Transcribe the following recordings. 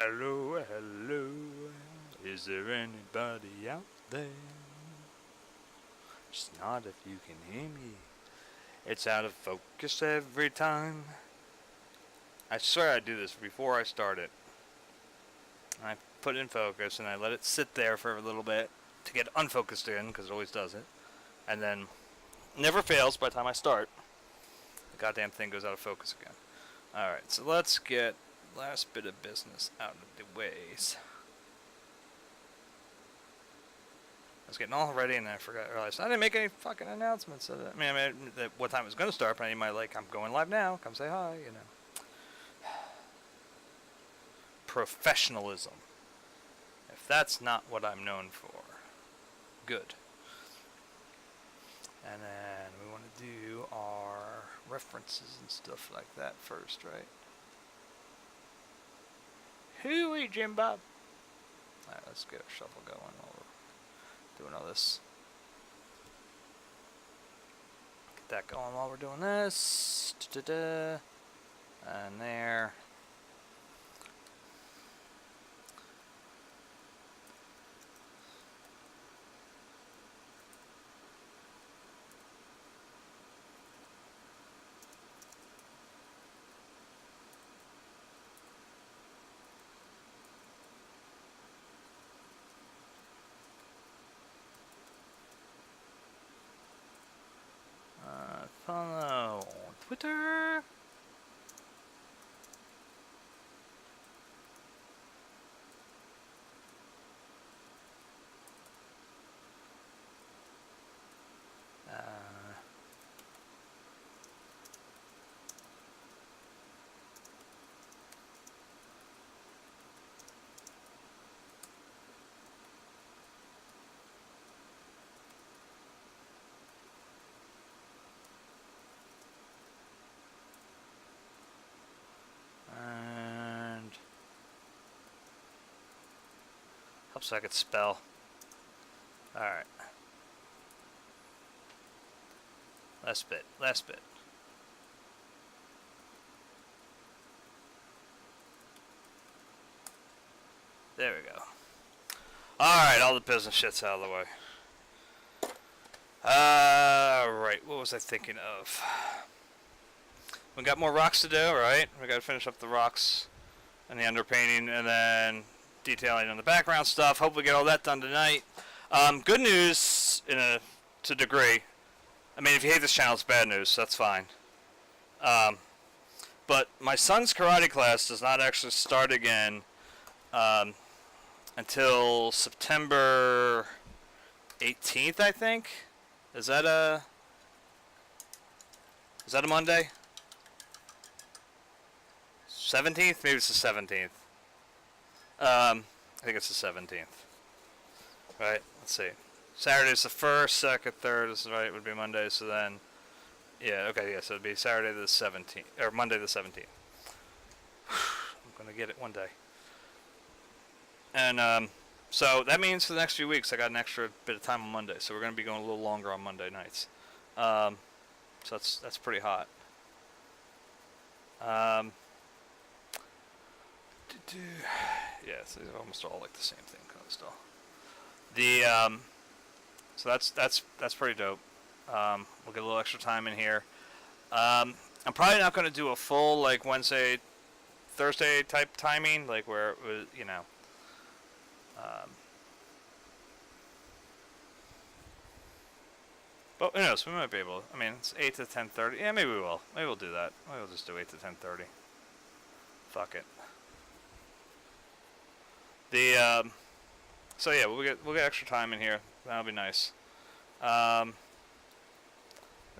Hello, hello. Is there anybody out there? Just not if you can hear me. It's out of focus every time. I swear I do this before I start it. I put it in focus and I let it sit there for a little bit to get unfocused again, because it always does it. And then, never fails by the time I start, the goddamn thing goes out of focus again. Alright, so let's get last bit of business out of the ways. I was getting all ready and I realized I didn't make any fucking announcements. So that, I mean, what time it was going to start, but I need my, like, I'm going live now, come say hi, you know. Professionalism. If that's not what I'm known for, good. And then we want to do our references and stuff like that first, right? Hooey, Jim Bob. Alright, let's get a shuffle going while we're doing all this. Get that going while we're doing this. Da-da-da. And there. Follow on Twitter. And helps so I could spell. Alright. Last bit. Last bit. There we go. Alright, all the business shit's out of the way. Right, what was I thinking of? We got more rocks to do, right? We gotta finish up the rocks and the underpainting and then detailing on the background stuff. Hopefully get all that done tonight. Good news to a degree. I mean, if you hate this channel, it's bad news, so that's fine. But my son's karate class does not actually start again until September 18th, I think. Is that a Monday? 17th? Maybe it's the 17th. I think it's the 17th. Right? Let's see. Saturday's the 1st, 2nd, 3rd. This is right. It would be Monday. So then, yeah. Okay. Yeah. So it'd be Saturday the 17th or Monday the 17th. I'm gonna get it one day. And so that means for the next few weeks, I got an extra bit of time on Monday. So we're gonna be going a little longer on Monday nights. So that's pretty hot. Yeah, so these are almost all like the same thing kind of still. So that's pretty dope. We'll get a little extra time in here. I'm probably not going to do a full like Wednesday, Thursday type timing, like where it was, you know. But who knows? We might be able to. I mean, it's 8 to 10:30. Yeah, maybe we will. Maybe we'll do that. Maybe we'll just do 8 to 10:30. Fuck it. So yeah, we'll get extra time in here. That'll be nice. There's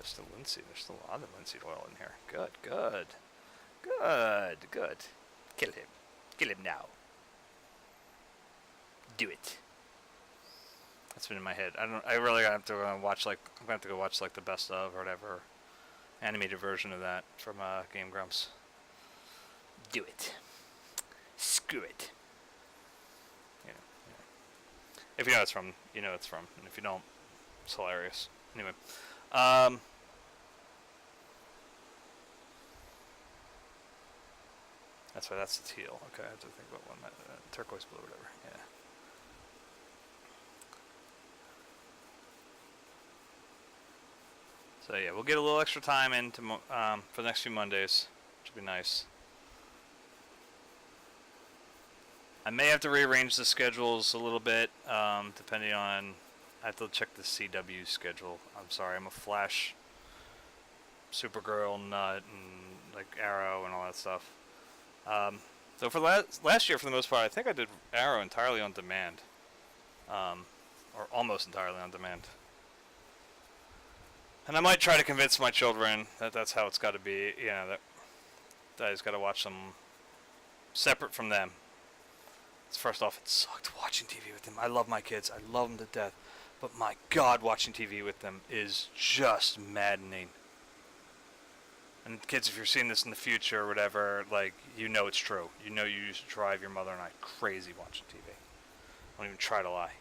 still linseed. There's still a lot of linseed oil in here. Good, good, good, good. Kill him. Kill him now. Do it. That's been in my head. I really have to watch like. I'm gonna have to go watch like the best of or whatever animated version of that from Game Grumps. Do it. Screw it. If you know it's from, you know it's from. And if you don't, it's hilarious. Anyway. That's why that's the teal. Okay, I have to think about one. Turquoise blue, whatever. Yeah. So yeah, we'll get a little extra time in for the next few Mondays, which would be nice. I may have to rearrange the schedules a little bit, depending on. I have to check the CW schedule. I'm sorry, I'm a Flash, Supergirl nut, and like Arrow and all that stuff. So for last year, for the most part, I think I did Arrow entirely on demand, or almost entirely on demand. And I might try to convince my children that that's how it's got to be. You know, that I just got to watch them separate from them. First off, it sucked watching TV with them. I love my kids. I love them to death. But my God, watching TV with them is just maddening. And kids, if you're seeing this in the future or whatever, like, you know it's true. You know you used to drive your mother and I crazy watching TV. Don't even try to lie.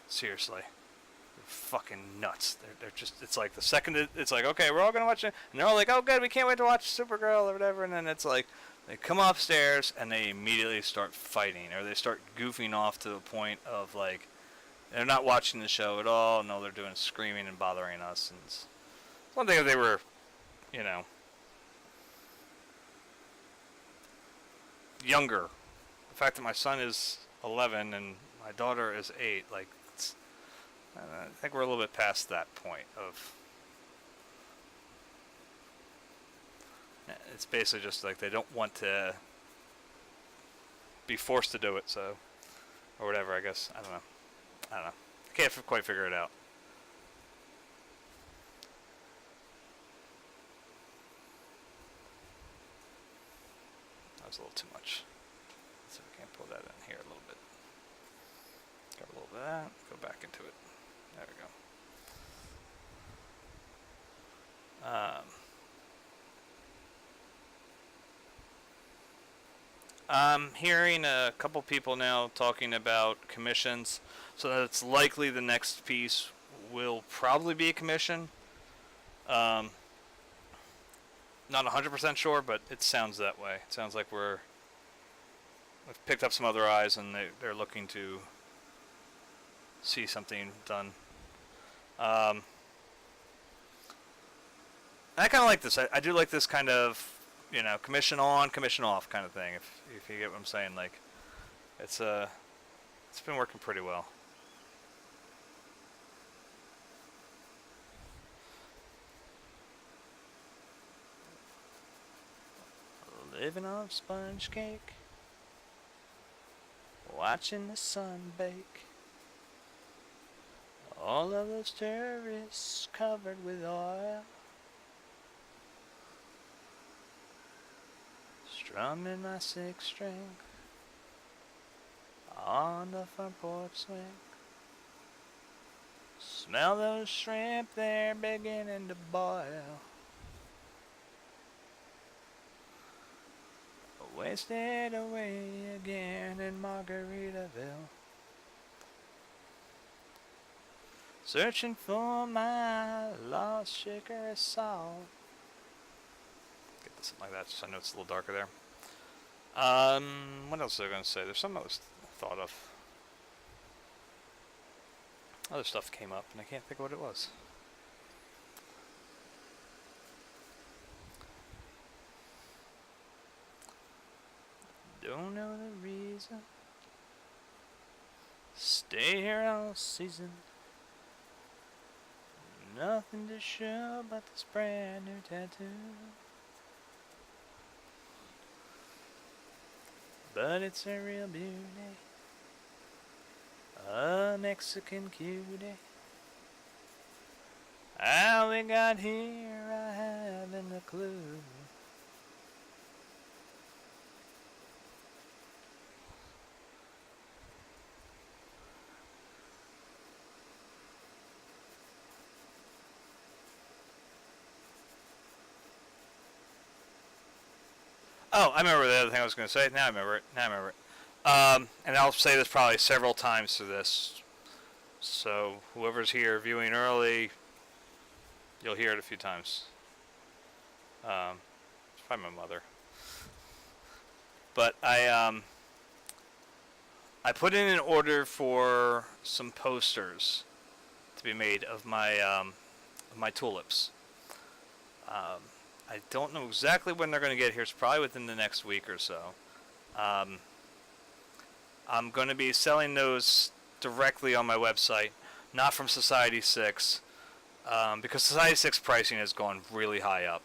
Seriously. They're fucking nuts. They're just, it's like the second, it's like, okay, we're all going to watch it. And they're all like, oh good, we can't wait to watch Supergirl or whatever. And then it's like, they come upstairs and they immediately start fighting. Or they start goofing off to the point of like, they're not watching the show at all. No, they're doing screaming and bothering us. And it's one thing if they were, you know, younger. The fact that my son is 11 and my daughter is 8, like, I think we're a little bit past that point of. It's basically just like they don't want to be forced to do it, so, or whatever. I guess I don't know. I can't quite figure it out. That was a little too much. Let's see if we can pull that in here a little bit. Grab a little bit of that. Go back into it. There we go. I'm hearing a couple people now talking about commissions, so that it's likely the next piece will probably be a commission. Not 100% sure, but it sounds that way. It sounds like we've picked up some other eyes and they're looking to see something done. I kind of like this. I do like this kind of, you know, commission on, commission off kind of thing. If you get what I'm saying, like, it's been working pretty well. Living on sponge cake, watching the sun bake. All of those terrorists covered with oil, strumming my 6-string on the front porch swing. Smell those shrimp, they're beginning to boil. Wasted away again in Margaritaville, searching for my lost shaker of salt. Get this like that, so I know it's a little darker there. What else was I going to say? There's something I was thought of. Other stuff came up, and I can't think of what it was. Don't know the reason. Stay here all season. Nothing to show but this brand new tattoo. But it's a real beauty, a Mexican cutie. How we got here, I haven't a clue. Oh, I remember the other thing I was going to say. Now I remember it. And I'll say this probably several times through this. So whoever's here viewing early, you'll hear it a few times. It's Probably my mother. But I put in an order for some posters to be made of my tulips. I don't know exactly when they're going to get here. It's probably within the next week or so. I'm going to be selling those directly on my website, not from Society 6, because Society 6 pricing has gone really high up,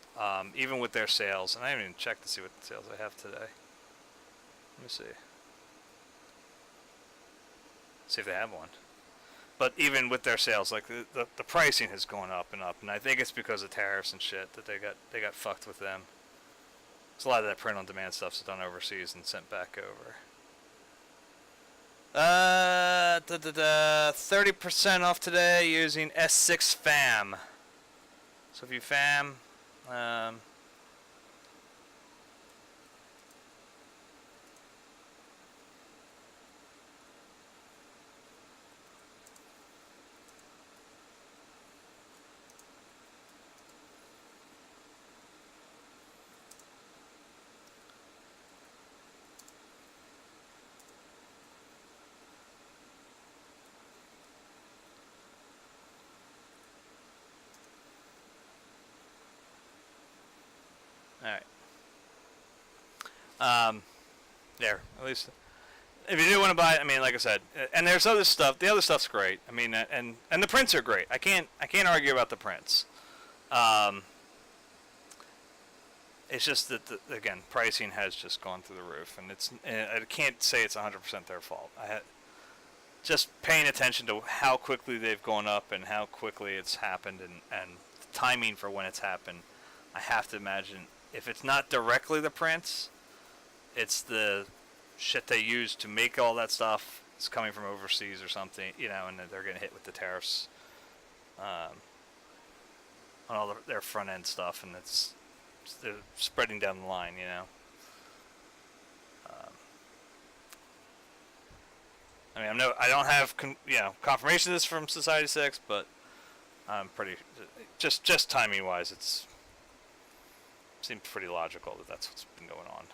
even with their sales. And I haven't even checked to see what sales I have today. Let me see. See if they have one. But even with their sales, like the pricing has gone up, and I think it's because of tariffs and shit that they got fucked with them. So a lot of that print on demand stuff's done overseas and sent back over. 30% off today using S6 FAM. So if you FAM, alright. There, at least. If you do want to buy it, I mean, like I said, and there's other stuff. The other stuff's great. I mean, and the prints are great. I can't argue about the prints. It's just that again, pricing has just gone through the roof, and I can't say it's 100% their fault. Just paying attention to how quickly they've gone up and how quickly it's happened, and the timing for when it's happened. I have to imagine if it's not directly the prints, it's the shit they use to make all that stuff. It's coming from overseas or something, you know, and they're getting hit with the tariffs on all their front end stuff, and they're spreading down the line, you know. I mean, I don't have confirmation of this from Society 6, but I'm pretty just timing wise, it seems pretty logical that that's what's been going on.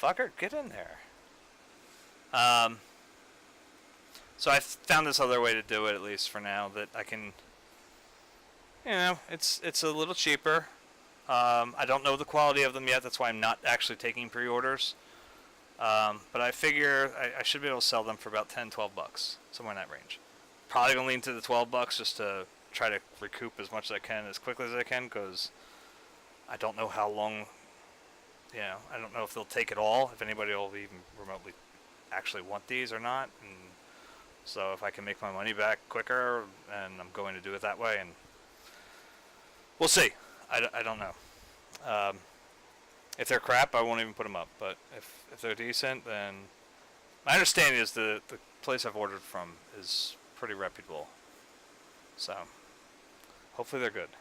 Fucker, get in there. So I found this other way to do it, at least for now, that I can, you know, it's a little cheaper. I don't know the quality of them yet, that's why I'm not actually taking pre-orders. But I figure I should be able to sell them for about $10-12, somewhere in that range. Probably gonna lean to the $12 just to try to recoup as much as I can as quickly as I can, because I don't know how long. You know, I don't know if they'll take it all, if anybody will even remotely actually want these or not. And so if I can make my money back quicker, and I'm going to do it that way, and we'll see. I don't know. If they're crap, I won't even put them up. But if they're decent, then my understanding is the place I've ordered from is pretty reputable. So hopefully they're good.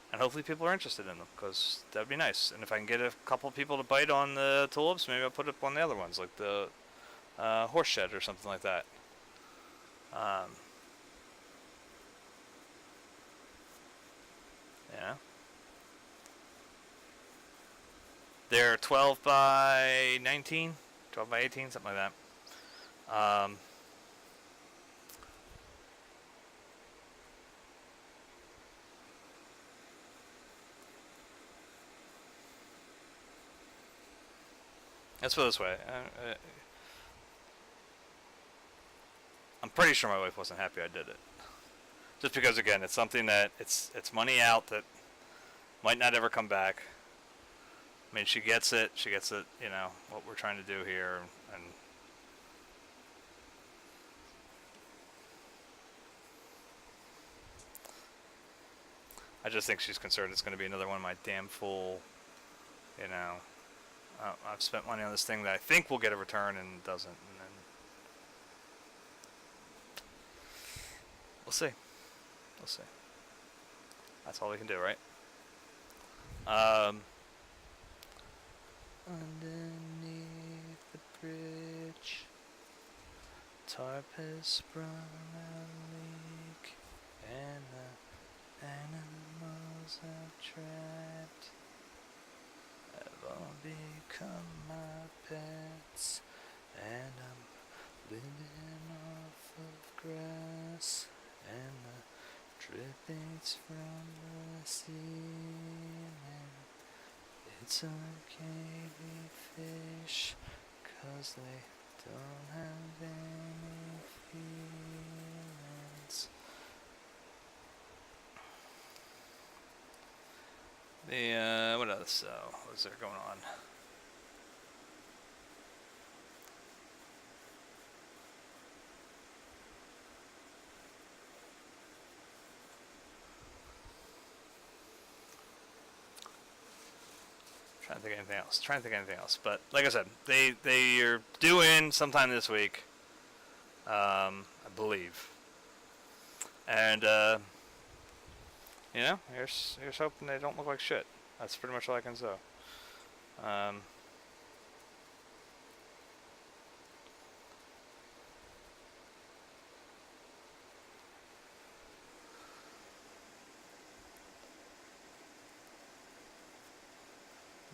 And hopefully people are interested in them, because that would be nice. And if I can get a couple people to bite on the tulips, maybe I'll put up on the other ones, like the horse shed or something like that. Yeah. They're 12 by 19, 12 by 18, something like that. Let's put it this way. I'm pretty sure my wife wasn't happy I did it. Just because, again, it's something that it's money out that might not ever come back. I mean, she gets it, you know, what we're trying to do here, and I just think she's concerned it's going to be another one of my damn fool, you know, I've spent money on this thing that I think will get a return and doesn't, and then we'll see. That's all we can do, right? Underneath the bridge, tarp has sprung a leak, and the animals animals I've trapped have all become my pets, and I'm living off of grass and the drippings from the ceiling. It's okay to fish, 'cause they don't have any feelings. What else? What's there going on? Trying to think of anything else. But like I said, they are due in sometime this week, I believe. And here's hoping they don't look like shit. That's pretty much all I can say.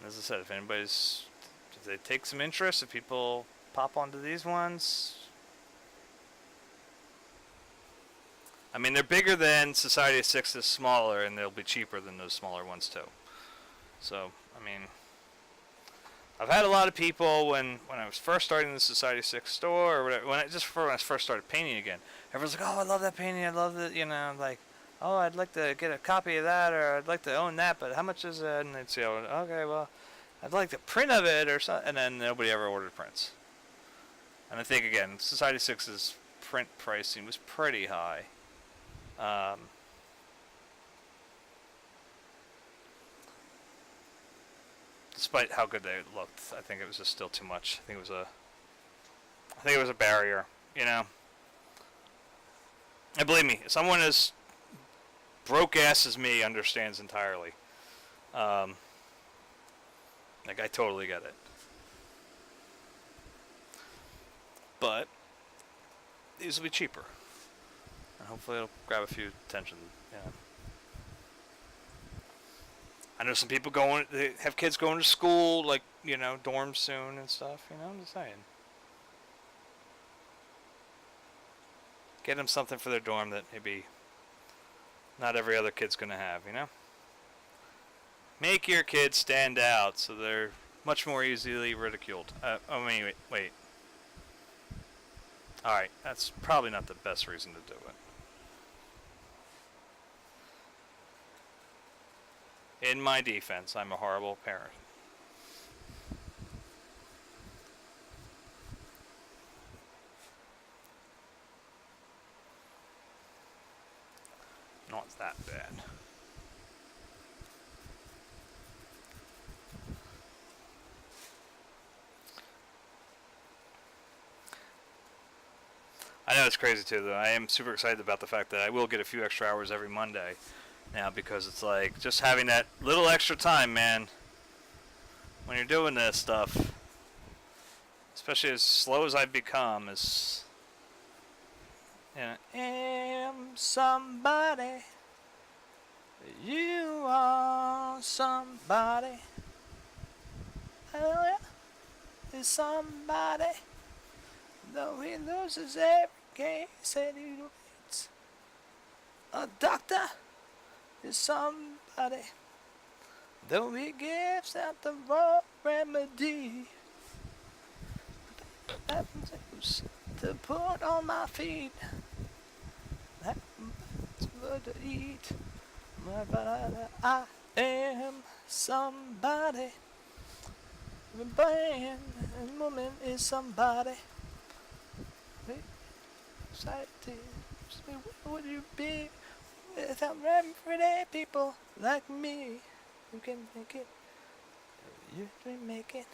As I said, if they take some interest, if people pop onto these ones, I mean, they're bigger than Society of Six is smaller, and they'll be cheaper than those smaller ones too. So, I mean, I've had a lot of people when I was first starting the Society of Six store, or whatever, when I first started painting again, everyone's like, "Oh, I love that painting. I love it." Like, "Oh, I'd like to get a copy of that, or I'd like to own that, but how much is it?" And they'd say, "Oh, okay, well, I'd like the print of it," or something. And then nobody ever ordered prints. And I think, again, Society 6's print pricing was pretty high. Despite how good they looked, I think it was just still too much. I think it was a barrier, And believe me, someone as broke ass as me understands entirely. Like, I totally get it. But these will be cheaper, and hopefully it'll grab a few attention. I know some people they have kids going to school, like, dorms soon and stuff. I'm just saying. Get them something for their dorm that maybe not every other kid's gonna have. Make your kids stand out so they're much more easily ridiculed. Wait. Alright, that's probably not the best reason to do it. In my defense, I'm a horrible parent. Not that bad. I know it's crazy too, though. I am super excited about the fact that I will get a few extra hours every Monday now, because it's like just having that little extra time, man. When you're doing this stuff, especially as slow as I've become, am somebody. You are somebody. Oh yeah, is somebody. Though he loses every case and he waits, a doctor is somebody. Though he gives out the wrong remedy, that was to put on my feet. That's what to eat. I am somebody. The man and woman is somebody. What would you be without everyday people like me who can make it? You can make it.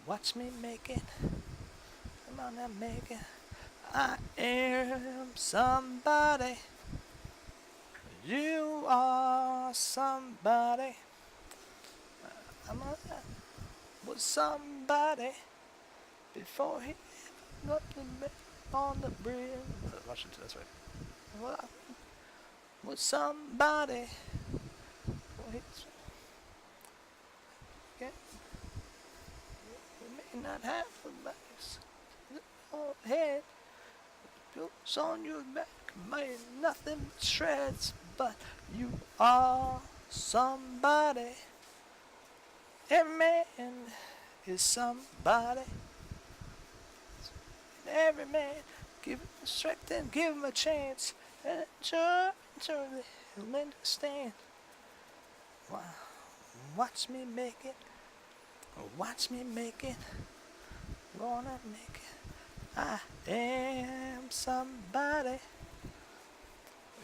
Watch me make it. Come on now, make it. I am somebody. You are somebody. I'm was somebody before he got the man on the bridge. Washington, that's right. Well, was somebody it's okay. You may not have a nice head. Boots on your back made nothing but shreds, but you are somebody. Every man is somebody. And every man, give him strength and give him a chance. And surely he'll understand. Watch me make it. Watch me make it. Gonna make it. I am somebody.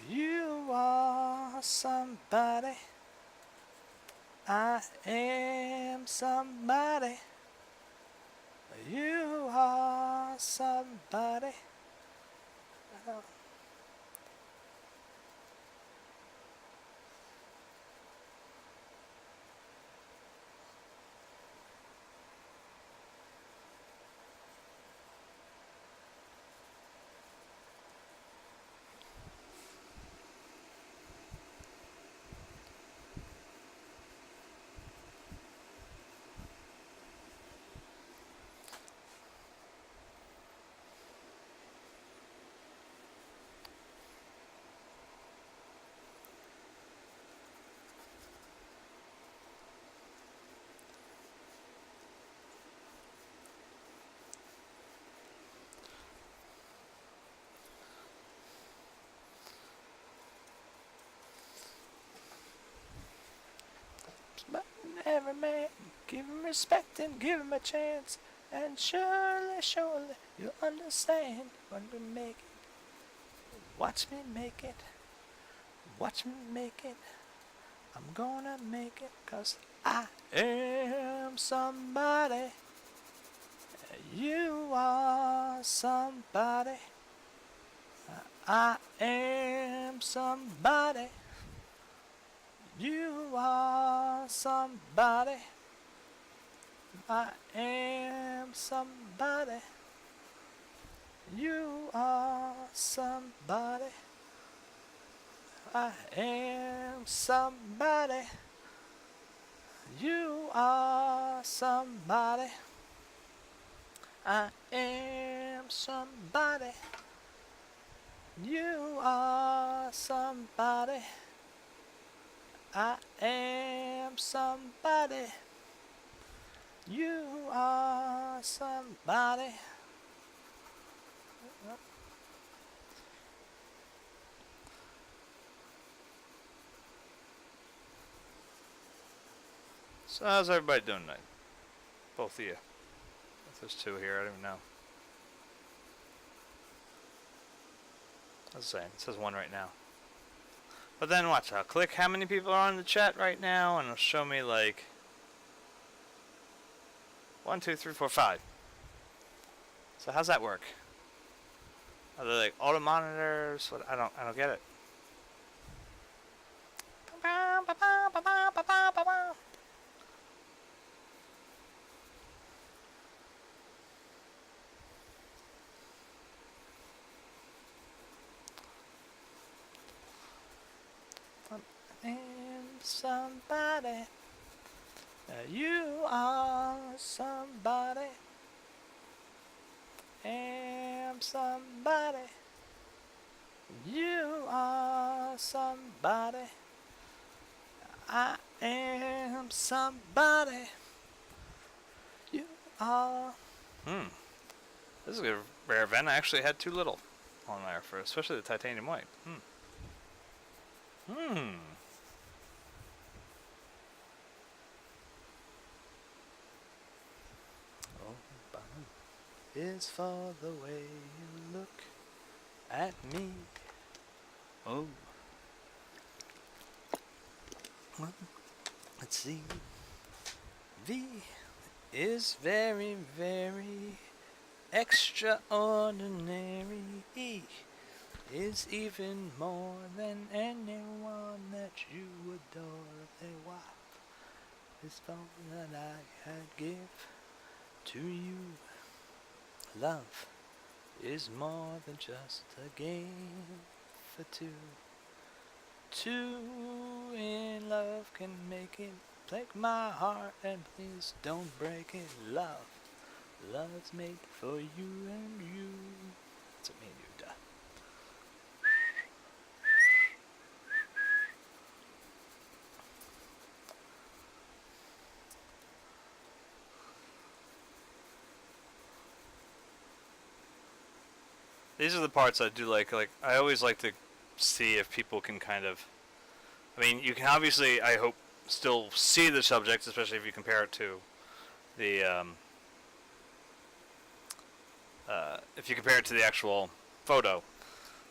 You are somebody. I am somebody. You are somebody. But every man, give him respect and give him a chance. And surely, surely, you'll understand when we make it. Watch me make it. Watch me make it. I'm gonna make it 'cause I am somebody. You are somebody. I am somebody. You are somebody. I am somebody. You are somebody. I am somebody. You are somebody. I am somebody. You are somebody. I am somebody. You are somebody. So how's everybody doing tonight? Both of you. If there's two here, I don't even know. I was saying, it says one right now. But then watch, I'll click how many people are on the chat right now, and it'll show me like 1, 2, 3, 4, 5. So how's that work? Are they like auto monitors? What? I don't get it. And somebody. You are somebody. Am somebody. You are somebody. I am somebody. You are. This is a rare event. I actually had too little on there for, especially the titanium white. Oh, Banu is for the way you look at me. Oh. Well, let's see. V is very, very extraordinary. E is even more than anyone that you adore. They wipe this all that I had give to you. Love is more than just a game for two. Two in love can make it. Take my heart and please don't break it. Love's made for you and you. That's what me and you do. These are the parts I do like. Like, I always like to see if people can kind of... I mean, you can obviously, I hope, still see the subject, especially if you compare it to the, if you compare it to the actual photo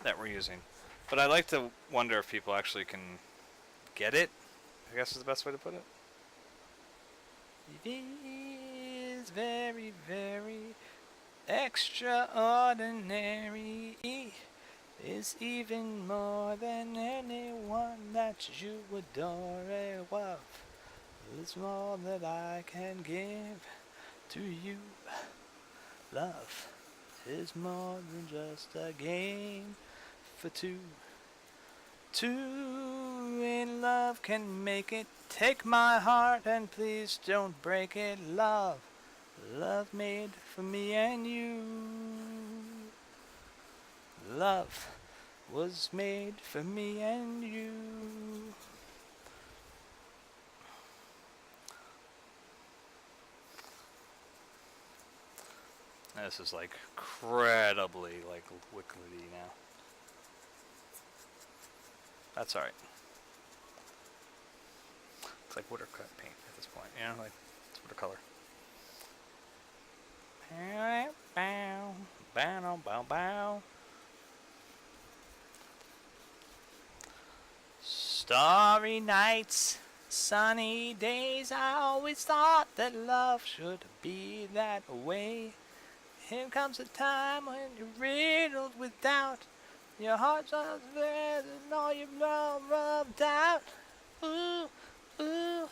that we're using. But I like to wonder if people actually can get it, I guess is the best way to put it. It is very, very extraordinary. Is even more than anyone that you adore. Love is more that I can give to you. Love is more than just a game for two. Two in love can make it. Take my heart and please don't break it. Love made for me and you. Love was made for me and you. This is like incredibly like liquidy now. That's alright. It's like watercolor paint at this point, you know, like it's watercolor. Bow, bow, bow, bow. Starry nights, sunny days. I always thought that love should be that way. Here comes a time when you're riddled with doubt. Your heart's all there and all your love rubbed out. Ooh, ooh,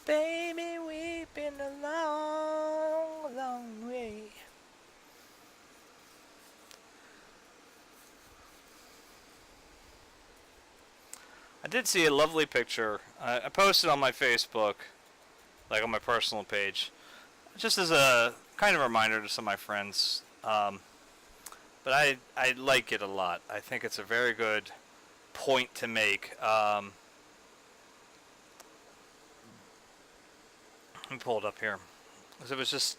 baby, we've been a long, long way. I did see a lovely picture. I posted on my Facebook, like on my personal page, just as a kind of reminder to some of my friends. But I like it a lot. I think it's a very good point to make. Let me pull it up here. 'Cause it was just,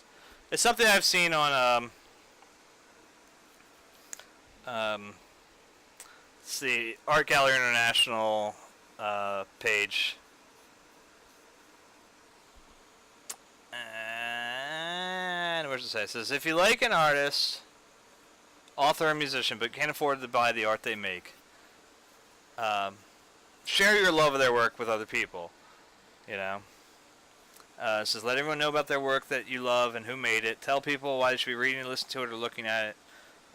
it's something I've seen on it's the Art Gallery International page. And where's it say? It says, if you like an artist, author, or musician, but can't afford to buy the art they make, share your love of their work with other people. You know? It says, let everyone know about their work that you love and who made it. Tell people why they should be reading, listening to it, or looking at it.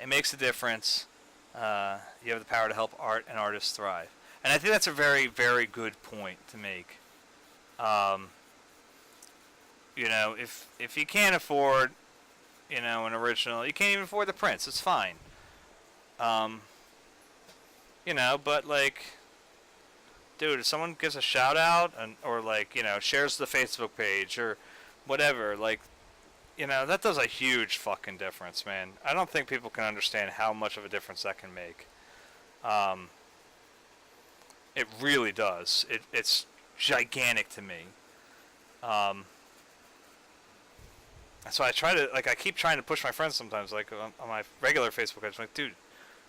It makes a difference. You have the power to help art and artists thrive. And I think that's a very, very good point to make. You know, if you can't afford, you know, an original, you can't even afford the prints, it's fine. You know, but like, dude, if someone gives a shout out or like, you know, shares the Facebook page or whatever, like, you know, that does a huge fucking difference, man. I don't think people can understand how much of a difference that can make. It really does. It's gigantic to me. So I try to, like, I keep trying to push my friends sometimes, like, on my regular Facebook page. I'm like, dude,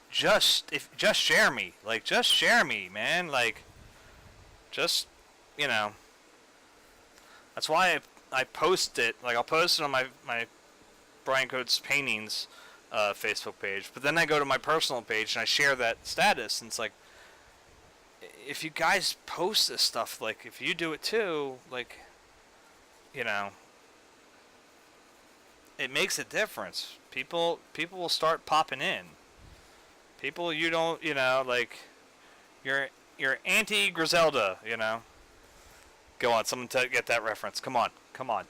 just share me. Like, just share me, man. Like, just, you know. That's why I post it. Like, I'll post it on my Brian Coates Paintings Facebook page. But then I go to my personal page and I share that status. And it's like, if you guys post this stuff, like, if you do it too, like, you know, it makes a difference. People will start popping in. People you don't, you know, like, you're Auntie Griselda, you know. Go on, someone get that reference. Come on,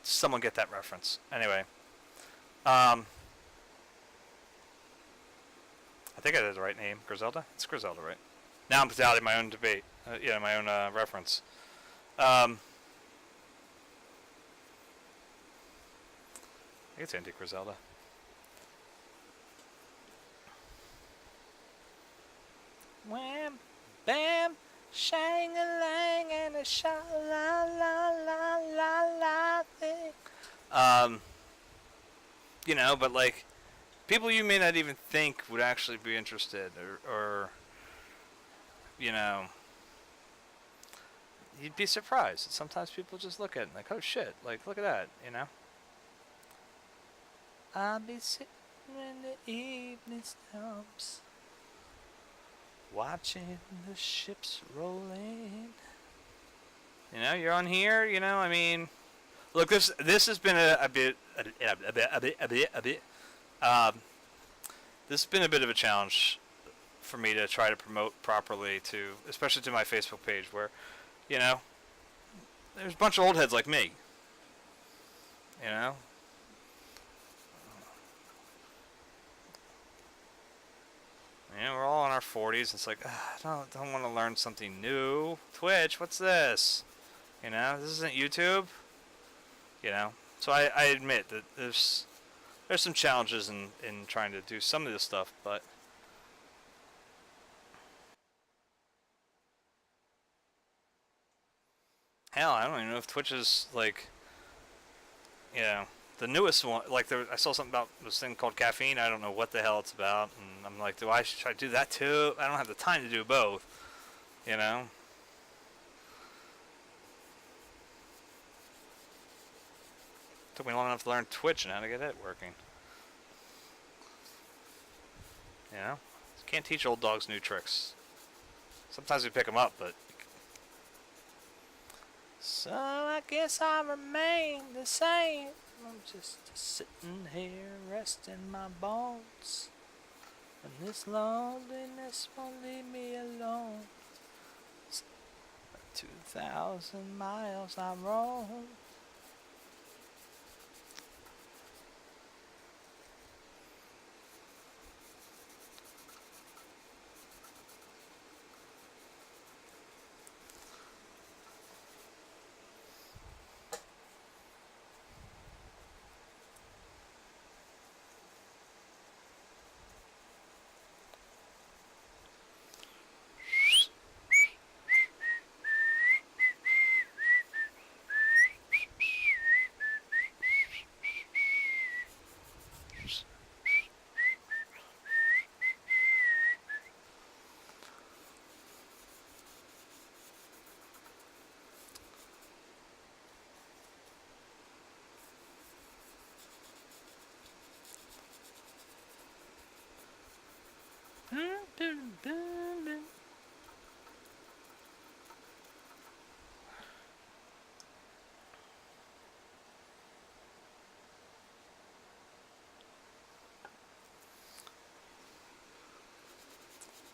someone get that reference. Anyway, I think I did the right name, Griselda. It's Griselda, right? Now I'm doubting my own debate. Yeah, my own reference. I think it's Antique Griselda. Wham, bam, shang-a-lang and a sha-la-la-la-la-la thing. You know, but like people you may not even think would actually be interested, or you know, you'd be surprised. Sometimes people just look at it and like, oh shit, like look at that, you know. I'll be sitting when the evening stops, watching the ships roll in. You know, you're on here. You know, I mean, look, this has been a bit. This has been a bit of a challenge for me to try to promote properly to, especially to my Facebook page, where, you know, there's a bunch of old heads like me. You know. You know, we're all in our 40s. It's like, I don't want to learn something new. Twitch, what's this? You know, this isn't YouTube. You know, so I admit that there's some challenges in trying to do some of this stuff, but hell, I don't even know if Twitch is like, you know, the newest one. Like I saw something about this thing called caffeine. I don't know what the hell it's about, and I'm like, should I do that too? I don't have the time to do both. You know. Took me long enough to learn Twitch and how to get it working. You know? Can't teach old dogs new tricks. Sometimes we pick them up, but... So I guess I remain the same. I'm just sitting here resting my bones, and this loneliness won't leave me alone. 2,000 miles I roam.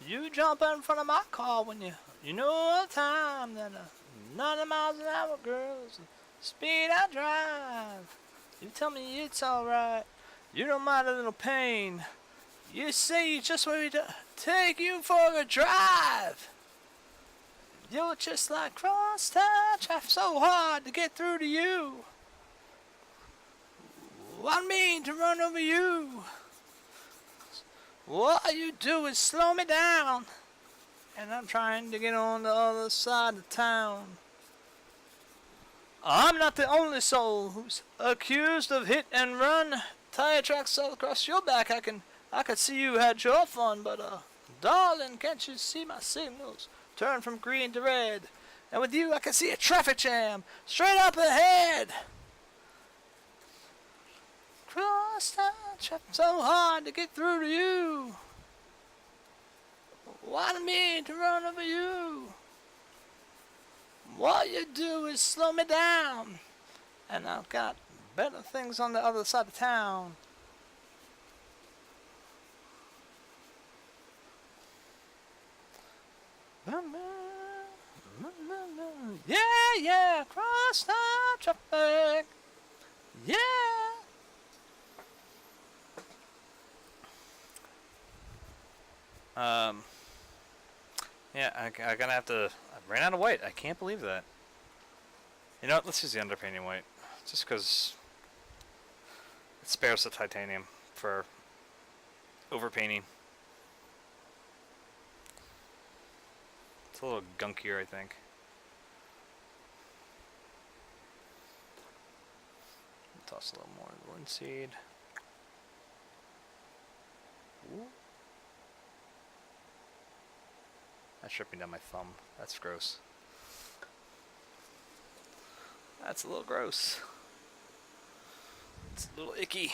You jump in front of my car when you know all the time that 90 miles an hour, girls, the speed I drive. You tell me it's alright. You don't mind a little pain. You say you just want me to take you for a drive. You're just like cross-town traffic, so hard to get through to you. I mean to run over you. What you do is slow me down, and I'm trying to get on the other side of town. I'm not the only soul who's accused of hit and run. Tire tracks all across your back. I could see you had your fun, but darling, can't you see my signals turn from green to red? And with you, I can see a traffic jam straight up ahead. Cross town traffic, so hard to get through to you. Why do me to run over you? What you do is slow me down, and I've got better things on the other side of town. Yeah, cross the traffic. Yeah. Yeah, I'm gonna have to. I ran out of white. I can't believe that. You know what? Let's use the underpainting white, just because it spares the titanium for overpainting. It's a little gunkier, I think. Toss a little more linseed. Ooh. That's dripping down my thumb. That's gross. That's a little gross. It's a little icky.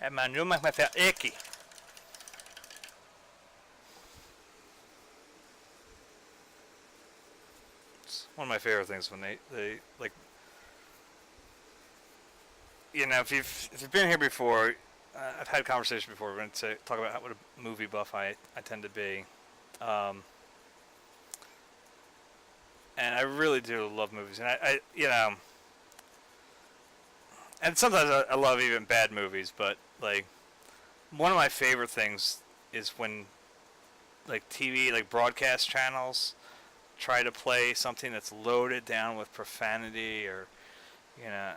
Hey man, you make me feel icky. It's one of my favorite things when they like, you know, if you've been here before, I've had conversations before. We're going to talk about what a movie buff I tend to be, and I really do love movies. And I you know, and sometimes I love even bad movies. But like, one of my favorite things is when like TV, like broadcast channels, try to play something that's loaded down with profanity, or you know,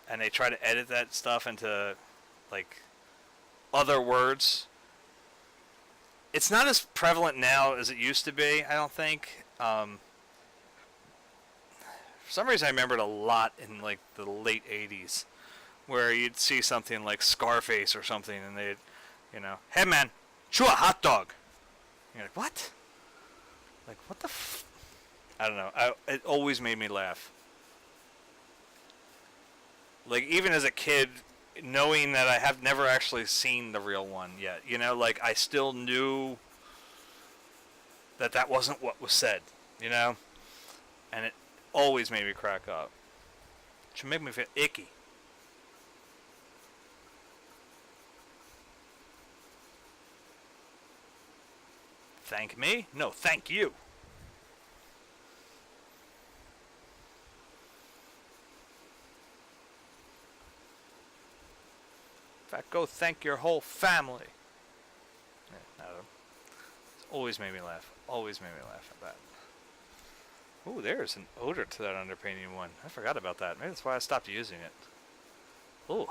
and they try to edit that stuff into like other words. It's not as prevalent now as it used to be, I don't think. For some reason I remember it a lot in like the late 80s, where you'd see something like Scarface or something, and they'd, you know, hey man, chew a hot dog. And you're like, what? Like, what the I don't know. It always made me laugh. Like, even as a kid, knowing that I have never actually seen the real one yet, you know, like, I still knew that that wasn't what was said, you know? And it always made me crack up. It should make me feel icky. Thank me? No, thank you. In fact, go thank your whole family. Yeah, it's always made me laugh. Always made me laugh at that. Ooh, there's an odor to that underpainting one. I forgot about that. Maybe that's why I stopped using it. Ooh.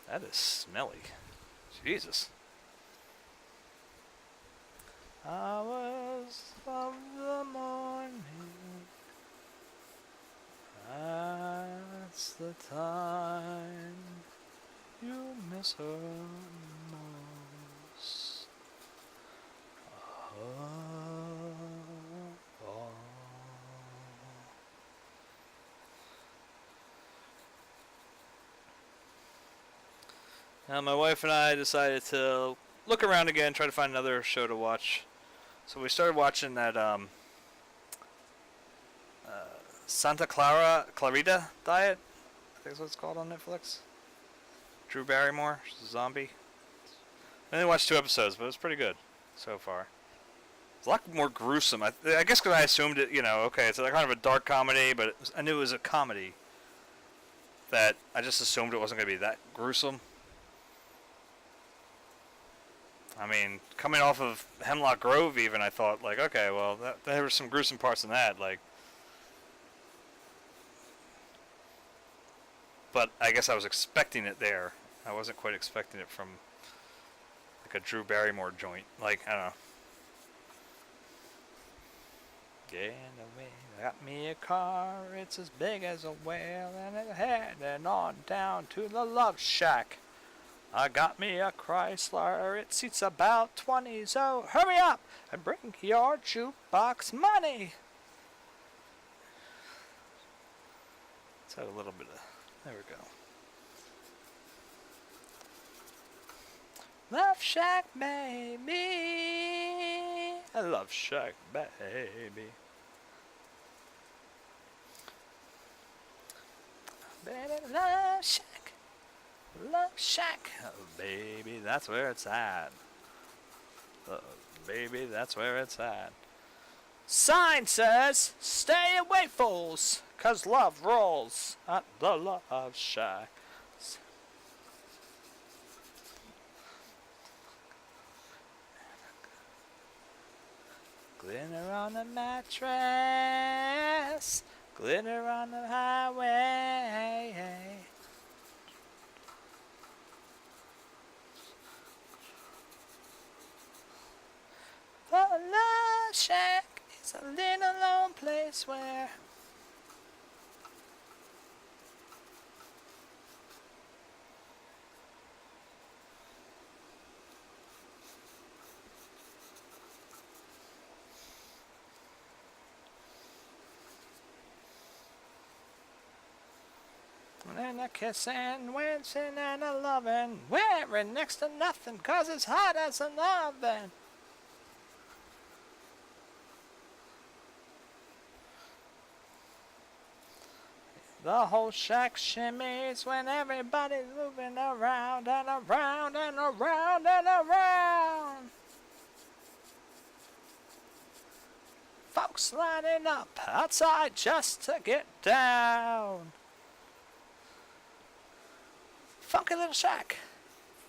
That is smelly. Jesus. Hours of the morning. That's the time you miss her most. Now my wife and I decided to look around again, try to find another show to watch. So we started watching that Santa Clarita Diet. I think that's what it's called on Netflix. Drew Barrymore, she's a zombie. I only watched 2 episodes, but it was pretty good so far. It's a lot more gruesome. I guess because I assumed it, you know, okay, it's like kind of a dark comedy, but I knew it was a comedy. That I just assumed it wasn't going to be that gruesome. I mean, coming off of Hemlock Grove even, I thought, like, okay, well, there were some gruesome parts in that, like. But I guess I was expecting it there. I wasn't quite expecting it from, like, a Drew Barrymore joint. Like, I don't know. Getting away, got me a car, it's as big as a whale, and it's heading on down to the Love Shack. I got me a Chrysler, it seats about 20, so hurry up and bring your jukebox money. Let's have a little bit of, there we go. Love Shack, baby. I love Shack, baby. Baby, Love Shack. Love Shack. Oh, baby, that's where it's at. Oh, baby, that's where it's at. Sign says, stay away, fools, 'cause love rolls at the Love Shack. Glitter on the mattress, glitter on the highway. But a love shack is a little lone place where and a kissing, wincing, and a loving, wearing next to nothing, 'cause it's hot as an oven. The whole shack shimmies when everybody's moving around and around and around and around. Folks lining up outside just to get down. Funky little shack.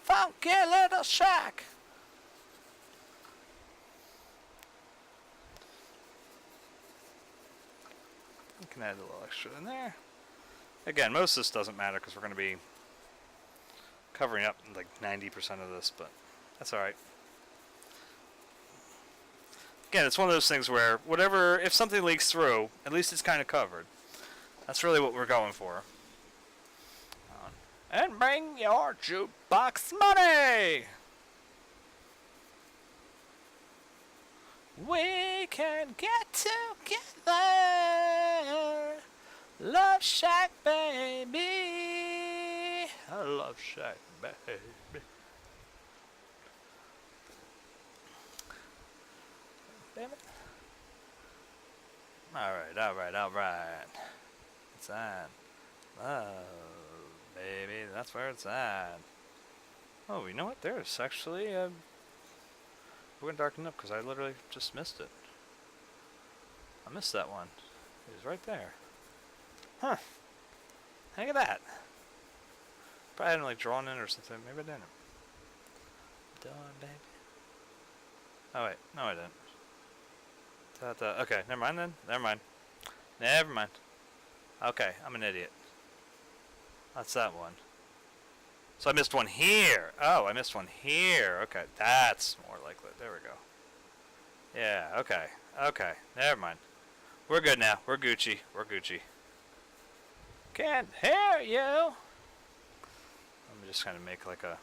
Funky little shack. You can add a little extra in there. Again, most of this doesn't matter because we're going to be covering up like 90% of this, but that's alright. Again, it's one of those things where whatever, if something leaks through, at least it's kind of covered. That's really what we're going for. And bring your jukebox money! We can get together. Love Shack, baby. I love Shack, baby. Damn it. Alright. It's on. Love, baby. That's where it's at. Oh, you know what? There's actually we're gonna darken up because I literally just missed it. I missed that one. It was right there. Huh. Look at that. Probably hadn't like drawn in or something. Maybe I didn't. Done, baby. Oh wait, no I didn't. Okay, never mind then. Never mind. Okay, I'm an idiot. That's that one. So I missed one here. Oh, I missed one here. Okay, that's more likely. There we go. Yeah, okay. Okay, never mind. We're good now. We're Gucci. Can't hear you. I'm just going to make like a...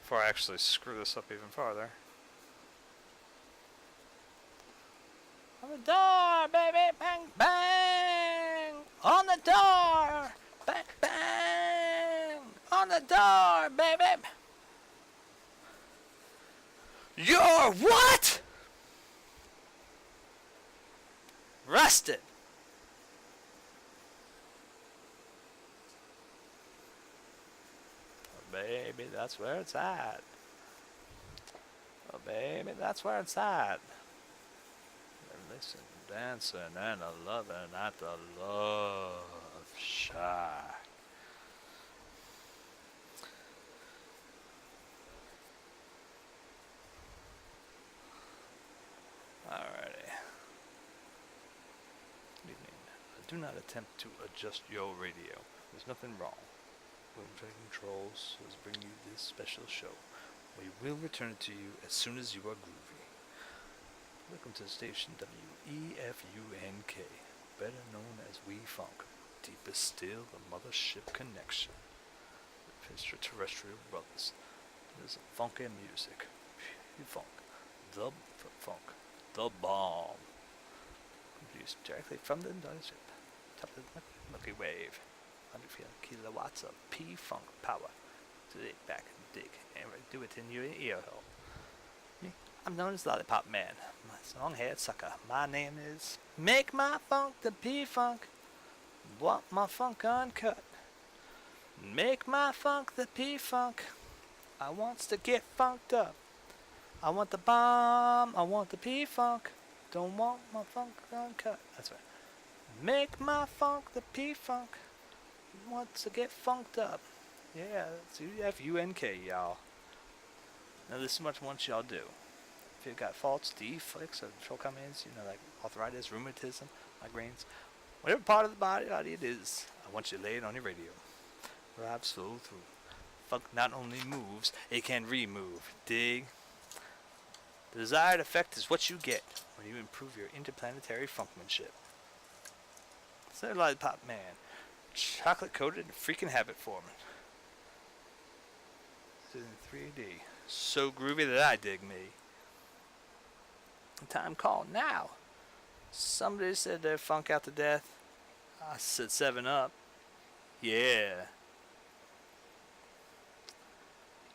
Before I actually screw this up even farther. On the door, baby. Bang, bang. On the door. Bang, bang. On the door, baby. You're what? Rusted. Oh, baby, that's where it's at. Oh, baby, that's where it's at. They're listening, dancing, and a loving at the Love Shack. Alrighty. Good evening. Do not attempt to adjust your radio. There's nothing wrong. Wind Controls has bring you this special show. We will return it to you as soon as you are groovy. Welcome to the station WEFUNK, better known as We Funk. Deepest still, the mothership connection. The extraterrestrial brothers. There's a funky music. Funk. The funk. The bomb. Produced directly from the mothership. Top of the Milky Wave. 100 kilowatts of P-Funk power. To dig back and dig and do it in your ear hole. Me, I'm known as Lollipop Man. My long-haired sucker. My name is Make My Funk the P-Funk. Want my funk uncut. Make my funk the P-Funk. I wants to get funked up. I want the bomb. I want the P-Funk. Don't want my funk uncut. That's right. Make my funk the P-Funk. Wants to get funked up. Yeah, that's UFUNK, y'all. Now this is what I want y'all to do. if you've got faults, defects, or shortcomings, like arthritis, rheumatism, migraines, whatever part of the body it is, I want you to lay it on your radio. Ride slow through. Funk not only moves, it can remove. Dig? The desired effect is what you get when you improve your interplanetary funkmanship. So Lollipop Man, chocolate coated and freaking habit forming. This is in 3D. So groovy that I dig me. Time call now. Somebody said they're funk out to death. I said 7 up. Yeah.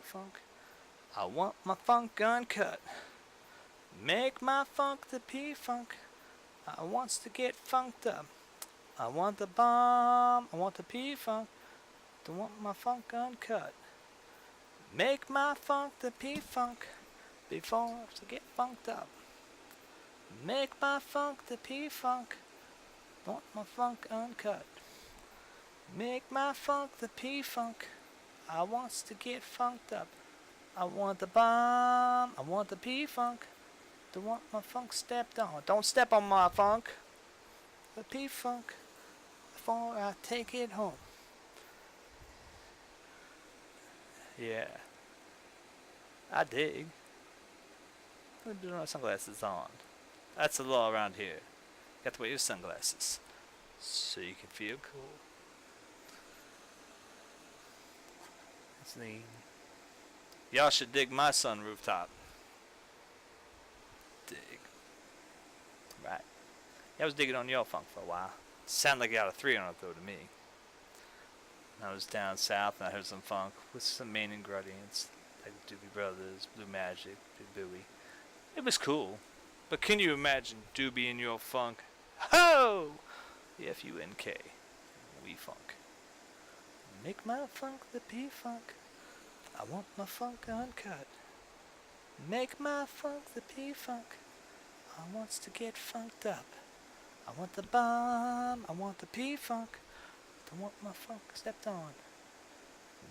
Funk. I want my funk uncut. Make my funk the P-funk. I wants to get funked up. I want the bomb. I want the P-funk. Don't want my funk uncut. Make my funk the P-funk before I get funked up. Make my funk the P-funk. Want my funk uncut. Make my funk the P-funk. I wants to get funked up. I want the bomb. I want the P-funk. Don't want my funk stepped on. Don't step on my funk. The P-funk before I take it home. Yeah. I dig. Let me put my sunglasses on. That's the law around here. You have to wear your sunglasses so you can feel cool. It's neat. Y'all should dig my sun rooftop. Dig. Right. Yeah, I was digging on your funk for a while. Sounded like you got a 3 on it though to me. I was down south and I heard some funk with some main ingredients like Doobie Brothers, Blue Magic, Big Bowie. It was cool. But can you imagine Doobie in your funk? Ho! The F-U-N-K. We funk. Make my funk the P-funk. I want my funk uncut. Make my funk the P-funk. I wants to get funked up. I want the bomb. I want the P-funk. Don't want my funk stepped on.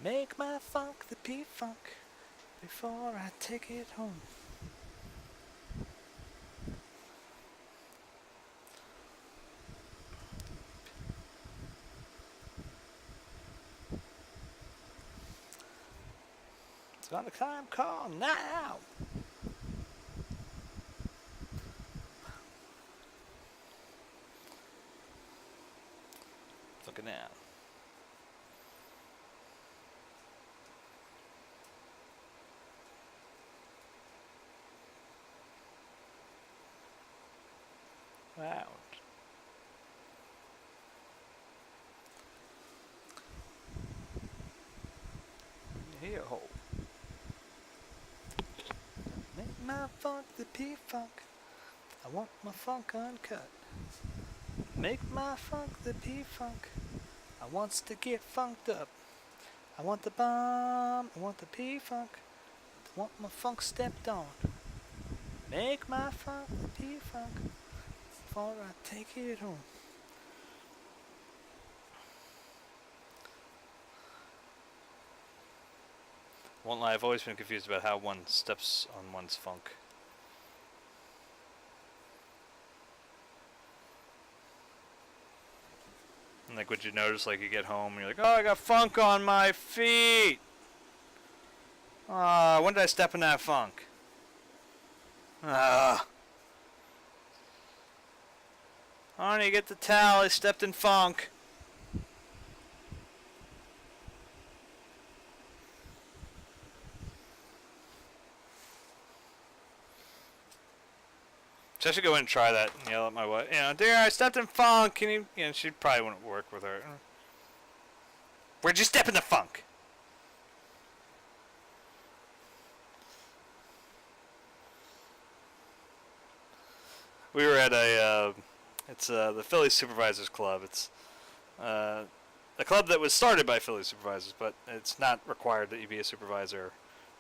Make my funk the P-funk before I take it home. It's gonna time call now. Looking out. Wow. Here, hole. Make my funk the P-funk. I want my funk uncut. Make my funk the P-funk. I wants to get funked up. I want the bomb. I want the P-funk. I want my funk stepped on. Make my funk the P-funk before I take it home. Won't lie, I've always been confused about how one steps on one's funk. And like, would you notice, like, you get home and you're like, oh, I got funk on my feet! Ah, when did I step in that funk? Ah. Honey, get the towel, I stepped in funk. So I should go in and try that and yell at my wife. Dear, I stepped in funk. Can you? She probably wouldn't work with her. Where'd you step in the funk? We were at it's the Philly Supervisors Club. It's a club that was started by Philly supervisors, but it's not required that you be a supervisor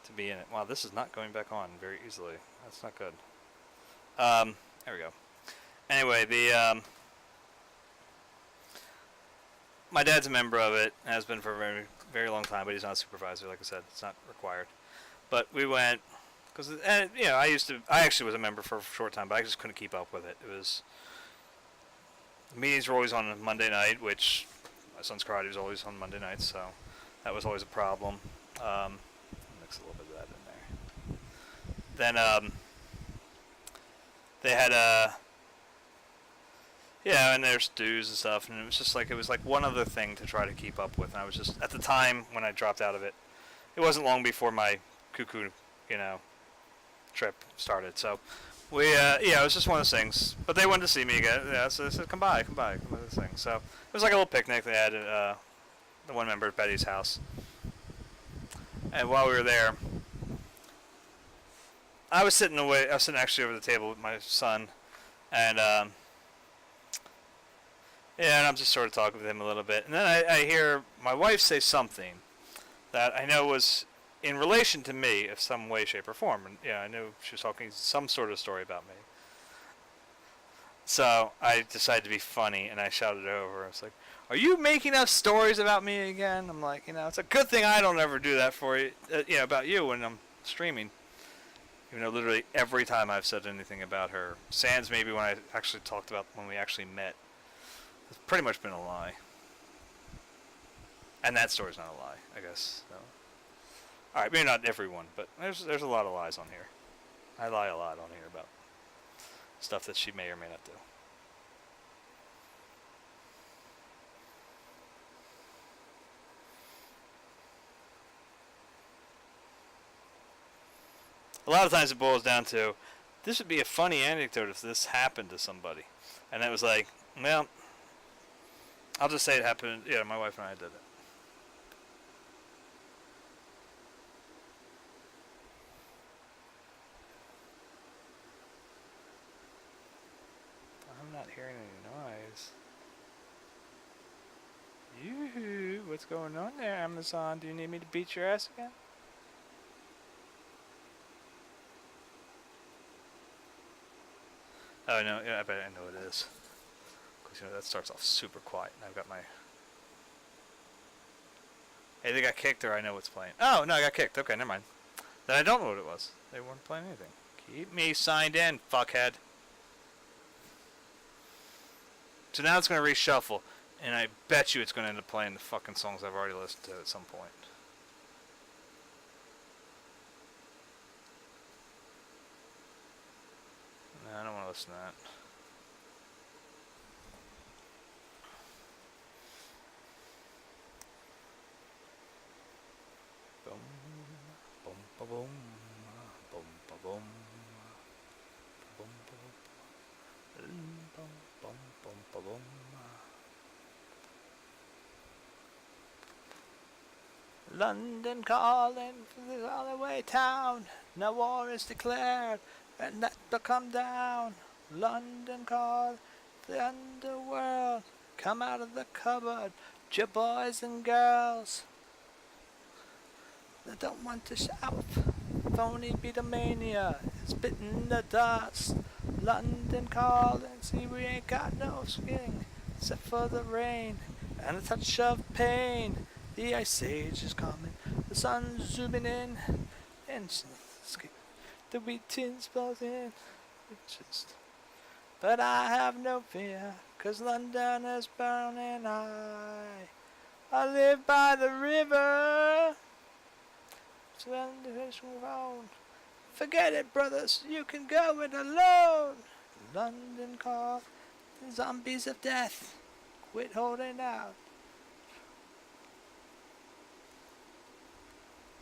to be in it. Wow, this is not going back on very easily. That's not good. There we go. Anyway, my dad's a member of it, has been for a very, very long time, but he's not a supervisor. Like I said, it's not required. But we went, Because you know, I actually was a member for a short time, but I just couldn't keep up with it. It was the meetings were always on a Monday night, which my son's karate was always on Monday nights, so that was always a problem. Mix a little bit of that in there. Then they had yeah, and there's dues and stuff, and it was like one other thing to try to keep up with. And I was just at the time when I dropped out of it, it wasn't long before my cuckoo, you know, trip started. So we, yeah, it was just one of those things. But they wanted to see me again. Yeah, so they said, come by to this thing. So it was like a little picnic they had at the one member at Betty's house. And while we were there, I was sitting actually over the table with my son, and yeah, and I'm just sort of talking with him a little bit. And then I hear my wife say something that I know was in relation to me in some way, shape, or form. And yeah, I knew she was talking some sort of story about me. So I decided to be funny, and I shouted over. I was like, "Are you making up stories about me again?" I'm like, you know, it's a good thing I don't ever do that for you, you know, about you when I'm streaming. Even though literally every time I've said anything about her, sans maybe when I actually talked about when we actually met, it's pretty much been a lie. And that story's not a lie, I guess. So. All right, maybe not everyone, but there's a lot of lies on here. I lie a lot on here about stuff that she may or may not do. A lot of times it boils down to, this would be a funny anecdote if this happened to somebody. And it was like, well, I'll just say it happened, yeah, my wife and I did it. I'm not hearing any noise. Yoo-hoo, what's going on there, Amazon? Do you need me to beat your ass again? Oh, no, yeah, I bet I know it is. Because, you know, that starts off super quiet, and I've got my... Hey, they got kicked, or I know what's playing. Oh, no, I got kicked. Okay, never mind. Then I don't know what it was. They weren't playing anything. Keep me signed in, fuckhead. So now it's going to reshuffle, and I bet you it's going to end up playing the fucking songs I've already listened to at some point. No, I don't want to listen to that. Boom, boom, ba boom, boom, ba boom, boom, boom, boom, boom, boom, ba boom. London calling for the Holloway town. No war is declared, and that will come down. London call the underworld. Come out of the cupboard, you boys and girls. They don't want to shout. Phony Beatlemania is bitten the dust. London calling, see we ain't got no skin except for the rain and a touch of pain. The ice age is coming, the sun's zooming in, and the wheat tin's buzzing. But I have no fear, 'cause London is burning high. I live by the river, so road. Forget it, brothers, you can go it alone. London call, the zombies of death, quit holding out.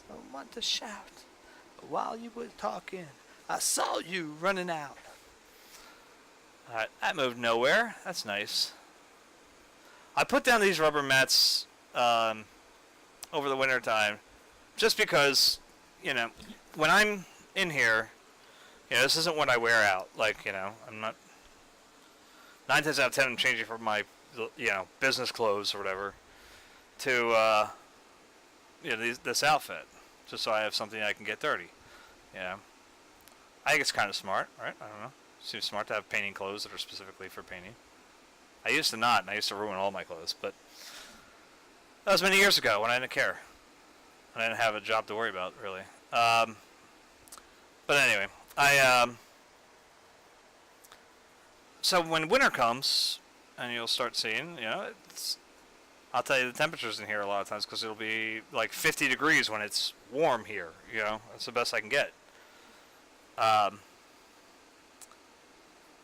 I want to shout, but while you were talking, I saw you running out. Alright, that moved nowhere. That's nice. I put down these rubber mats over the winter time just because, you know, when I'm in here, you know, this isn't what I wear out. Like, you know, I'm not... 9 times out of 10 I'm changing from my, you know, business clothes or whatever to, you know, this outfit. Just so I have something I can get dirty. You know? I think it's kind of smart, right? I don't know. Seems smart to have painting clothes that are specifically for painting. I used to not, and I used to ruin all my clothes, but that was many years ago when I didn't care. I didn't have a job to worry about, really. But anyway, so when winter comes, and you'll start seeing, I'll tell you the temperatures in here a lot of times because it'll be like 50 degrees when it's warm here. That's the best I can get. Um,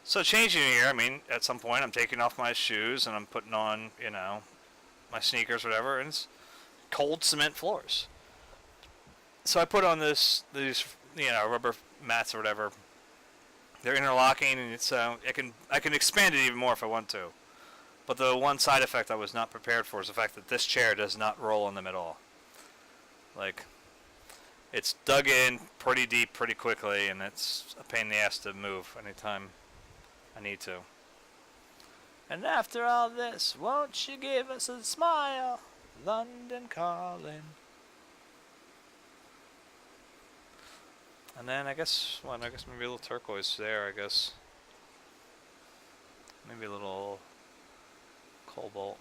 so changing here, I mean, at some point I'm taking off my shoes and I'm putting on, my sneakers, whatever, and it's cold cement floors. So I put on these, rubber mats or whatever. They're interlocking, and it's I can expand it even more if I want to. But the one side effect I was not prepared for is the fact that this chair does not roll on them at all. Like, it's dug in pretty deep pretty quickly, and it's a pain in the ass to move anytime I need to. And after all this, won't you give us a smile? London calling. And then I guess maybe a little turquoise there, I guess. Maybe a little cobalt.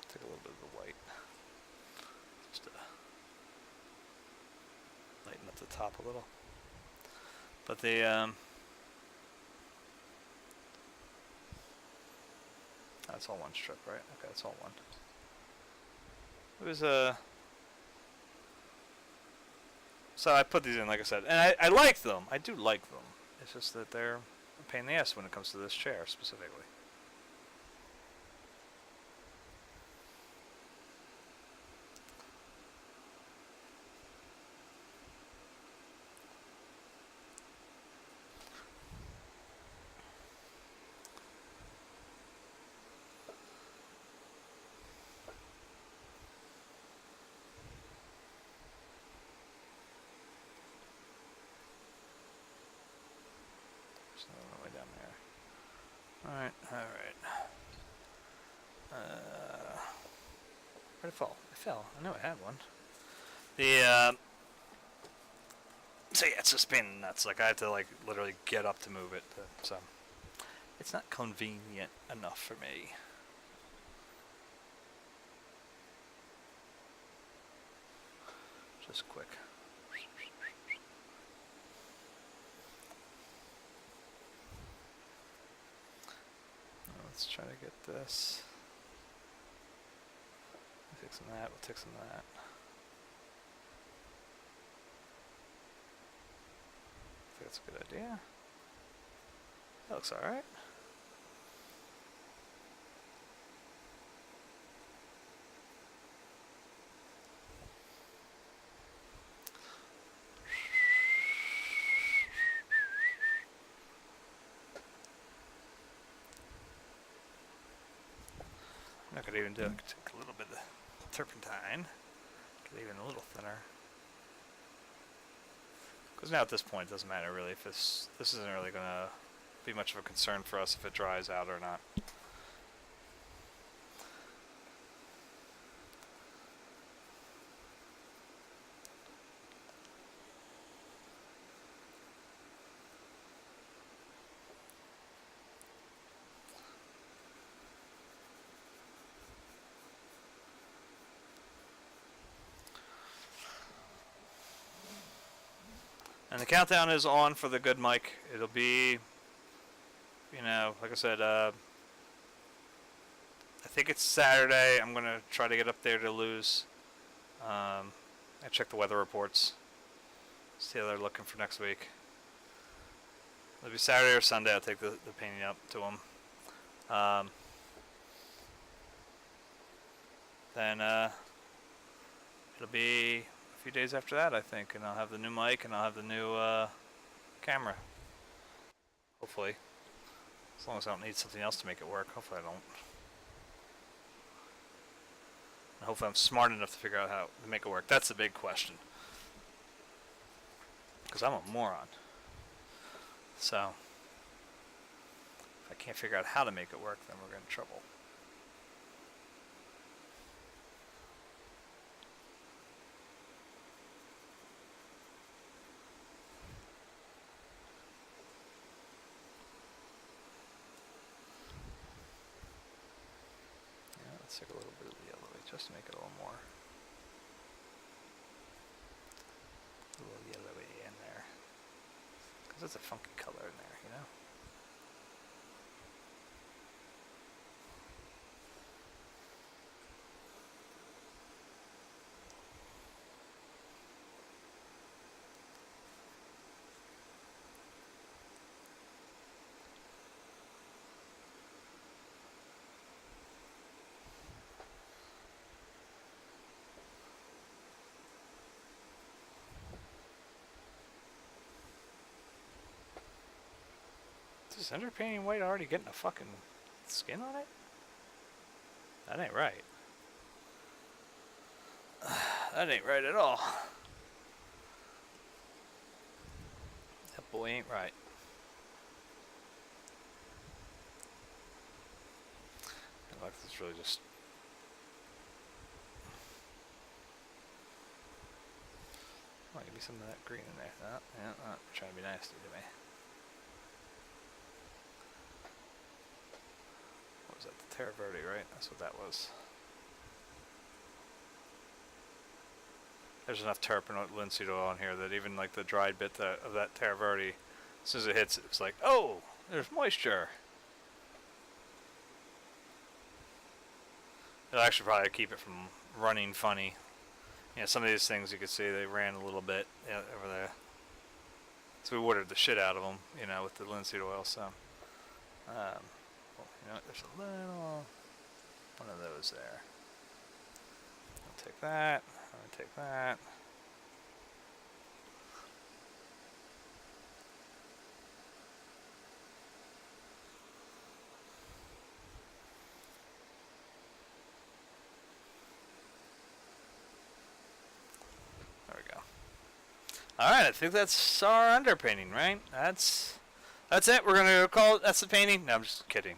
Take a little bit of the white. Just to lighten up the top a little. But that's all one strip, right? Okay, that's all one. It was So I put these in, like I said, and I like them. I do like them. It's just that they're a pain in the ass when it comes to this chair specifically. Way down there. Alright. Where'd it fall? It fell. I know I had one. So yeah, it's just pain in the nuts. Like, I have to, literally get up to move it. So, it's not convenient enough for me. Just quick. Let's try to get this. We'll take some of that, we'll take some of that. I think that's a good idea. That looks alright. I could even take a little bit of turpentine, get even a little thinner. Because now at this point it doesn't matter really if this isn't really going to be much of a concern for us if it dries out or not. And the countdown is on for the good mic. It'll be, like I said, I think it's Saturday. I'm going to try to get up there to lose. I check the weather reports. See how they're looking for next week. It'll be Saturday or Sunday. I'll take the painting up to them. Then it'll be few days after that, I think, and I'll have the new mic and I'll have the new camera. Hopefully. As long as I don't need something else to make it work. Hopefully I don't. And hopefully I'm smart enough to figure out how to make it work. That's the big question. Because I'm a moron. So, if I can't figure out how to make it work, then we're in trouble. just to make it a little more, a little yellowy in there. Because it's a funky color in there, you know? Is underpainting white already getting a fucking skin on it? That ain't right. That ain't right at all. That boy ain't right. I like this really just... Oh, give me some of that green in there. Oh, yeah, oh, trying to be nasty to me. What was that? The Terra Verde, right? That's what that was. There's enough terpene linseed oil on here that even like the dried bit of that Terra Verde, as soon as it hits, it's like, oh, there's moisture. It'll actually probably keep it from running funny. Yeah, some of these things you can see they ran a little bit over there. So we watered the shit out of them, you know, with the linseed oil. So, well, you know, there's a little one of those there. I'll take that. I'll take that. Alright, I think that's our underpainting, right? That's it. We're gonna call it, that's the painting. No, I'm just kidding.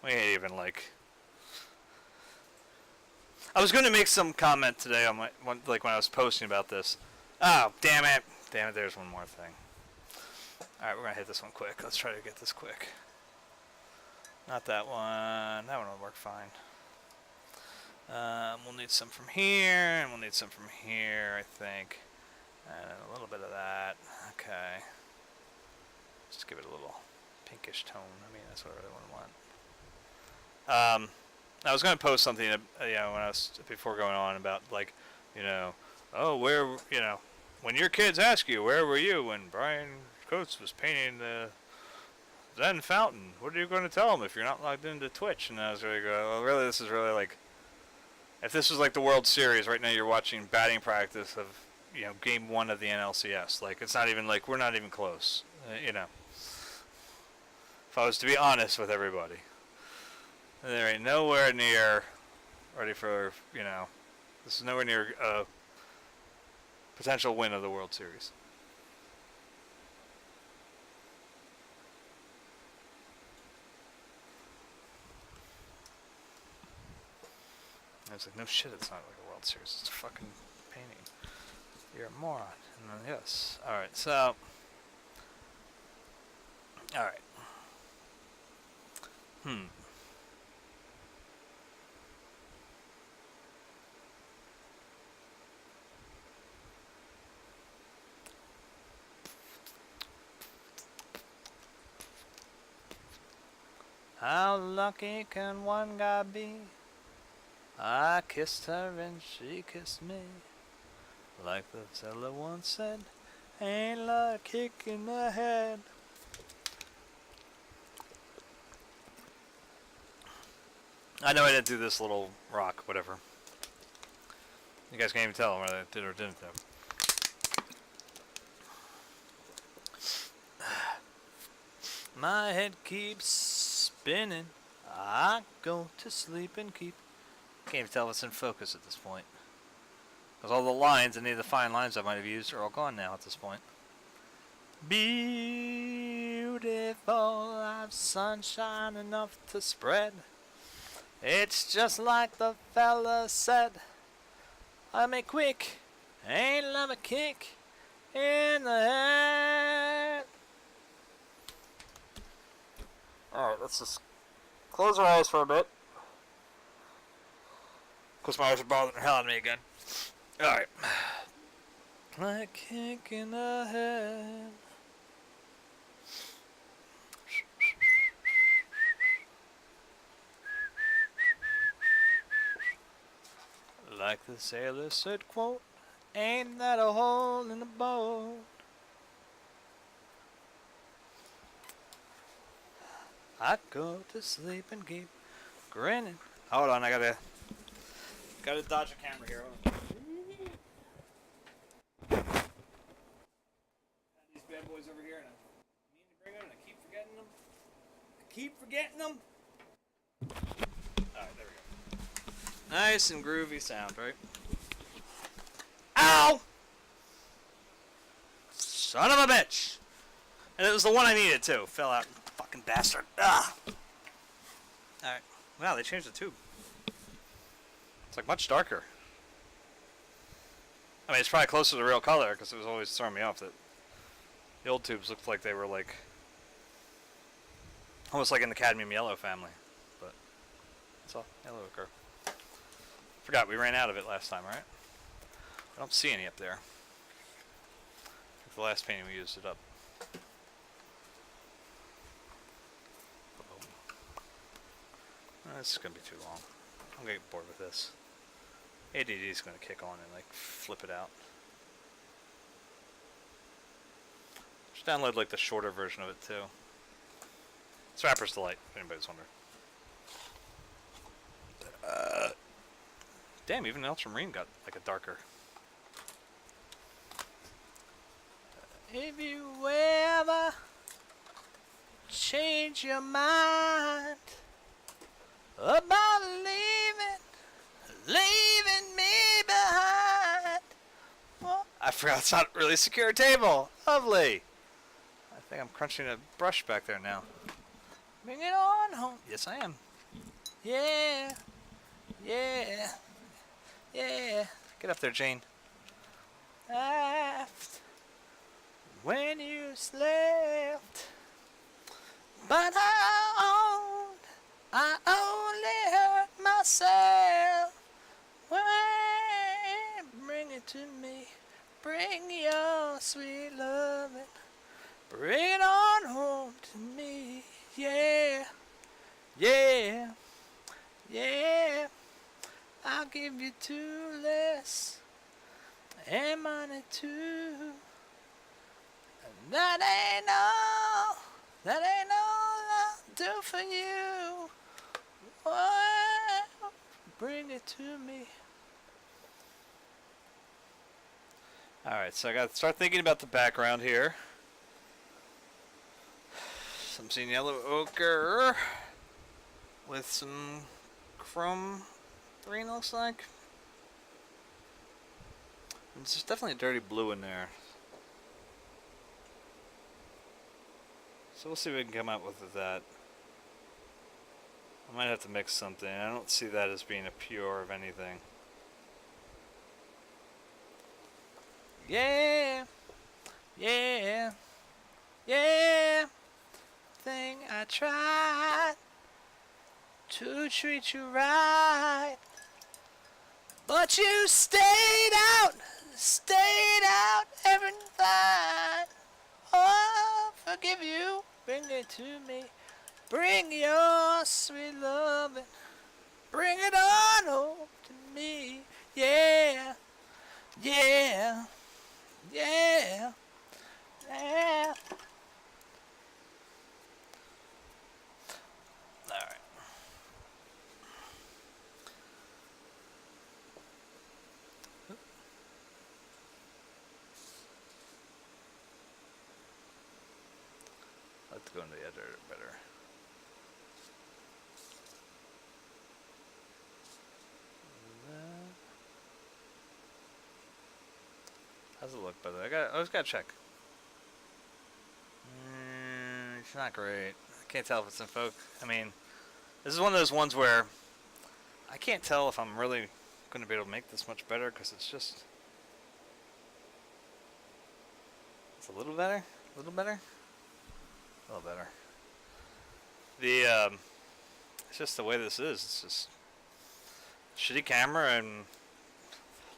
We ain't even like... I was gonna make some comment today on when I was posting about this. Oh, damn it. Damn it, there's one more thing. Alright, we're gonna hit this one quick. Let's try to get this quick. Not that one. That one will work fine. We'll need some from here, and we'll need some from here, I think. And a little bit of that. Okay. Just give it a little pinkish tone. I mean, that's what I really want. I was going to post something, you know, when I was before going on about like, you know, oh, where, you know, when your kids ask you, where were you when Brian Coates was painting the Zen fountain? What are you going to tell them if you're not logged into Twitch? And I was really going, well, really, this is really like, if this was like the World Series right now, you're watching batting practice of, you know, game 1 of the NLCS. Like, it's not even like, we're not even close, you know. If I was to be honest with everybody, there ain't nowhere near ready for, you know, this is nowhere near a potential win of the World Series. I was like, no shit, it's not like a World Series, it's a fucking painting. You're a moron. And then, yes. Alright, so. Alright. How lucky can one guy be? I kissed her and she kissed me. Like the fella once said, ain't like a kick in the head. I know I didn't do this little rock, whatever. You guys can't even tell whether I did or didn't though. My head keeps spinning. I go to sleep and keep... Can't even tell if it's in focus at this point. Because all the lines, any of the fine lines I might have used, are all gone now at this point. Beautiful, I've sunshine enough to spread. It's just like the fella said. I'm a quick, ain't love a kick in the head. Alright, let's just close our eyes for a bit. Of course, my eyes are bothering the hell out of me again. Alright. Like kick in the head. Like the sailor said, quote, ain't that a hole in the boat? I go to sleep and keep grinning. Hold on, I gotta dodge a camera here. Hold on. These bad boys over here, and I mean to bring them, and I keep forgetting them. I keep forgetting them. Alright, there we go. Nice and groovy sound, right? Ow! Son of a bitch! And it was the one I needed too. Fell out. Fucking bastard. Ah! Alright. Wow, they changed the tube. It's like much darker. I mean, it's probably closer to the real color because it was always throwing me off that the old tubes looked like they were like almost like in the cadmium yellow family. But it's all yellow occur. Forgot we ran out of it last time, right? I don't see any up there. I think the last painting we used it up. This is going to be too long. I'm going to get bored with this. ADD is going to kick on and like flip it out. Just download like the shorter version of it too. It's Rapper's Delight, if anybody's wondering. Damn, even Ultramarine got like a darker. If you ever change your mind about leaving me behind. Well, I forgot it's not really a secure table. Lovely. I think I'm crunching a brush back there now. Bring it on home. Yes, I am. Yeah. Yeah. Yeah. Get up there, Jane. Laughed when you slept, but I only hurt myself. When bring it to me, bring your sweet loving, bring it on home to me. Yeah, yeah, yeah. I'll give you 2 less and money too. That ain't all I'll do for you. Oh, bring it to me. Alright, so I gotta start thinking about the background here. Some seeing yellow ochre with some chrome green, looks like. And there's definitely a dirty blue in there. So we'll see what we can come up with that. I might have to mix something. I don't see that as being a pure of anything. Yeah, yeah, yeah. Thing I tried to treat you right, but you stayed out every night. Oh, forgive you. Bring it to me. Bring your sweet loving. Bring it on home to me. Yeah, yeah, yeah, yeah. Alright. Let's go into the editor better. How's it look better? I always gotta check. It's not great. I can't tell if it's in focus. I mean, this is one of those ones where I can't tell if I'm really going to be able to make this much better because it's just... It's a little better? A little better? A little better. It's just the way this is. It's just... shitty camera. And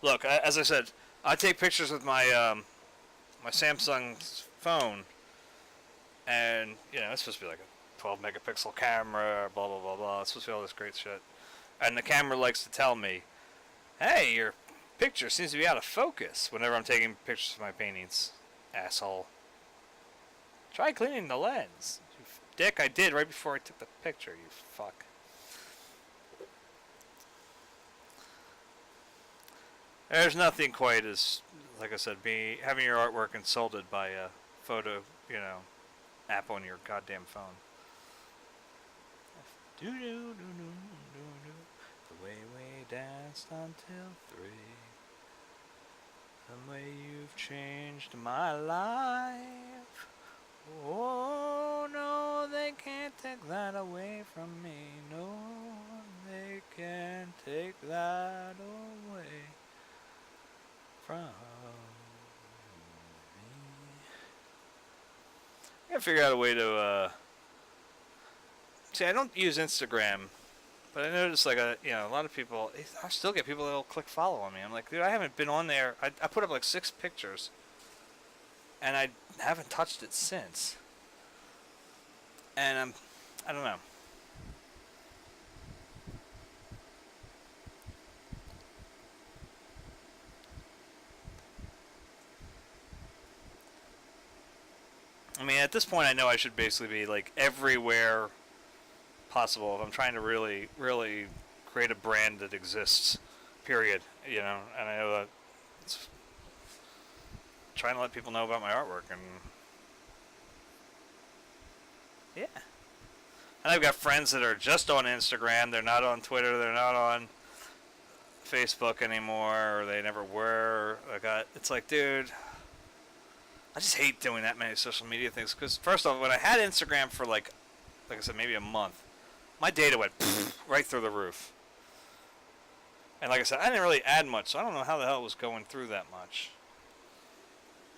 look, as I said, I take pictures with my my Samsung phone, and it's supposed to be like a 12 megapixel camera, blah blah blah blah. It's supposed to be all this great shit, and the camera likes to tell me, "Hey, your picture seems to be out of focus." Whenever I'm taking pictures of my paintings, asshole. Try cleaning the lens, you dick. I did right before I took the picture. You fuck. There's nothing quite as, like I said, having your artwork insulted by a photo, app on your goddamn phone. Do do do do do do. The way we danced until 3. The way you've changed my life. Oh no, they can't take that away from me. No, they can't take that away from me. I gotta figure out a way to see. I don't use Instagram, but I noticed like a lot of people. I still get people that'll click follow on me. I'm like, dude, I haven't been on there. I put up like 6 pictures, and I haven't touched it since. And I don't know. I mean, at this point, I know I should basically be like everywhere possible if I'm trying to really, really create a brand that exists. Period. And I know that it's trying to let people know about my artwork, and yeah. And I've got friends that are just on Instagram. They're not on Twitter. They're not on Facebook anymore, or they never were. It's like, dude, I just hate doing that many social media things. Because first off, when I had Instagram for like I said, maybe a month, my data went right through the roof. And like I said, I didn't really add much, so I don't know how the hell it was going through that much.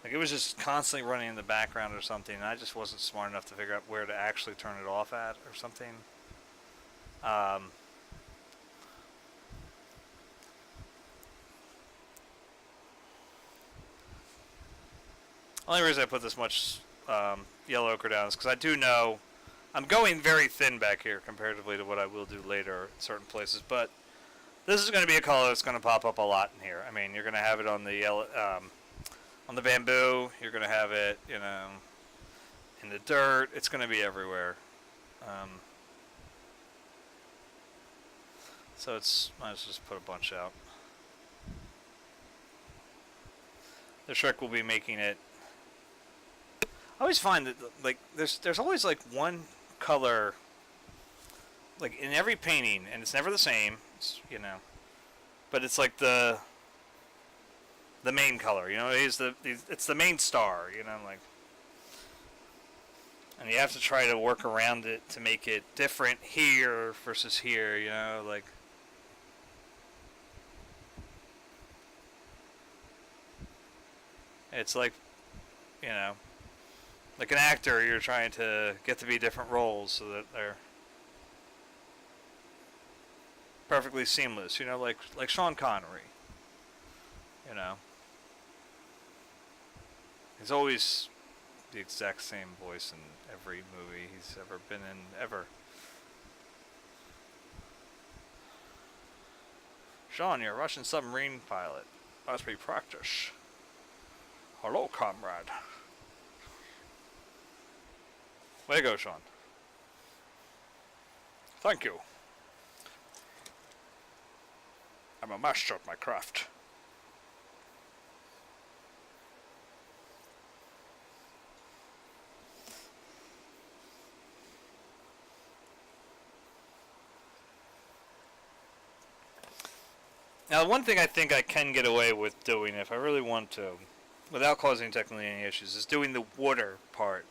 Like, it was just constantly running in the background or something, and I just wasn't smart enough to figure out where to actually turn it off at or something. Only reason I put this much yellow ochre down is because I do know I'm going very thin back here comparatively to what I will do later in certain places, but this is going to be a color that's going to pop up a lot in here. I mean, you're going to have it on the yellow, on the bamboo. You're going to have it, in the dirt. It's going to be everywhere. So might as well just put a bunch out. The trick will be making it. I always find that like there's always like one color, like in every painting, and it's never the same. But it's like the main color. It's the main star. Like, and you have to try to work around it to make it different here versus here. Like. It's like, like an actor, you're trying to get to be different roles so that they're perfectly seamless. Like Sean Connery. He's always the exact same voice in every movie he's ever been in, ever. Sean, you're a Russian submarine pilot. Must be practice. Hello, comrade. Way to go, Sean. Thank you. I'm a master at my craft. Now, one thing I think I can get away with doing if I really want to, without causing technically any issues, is doing the water part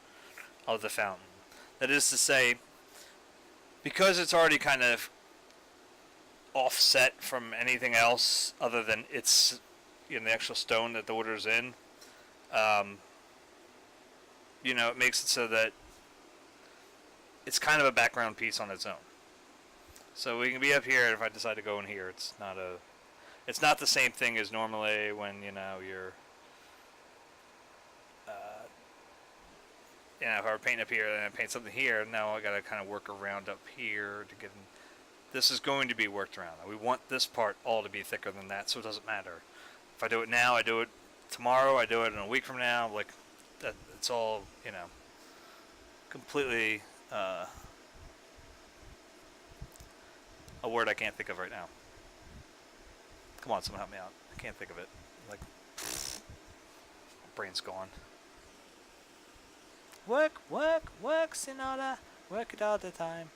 of the fountain. That is to say, because it's already kind of offset from anything else other than it's the actual stone that the water's in, it makes it so that it's kind of a background piece on its own. So we can be up here, and if I decide to go in here, it's not the same thing as normally when, you know, you're, you know, if I were painting up here and I paint something here, now I gotta kind of work around up here to get in. This is going to be worked around. We want this part all to be thicker than that, so it doesn't matter. If I do it now, I do it tomorrow, I do it in a week from now, like, that, it's all, you know, completely, a word I can't think of right now. Come on, someone help me out. I can't think of it. Like, brain's gone. Work, work, work, Sonata. Work it all the time.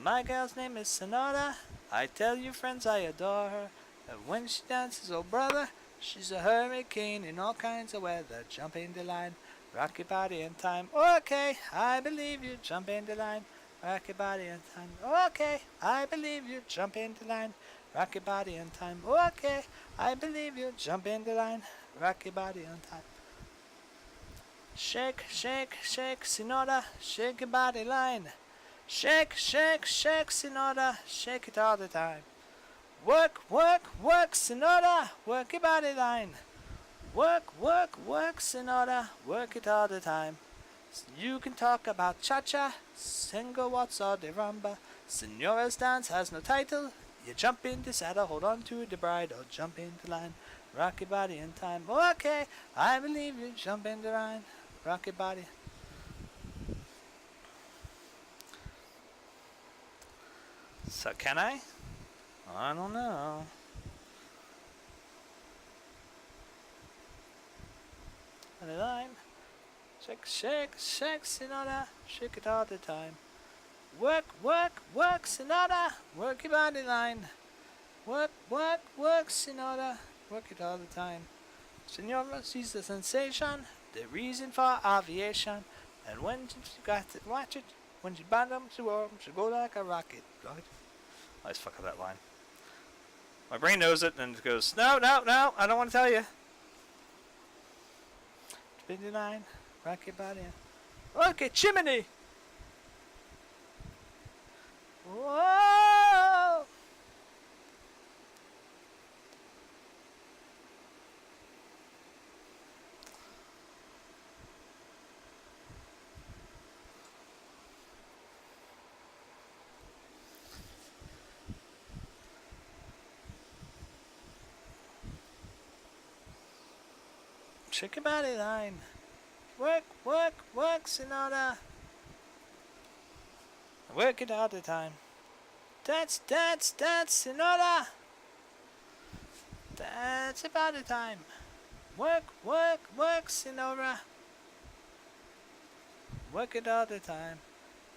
My girl's name is Sonata. I tell you, friends, I adore her. And when she dances, oh brother, she's a hurricane in all kinds of weather. Jump in the line, rock your body in time. Okay, I believe you. Jump in the line, rock your body in time. Okay, I believe you. Jump in the line, rock your body in time. Okay, I believe you. Jump in the line, rock your body in time. Shake, shake, shake, Sonata, shake your body line. Shake, shake, shake, Sonata, shake it all the time. Work, work, work, Sonata, work your body line. Work, work, work, Sonata, work it all the time. You can talk about cha-cha, single waltz or the rumba. Senora's dance has no title. You jump in the saddle, hold on to the bride, or jump in the line. Rock your body in time. Okay, I believe you. Jump in the line, rock your body. So can I? I don't know. On the line. Shake, shake, shake, Sonata, shake it all the time. Work, work, work, Sonata, work your body line. Work, work, work, Sonata, work it all the time. Senora sees the sensation, the reason for aviation, and when she got to watch it, when she bottoms to warm, she go like a rocket. Rocket. I always fuck up that line. My brain knows it and it goes, no, no, no, I don't want to tell you. 59, rock your body. Okay, chimney. Whoa. Shake your body line. Work, work, work, Sonata. Work it all the time. Dance, dance, dance, Sonata. That's about the time. Work, work, work, Sonora. Work it all the time.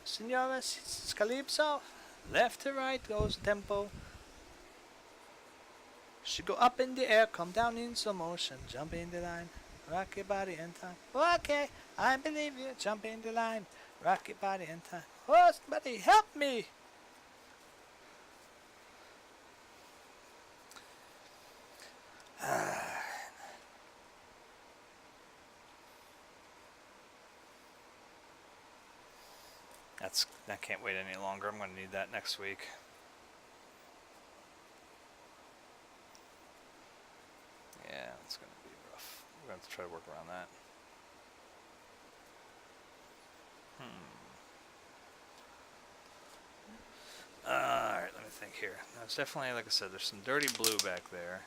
Senora, calypso. Left to right goes tempo. She go up in the air, come down in slow motion. Jump in the line, rock your body in time. Okay, I believe you. Jump in the line, rock your body in time. Oh, somebody help me! I can't wait any longer. I'm going to need that next week. Yeah, it's going to be rough. We're going to have to try to work around that. Alright, let me think here. Now, it's definitely, like I said, there's some dirty blue back there.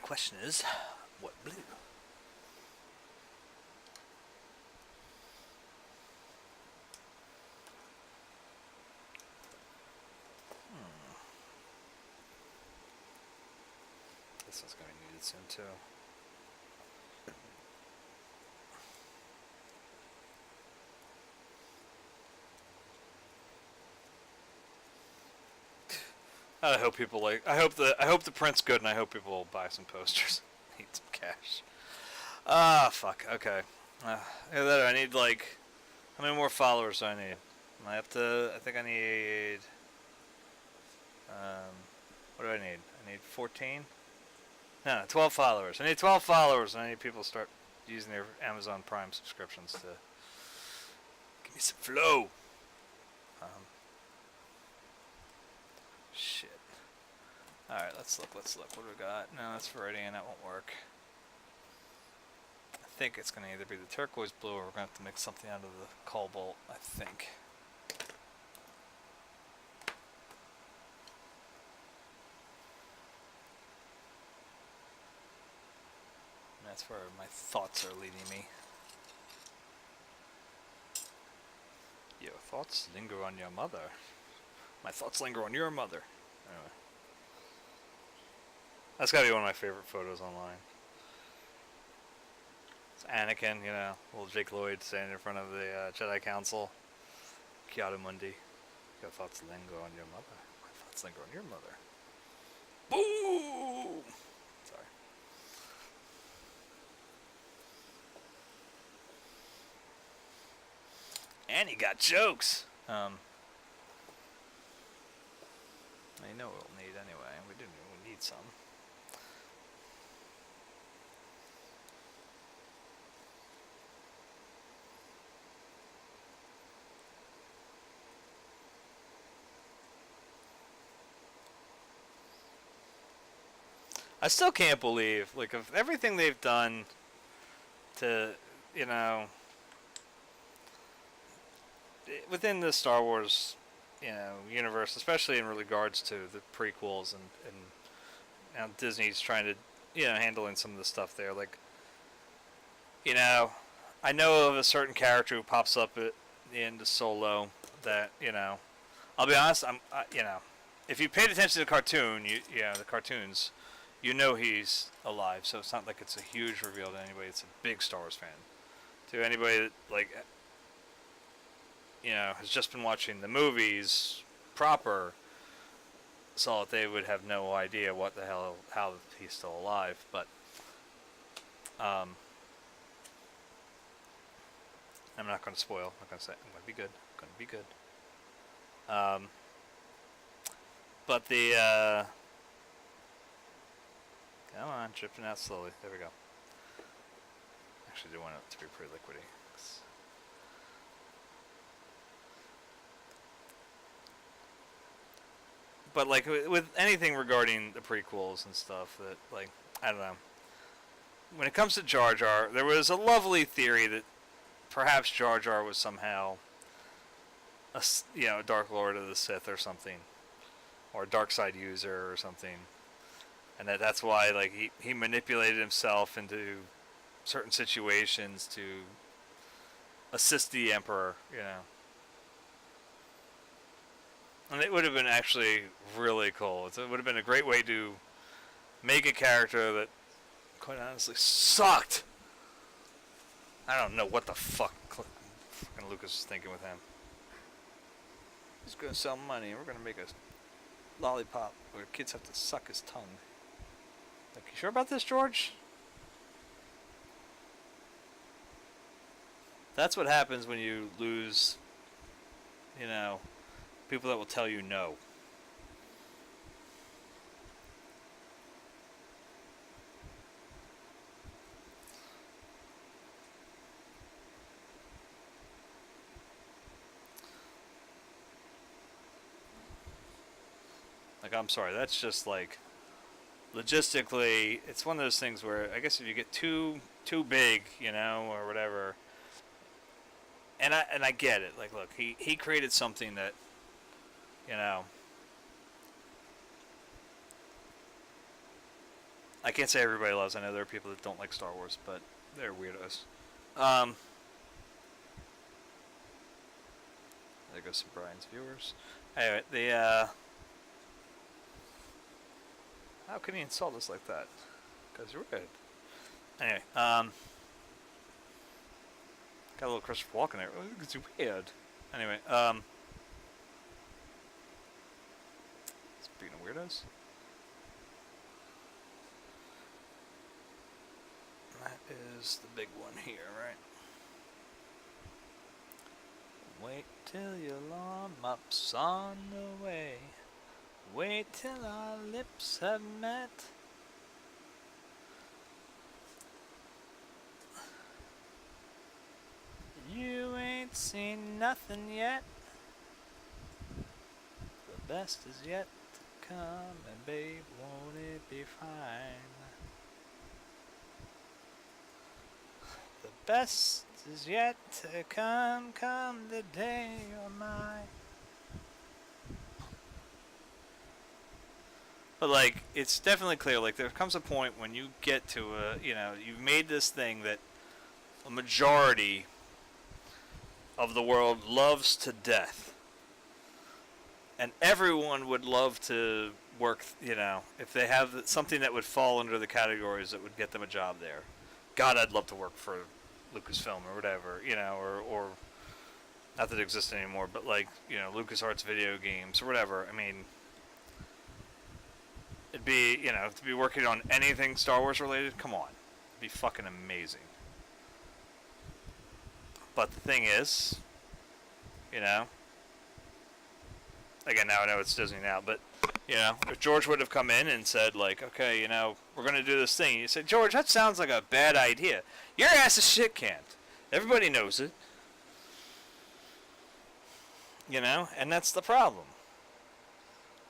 Question is, what blue? This one's going to be needed soon too. I hope people like. I hope the print's good, and I hope people will buy some posters. Need some cash. Ah, fuck. Okay. I need like. How many more followers do I need? I have to. I think I need What do I need? I need 14? No, 12 followers. I need 12 followers, and I need people to start using their Amazon Prime subscriptions to give me some flow. Um, shit. Alright, let's look. What do we got? No, that's Viridian. That won't work. I think it's going to either be the turquoise blue or we're going to have to mix something out of the cobalt, I think. That's where my thoughts are leading me. Your thoughts linger on your mother. My thoughts linger on your mother. Anyway. That's gotta be one of my favorite photos online. It's Anakin, you know, little Jake Lloyd standing in front of the Jedi Council. Kiara Mundi. Your thoughts linger on your mother. My thoughts linger on your mother. Boom! Sorry. And he got jokes. I know we'll need anyway. We need some. I still can't believe, like, of everything they've done to, you know, within the Star Wars, you know, universe, especially in regards to the prequels and now Disney's trying to, you know, handling some of the stuff there. Like, you know, I know of a certain character who pops up in the Solo that, you know, I'll be honest, you know, if you paid attention to the cartoon, you know, the cartoons, you know he's alive, so it's not like it's a huge reveal to anybody that's a big Star Wars fan. To anybody that, like, you know, has just been watching the movies proper, saw that they would have no idea what the hell, how he's still alive. But I'm not going to spoil. I'm not going to say. I'm going to be good. I'm going to be good. But the come on, dripping out slowly. There we go. Actually, do want it to be pretty liquidy. But like with anything regarding the prequels and stuff, that, like, I don't know. When it comes to Jar Jar, there was a lovely theory that perhaps Jar Jar was somehow a, you know, a Dark Lord of the Sith or something, or a dark side user or something, and that's why, like, he manipulated himself into certain situations to assist the Emperor, you know. And it would have been actually really cool. It would have been a great way to make a character that, quite honestly, sucked. I don't know what the fuck fucking Lucas was thinking with him. He's gonna sell money, and we're gonna make a lollipop where kids have to suck his tongue. Like, you sure about this, George? That's what happens when you lose, you know, people that will tell you no. Like, I'm sorry, that's just, like, logistically, it's one of those things where I guess if you get too big, you know, or whatever, and I get it. Like, look, he created something that, you know, I can't say everybody loves. I know there are people that don't like Star Wars, but they're weirdos. There goes some Brian's viewers. Anyway, how can he insult us like that? Because you're weird. Anyway, got a little Christopher Walken there. It's weird. Anyway, speaking of weirdos, that is the big one here, right? Wait till your alarm up's on the way. Wait till our lips have met. You ain't seen nothing yet. The best is yet to come, and babe, won't it be fine? The best is yet to come, come the day you're mine. But, like, it's definitely clear, like, there comes a point when you get to you've made this thing that a majority of the world loves to death. And everyone would love to work, if they have something that would fall under the categories that would get them a job there. God, I'd love to work for Lucasfilm or whatever, or not that it exists anymore, but like, LucasArts video games or whatever. I mean, it'd be, to be working on anything Star Wars related, come on. It'd be fucking amazing. But the thing is, again, now I know it's Disney now, but, if George would have come in and said, like, okay, we're going to do this thing. You said, George, that sounds like a bad idea. Your ass is shit can't. Everybody knows it. And that's the problem.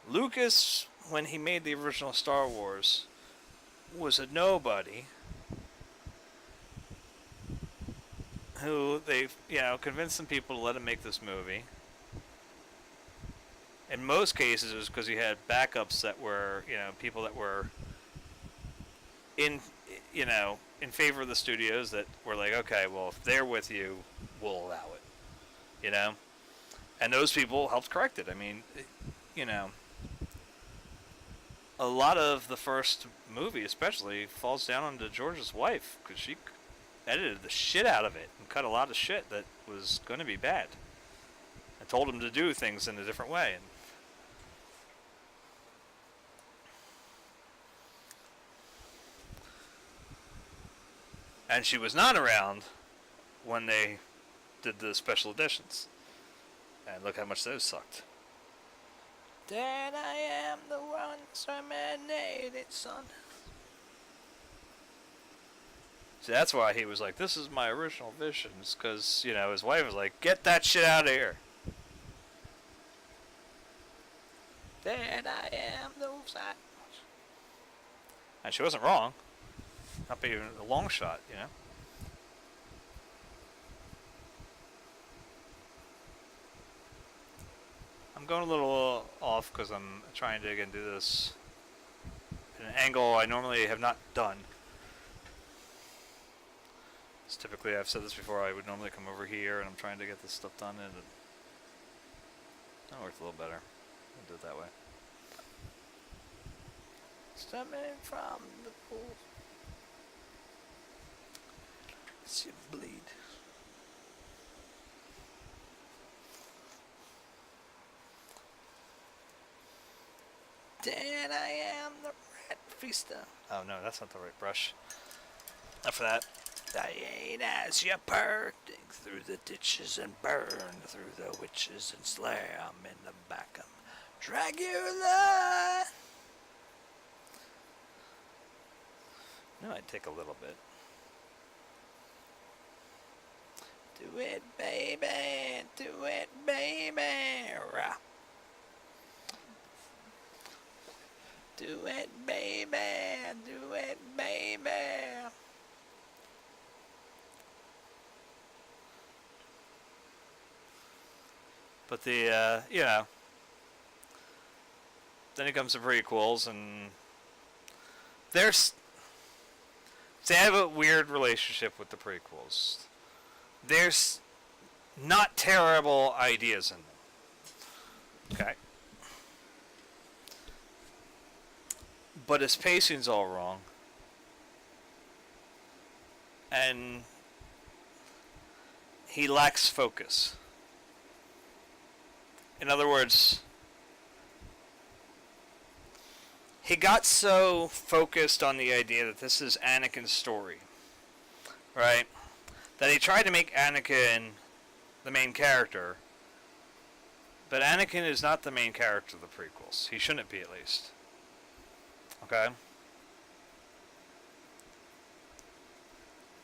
Lucas, when he made the original Star Wars, was a nobody who they, convinced some people to let him make this movie. In most cases, it was because he had backups that were, people that were in favor of the studios that were like, okay, well, if they're with you, we'll allow it, And those people helped correct it. I mean, a lot of the first movie, especially, falls down onto George's wife because she edited the shit out of it and cut a lot of shit that was going to be bad. I told him to do things in a different way. And she was not around when they did the special editions. And look how much those sucked. Dad, I am the one terminated, son. See, that's why he was like, this is my original visions. Because, his wife was like, get that shit out of here. Dad, I am the side. And she wasn't wrong. Not being a long shot, I'm going a little off because I'm trying to, again, do this at an angle I normally have not done. It's typically, I've said this before, I would normally come over here, and I'm trying to get this stuff done, and that worked a little better. I'll do it that way. Stemming from the pool. You bleed. Dad, I am the rat feaster. Oh no, that's not the right brush. Not for that. I ain't as you burn, dig through the ditches and burn through the witches and slam in the back of Dracula. No, I'd take a little bit. Do it, baby. Do it, baby. Rah. Do it, baby. Do it, baby. But the, then it comes to prequels, and there's, see, I have a weird relationship with the prequels. There's not terrible ideas in them. Okay. But his pacing's all wrong. And he lacks focus. In other words, he got so focused on the idea that this is Anakin's story, right? That he tried to make Anakin the main character, But Anakin is not the main character of the prequels. He shouldn't be, at least. Okay?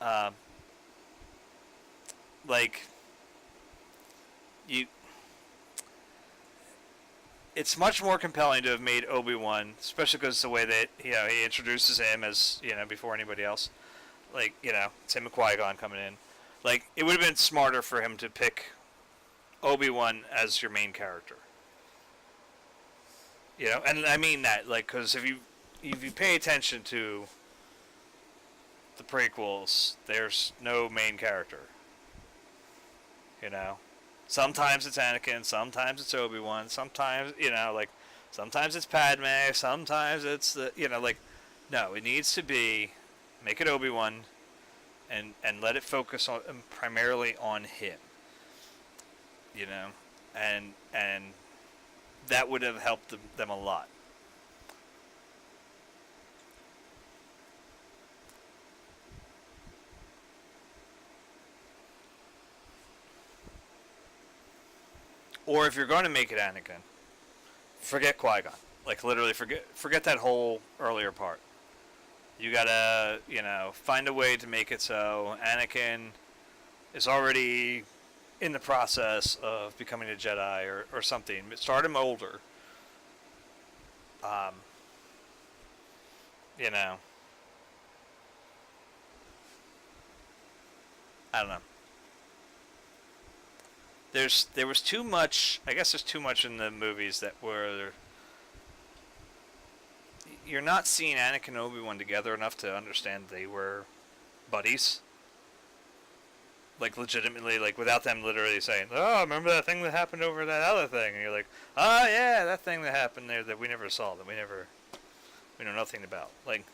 Uh, like, you... It's much more compelling to have made Obi-Wan, especially because the way that, he introduces him as, before anybody else. Like, it's him and Qui-Gon coming in. Like, it would have been smarter for him to pick Obi-Wan as your main character. And I mean that, like, because if you pay attention to the prequels, there's no main character. Sometimes it's Anakin, sometimes it's Obi-Wan, sometimes, sometimes it's Padme, sometimes it's no, it needs to be, make it Obi-Wan, and let it focus on primarily on him. And that would have helped them a lot. Or if you're going to make it Anakin, forget Qui-Gon. Like, literally forget that whole earlier part. You gotta, find a way to make it so Anakin is already in the process of becoming a Jedi or something. Start him older. I don't know. There was too much. I guess there's too much in the movies that were. You're not seeing Anakin and Obi-Wan together enough to understand they were buddies. Like, legitimately, like, without them literally saying, "Oh, remember that thing that happened over that other thing?" And you're like, "Oh yeah, that thing that happened there that we never saw, that we know nothing about." Like,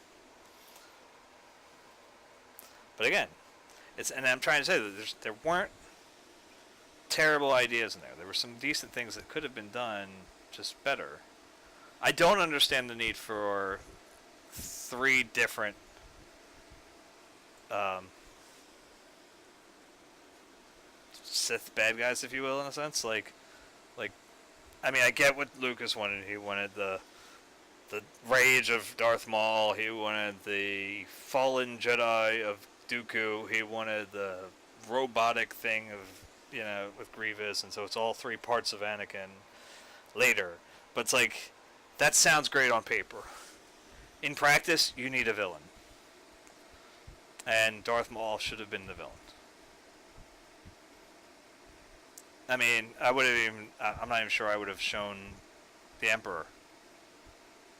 but again, and I'm trying to say that there weren't terrible ideas in there. There were some decent things that could have been done just better. I don't understand the need for 3 different Sith bad guys, if you will, in a sense. Like, I mean, I get what Lucas wanted. He wanted the rage of Darth Maul. He wanted the fallen Jedi of Dooku. He wanted the robotic thing of, with Grievous, and so it's all 3 parts of Anakin later. But it's like, that sounds great on paper. In practice, you need a villain. And Darth Maul should have been the villain. I mean, I'm not even sure I would have shown the Emperor.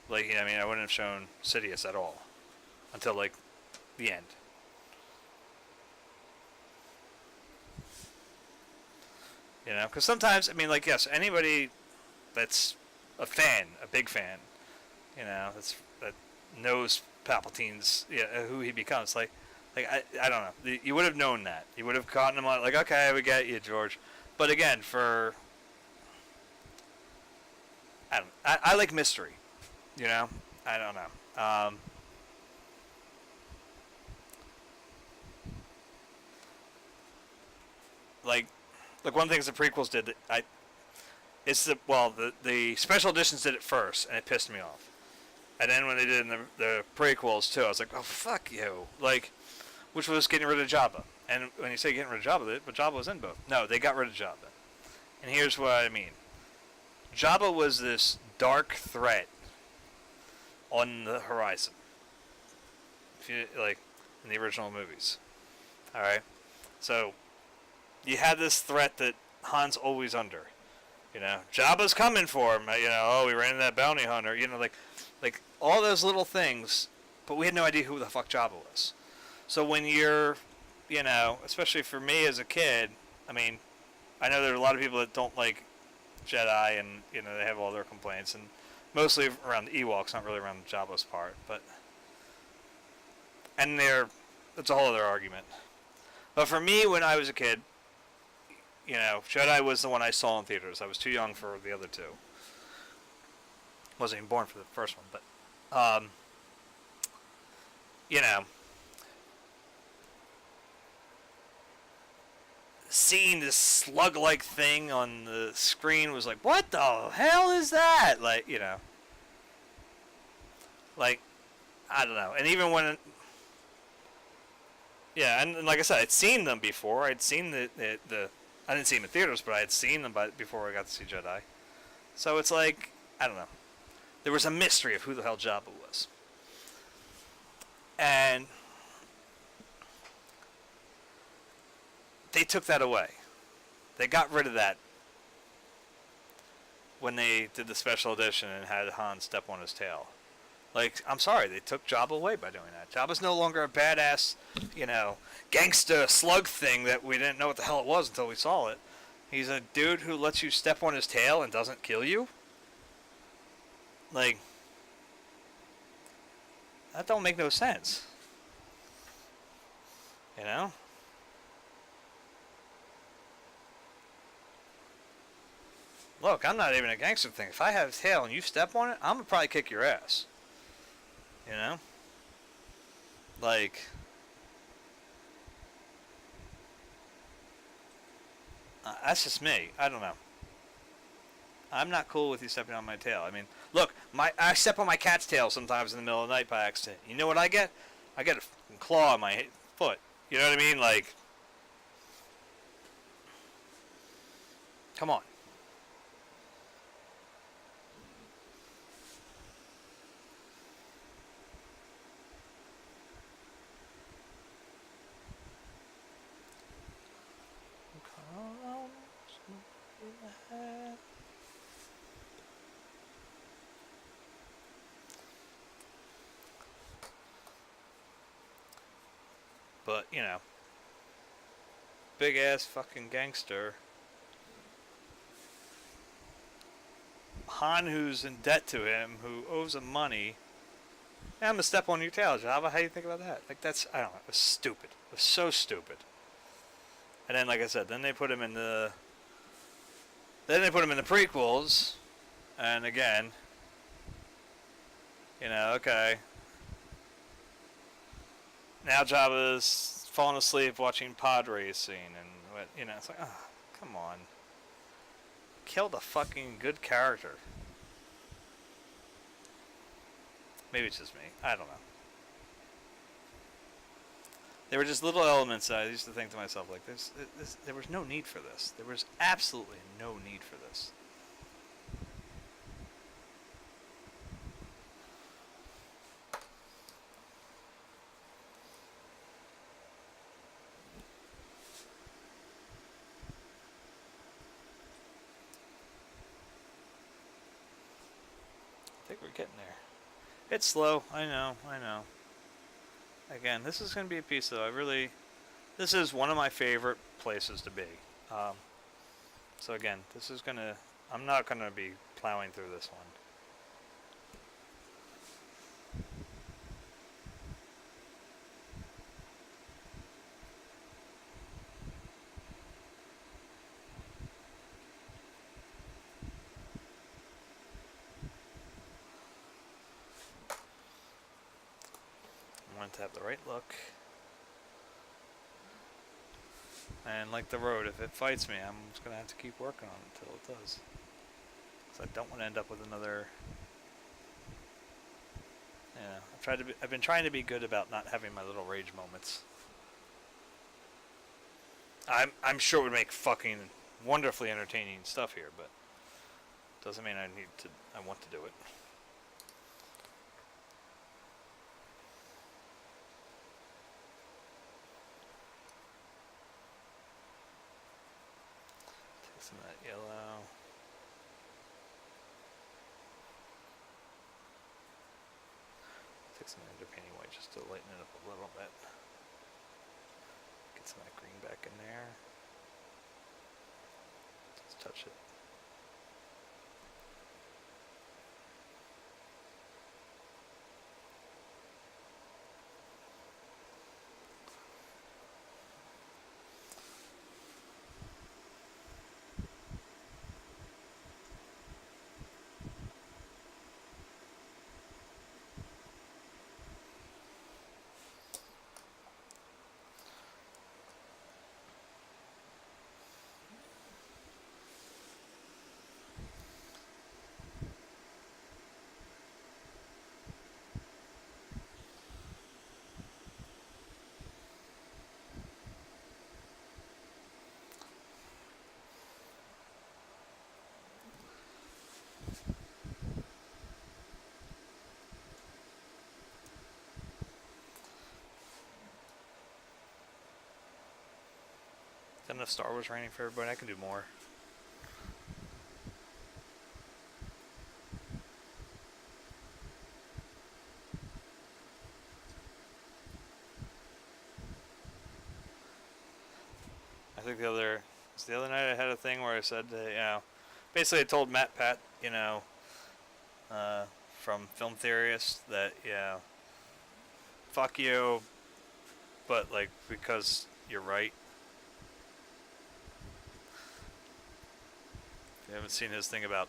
Like, I wouldn't have shown Sidious at all. Until, like, the end. Because sometimes, yes, anybody that's a fan, a big fan, that knows Palpatine's, who he becomes, like I don't know. You would have known that. You would have gotten him on, like, okay, we get you, George. But again, I like mystery, I don't know. Like one of the things the prequels did, the special editions did it first, and it pissed me off. And then when they did in the prequels too, I was like, oh fuck you, like, which was getting rid of Jabba. And when you say getting rid of Jabba, but Jabba was in both. No, they got rid of Jabba. And here's what I mean. Jabba was this dark threat on the horizon. If you, like, in the original movies. Alright? So, you had this threat that Han's always under. Jabba's coming for him. Oh, we ran into that bounty hunter. Like all those little things, but we had no idea who the fuck Jabba was. So when you're, especially for me as a kid, I know there are a lot of people that don't like Jedi, and they have all their complaints, and mostly around the Ewoks, not really around Jabba's part, and that's a whole other argument. But for me, when I was a kid, Jedi was the one I saw in theaters. I was too young for the other 2. Wasn't even born for the first one, but seeing this slug-like thing on the screen was like, what the hell is that? Like, you know, like, I don't know. And even when, yeah, and like I said, I'd seen them before. I'd seen the I didn't see them in theaters, but I had seen them before I got to see Jedi. So it's like, I don't know. There was a mystery of who the hell Jabba was. And they took that away. They got rid of that when they did the special edition and had Han step on his tail. Like, I'm sorry, they took Jabba away by doing that. Jabba's no longer a badass, you know, gangsta slug thing that we didn't know what the hell it was until we saw it. He's a dude who lets you step on his tail and doesn't kill you. Like, that don't make no sense. You know? Look, I'm not even a gangster thing. If I have a tail and you step on it, I'm gonna probably kick your ass. You know? Like, that's just me. I don't know. I'm not cool with you stepping on my tail. I mean, look, I step on my cat's tail sometimes in the middle of the night by accident. You know what I get? I get a claw on my foot. You know what I mean? Like, come on. But, you know, big ass fucking gangster. Han, who's in debt to him, who owes him money. Yeah, I'm gonna step on your tail, Jabba. How do you think about that? Like, that's, I don't know, it was stupid. It was so stupid. And then, like I said, then they put him in the prequels, and again, you know, okay. Now Jabba's falling asleep watching pod racing, and what, you know, it's like, oh, come on. Kill the fucking good character. Maybe it's just me. I don't know. There were just little elements that I used to think to myself, like, there was no need for this. There was absolutely no need for this. I think we're getting there. It's slow. I know. Again, this is going to be a piece that this is one of my favorite places to be. So again, I'm not going to be plowing through this one. I want to have the right look. And like the road, if it fights me, I'm just going to have to keep working on it until it does. Because I don't want to end up with another... Yeah, I've been trying to be good about not having my little rage moments. I'm sure it would make fucking wonderfully entertaining stuff here, but doesn't mean I want to do it. Take some of that yellow. Take some underpainting white just to lighten it up a little bit. Get some of that green back in there. Just touch it. enough Star Wars training for everybody. I can do more. I think the other night I had a thing where I said, basically I told Matt Pat, from Film Theorist that, fuck you, but like because you're right. If you haven't seen his thing about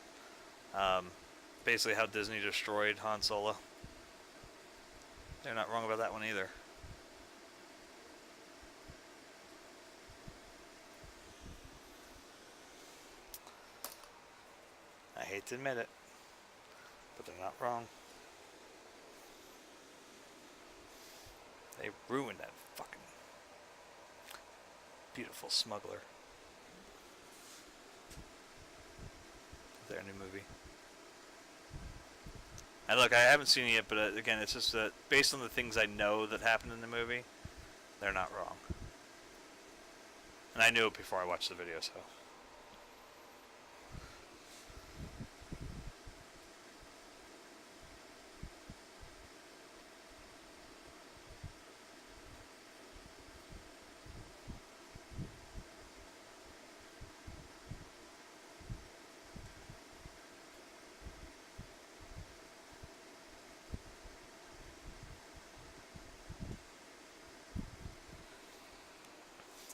basically how Disney destroyed Han Solo, they're not wrong about that one either. I hate to admit it, but they're not wrong. They ruined that fucking beautiful smuggler. Their new movie. And look, I haven't seen it yet, but again, it's just that based on the things I know that happened in the movie, they're not wrong. And I knew it before I watched the video, so.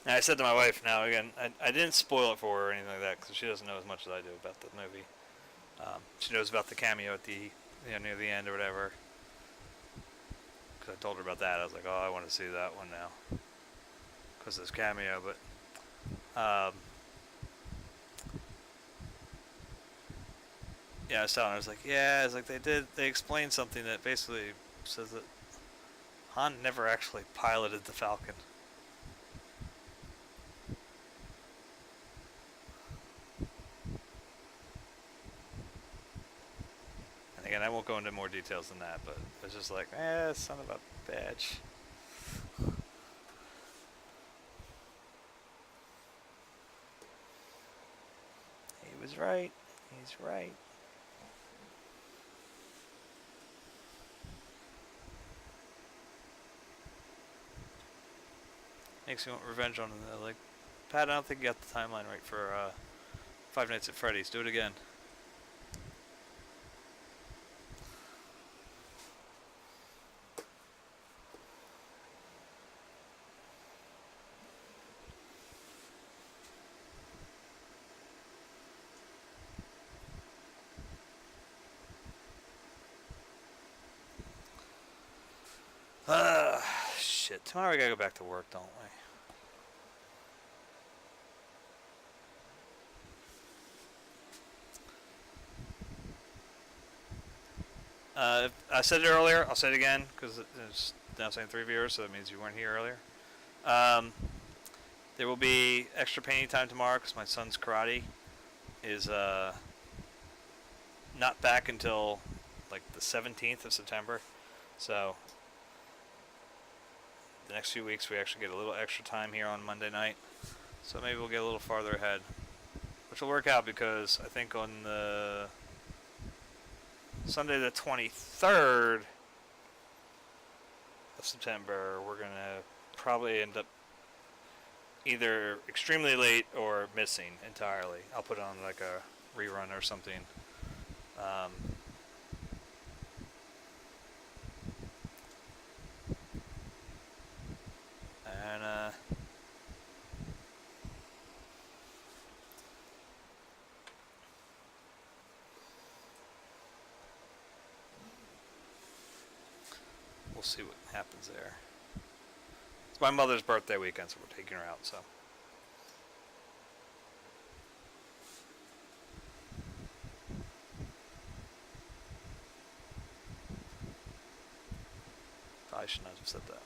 And I said to my wife, now again, I didn't spoil it for her or anything like that because she doesn't know as much as I do about the movie. She knows about the cameo at the near the end or whatever. Because I told her about that, I was like, oh, I want to see that one now because of this cameo. But I was telling her, I was like, yeah, it's like they explained something that basically says that Han never actually piloted the Falcon. Again, I won't go into more details than that, but it's just like, son of a bitch. He was right. He's right. Makes me want revenge on him. Like, Pat, I don't think you got the timeline right for Five Nights at Freddy's. Do it again. Shit. Tomorrow we gotta go back to work, don't we? I said it earlier. I'll say it again because it's now saying 3 viewers, so that means you weren't here earlier. There will be extra painting time tomorrow because my son's karate is not back until like the 17th of September. So the next few weeks we actually get a little extra time here on Monday night. So maybe we'll get a little farther ahead, which will work out because I think on the Sunday the 23rd of September we're going to probably end up either extremely late or missing entirely. I'll put on like a rerun or something. And we'll see what happens there. It's my mother's birthday weekend, so we're taking her out, so. I should not have said that.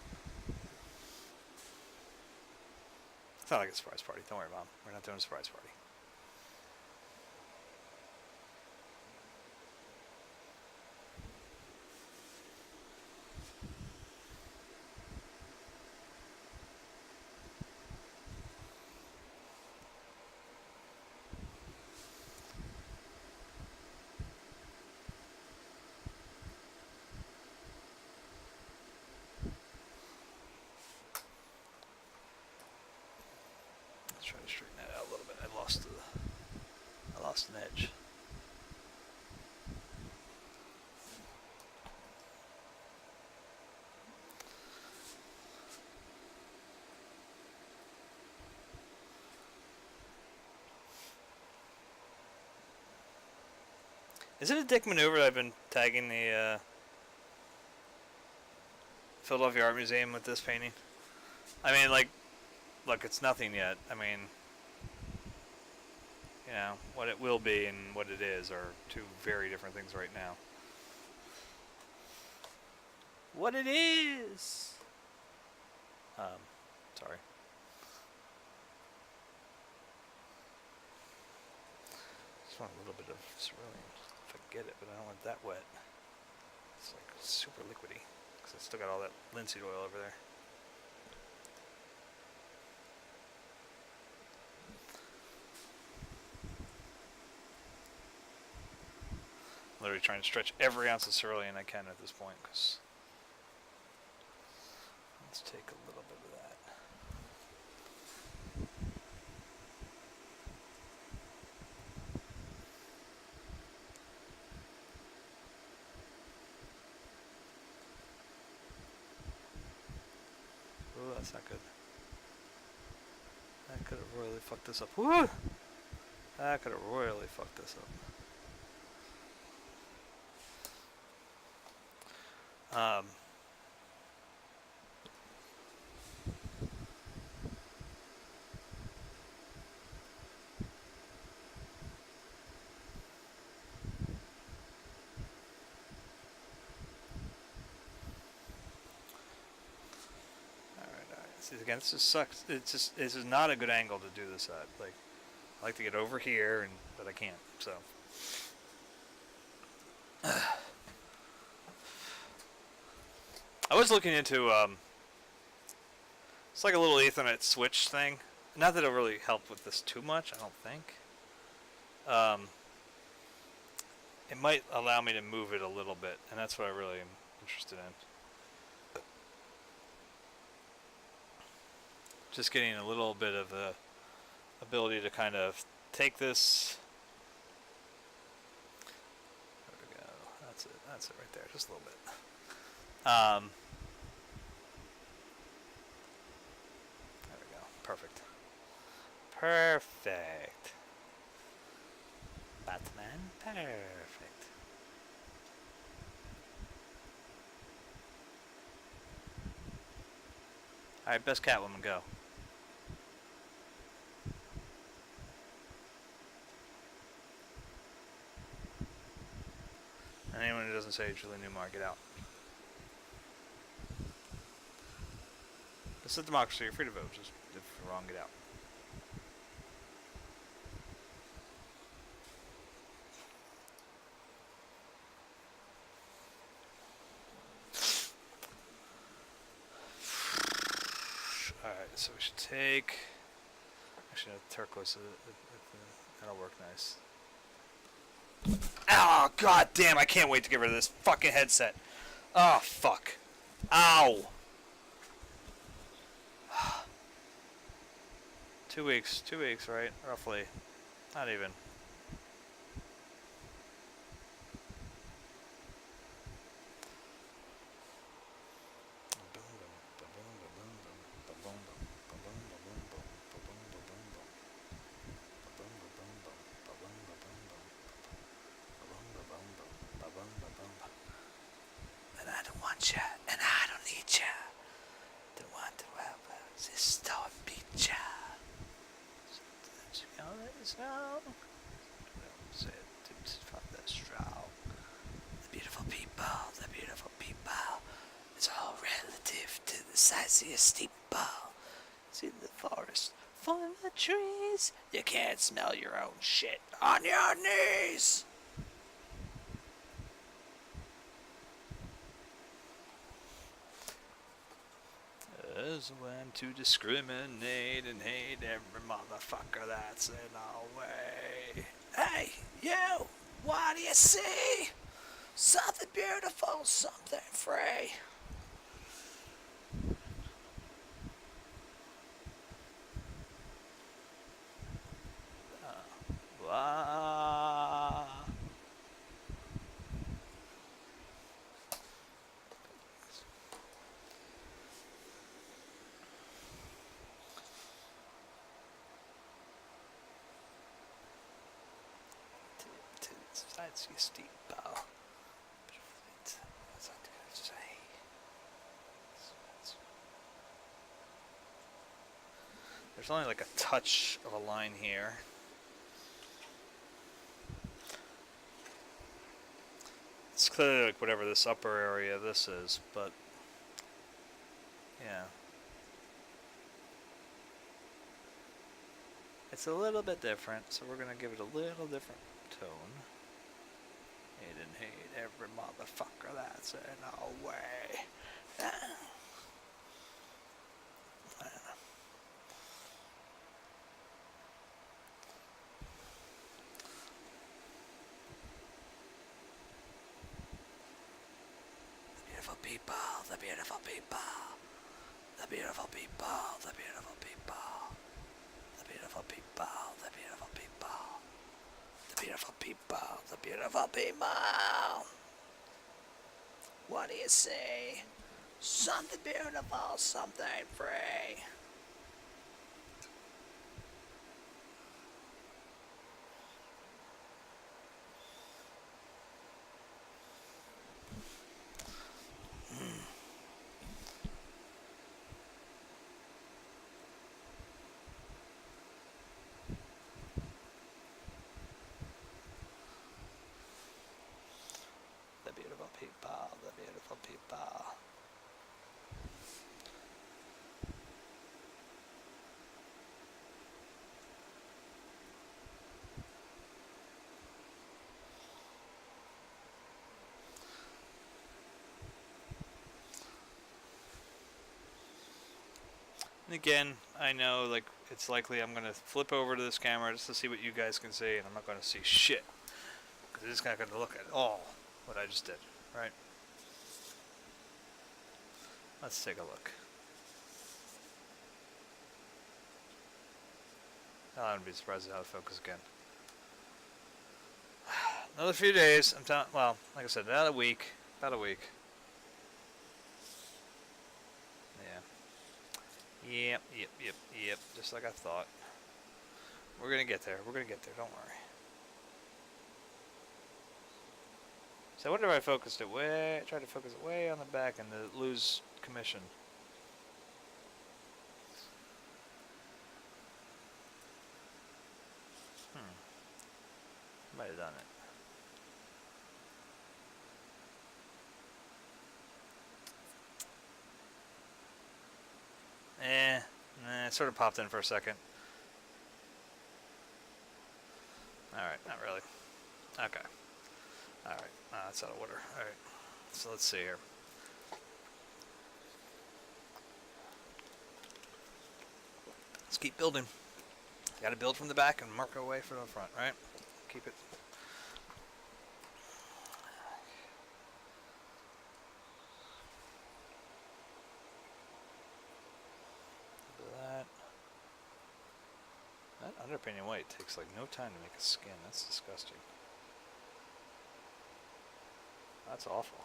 It's not like a surprise party. Don't worry, Mom. We're not doing a surprise party. try to straighten that out a little bit. I lost an edge. Is it a dick maneuver that I've been tagging the Philadelphia Art Museum with this painting? I mean, like, look, it's nothing yet. I mean, you know, what it will be and what it is are two very different things right now. What it is! Sorry. Just want a little bit of cerulean if I can get it, but I don't want it that wet. It's like super liquidy because I still got all that linseed oil over there. Literally trying to stretch every ounce of cerulean I can at this point. Cause let's take a little bit of that. Ooh, that's not good. That could have royally fucked this up. Woo! That could have royally fucked this up. See, again, this just sucks. This is not a good angle to do this at. Like, I like to get over here, but I can't. So. I was looking into it's like a little Ethernet switch thing. Not that it'll really help with this too much, I don't think. It might allow me to move it a little bit, and that's what I really am interested in. Just getting a little bit of the ability to kind of take this. There we go. That's it. That's it right there. Just a little bit. There we go. Perfect. Perfect. Batman. Perfect. Alright, best Catwoman, go. And anyone who doesn't say Julie Newmar, get out. This is a democracy, you're free to vote. Just if you're wrong, get out. Alright, so we should take... Actually, no, turquoise, that'll work nice. Oh, god damn, I can't wait to get rid of this fucking headset. Oh, fuck. Ow! 2 weeks, right? Roughly. Not even. And I don't want you, and I don't need you. Don't want to have this stone beat ya. Say it from the straw. The beautiful people. It's all relative to the size of your steeple. See the forest full of the trees. You can't smell your own shit on your knees. Is when to discriminate and hate every motherfucker that's in our way. Hey, you! What do you see? Something beautiful, something free. Ah. That's your steep bow. What's I going to say? There's only like a touch of a line here. It's clearly like whatever this upper area this is, but yeah. It's a little bit different, so we're gonna give it a little different tone. Hate and hate every motherfucker that's in our way. Beautiful people, the beautiful people, the beautiful people, the beautiful people, the beautiful people, the beautiful people, the beautiful people, the beautiful people. What do you say? Something beautiful, something free. The beautiful people, the beautiful people. And again, I know like it's likely I'm going to flip over to this camera just to see what you guys can see, and I'm not going to see shit. Because it's not going to look at all what I just did, right? Let's take a look. I wouldn't be surprised at how to focus again. Another few days. I'm telling. Well, like I said, about a week. About a week. Yeah. Yep. Just like I thought. We're gonna get there. We're gonna get there. Don't worry. So I wonder if I focused it way. Tried to focus it way on the back and to lose commission. Might have done it. It sort of popped in for a second. Alright, not really. Okay. Alright, that's out of order. Alright, so let's see here. Let's keep building. Gotta build from the back and mark our way from the front, right? Keep it. That underpainting white takes like no time to make a skin. That's disgusting. That's awful.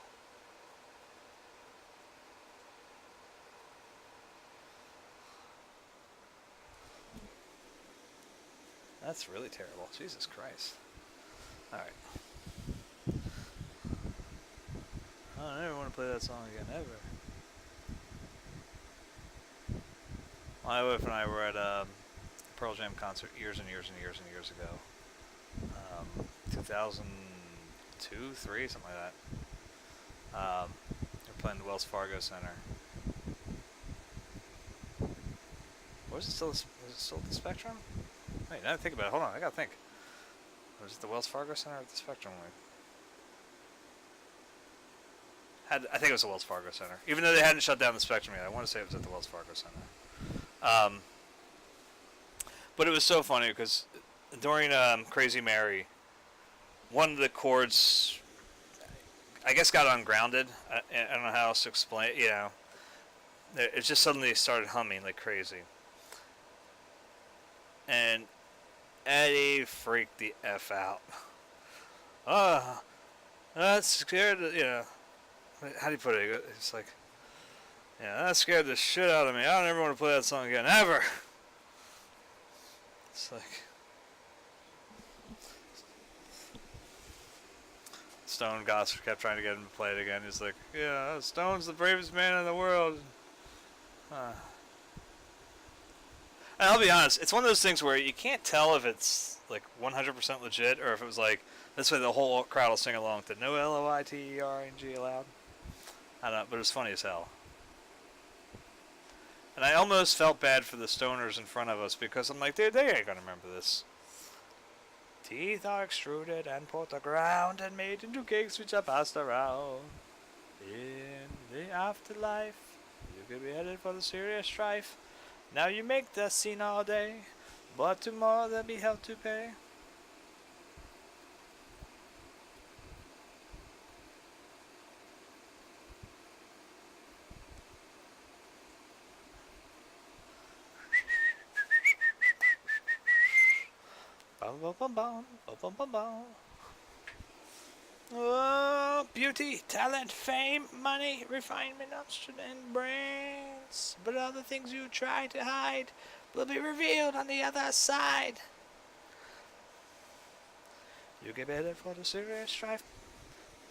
That's really terrible. Jesus Christ. Alright. Oh, I never want to play that song again, ever. My wife and I were at a Pearl Jam concert years ago. 2002, 3, something like that. They're playing the Wells Fargo Center. Was it still the Spectrum? Wait, now I think about it. Hold on, I gotta think. Was it the Wells Fargo Center or the Spectrum? I think it was the Wells Fargo Center. Even though they hadn't shut down the Spectrum yet, I want to say it was at the Wells Fargo Center. But it was so funny because during Crazy Mary, one of the chords, I guess, got ungrounded. I don't know how else to explain it. You know, it just suddenly started humming like crazy. And Eddie freaked the F out. Oh, that scared, how do you put it? It's like, yeah, that scared the shit out of me. I don't ever want to play that song again, ever. It's like, Stone Gossip kept trying to get him to play it again. He's like, yeah, Stone's the bravest man in the world. And I'll be honest, it's one of those things where you can't tell if it's like 100% legit or if it was like, this way the whole crowd will sing along to no Loitering allowed. I don't know, but it was funny as hell. And I almost felt bad for the stoners in front of us because I'm like, dude, they ain't gonna remember this. Teeth are extruded and put to ground and made into cakes which are passed around. In the afterlife, you could be headed for the serious strife. Now you make the scene all day, but tomorrow there'll be hell to pay. Oh, beauty, talent, fame, money, refinement, and brains. But all the things you try to hide will be revealed on the other side. You get better for the serious strife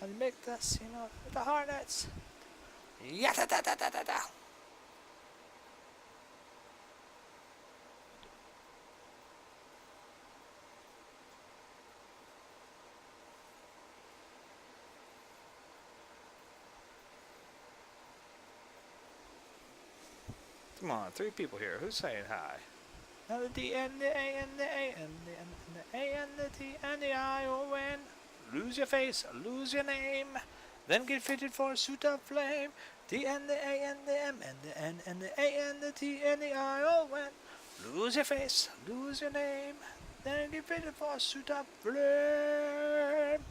and make the scene of the hornets. Yata-da-da-da-da-da. Come on, 3 people here. Who's saying hi? Now the D and the A and the A and the N and the A and the T and the I or when. Lose your face, lose your name, then get fitted for a suit of flame. D and the A and the M and the N and the A and the T and the I or when. Lose your face, lose your name, then get fitted for a suit of flame.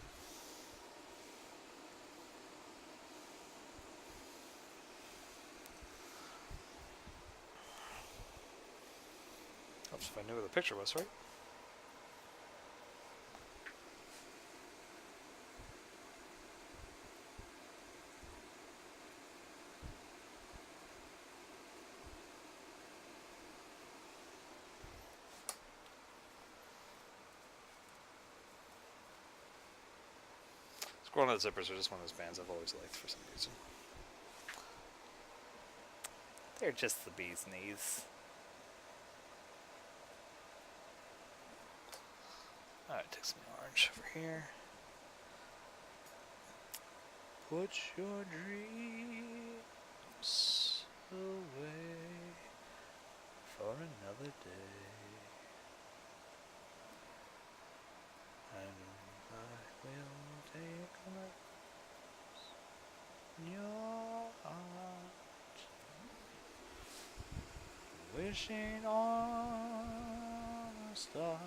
Helps if I knew where the picture was, right? Squirrel Nut Zippers are just one of those bands I've always liked for some reason. They're just the bee's knees. Alright, take some orange over here. Put your dreams away for another day. And I will take a place in your heart, wishing on a star.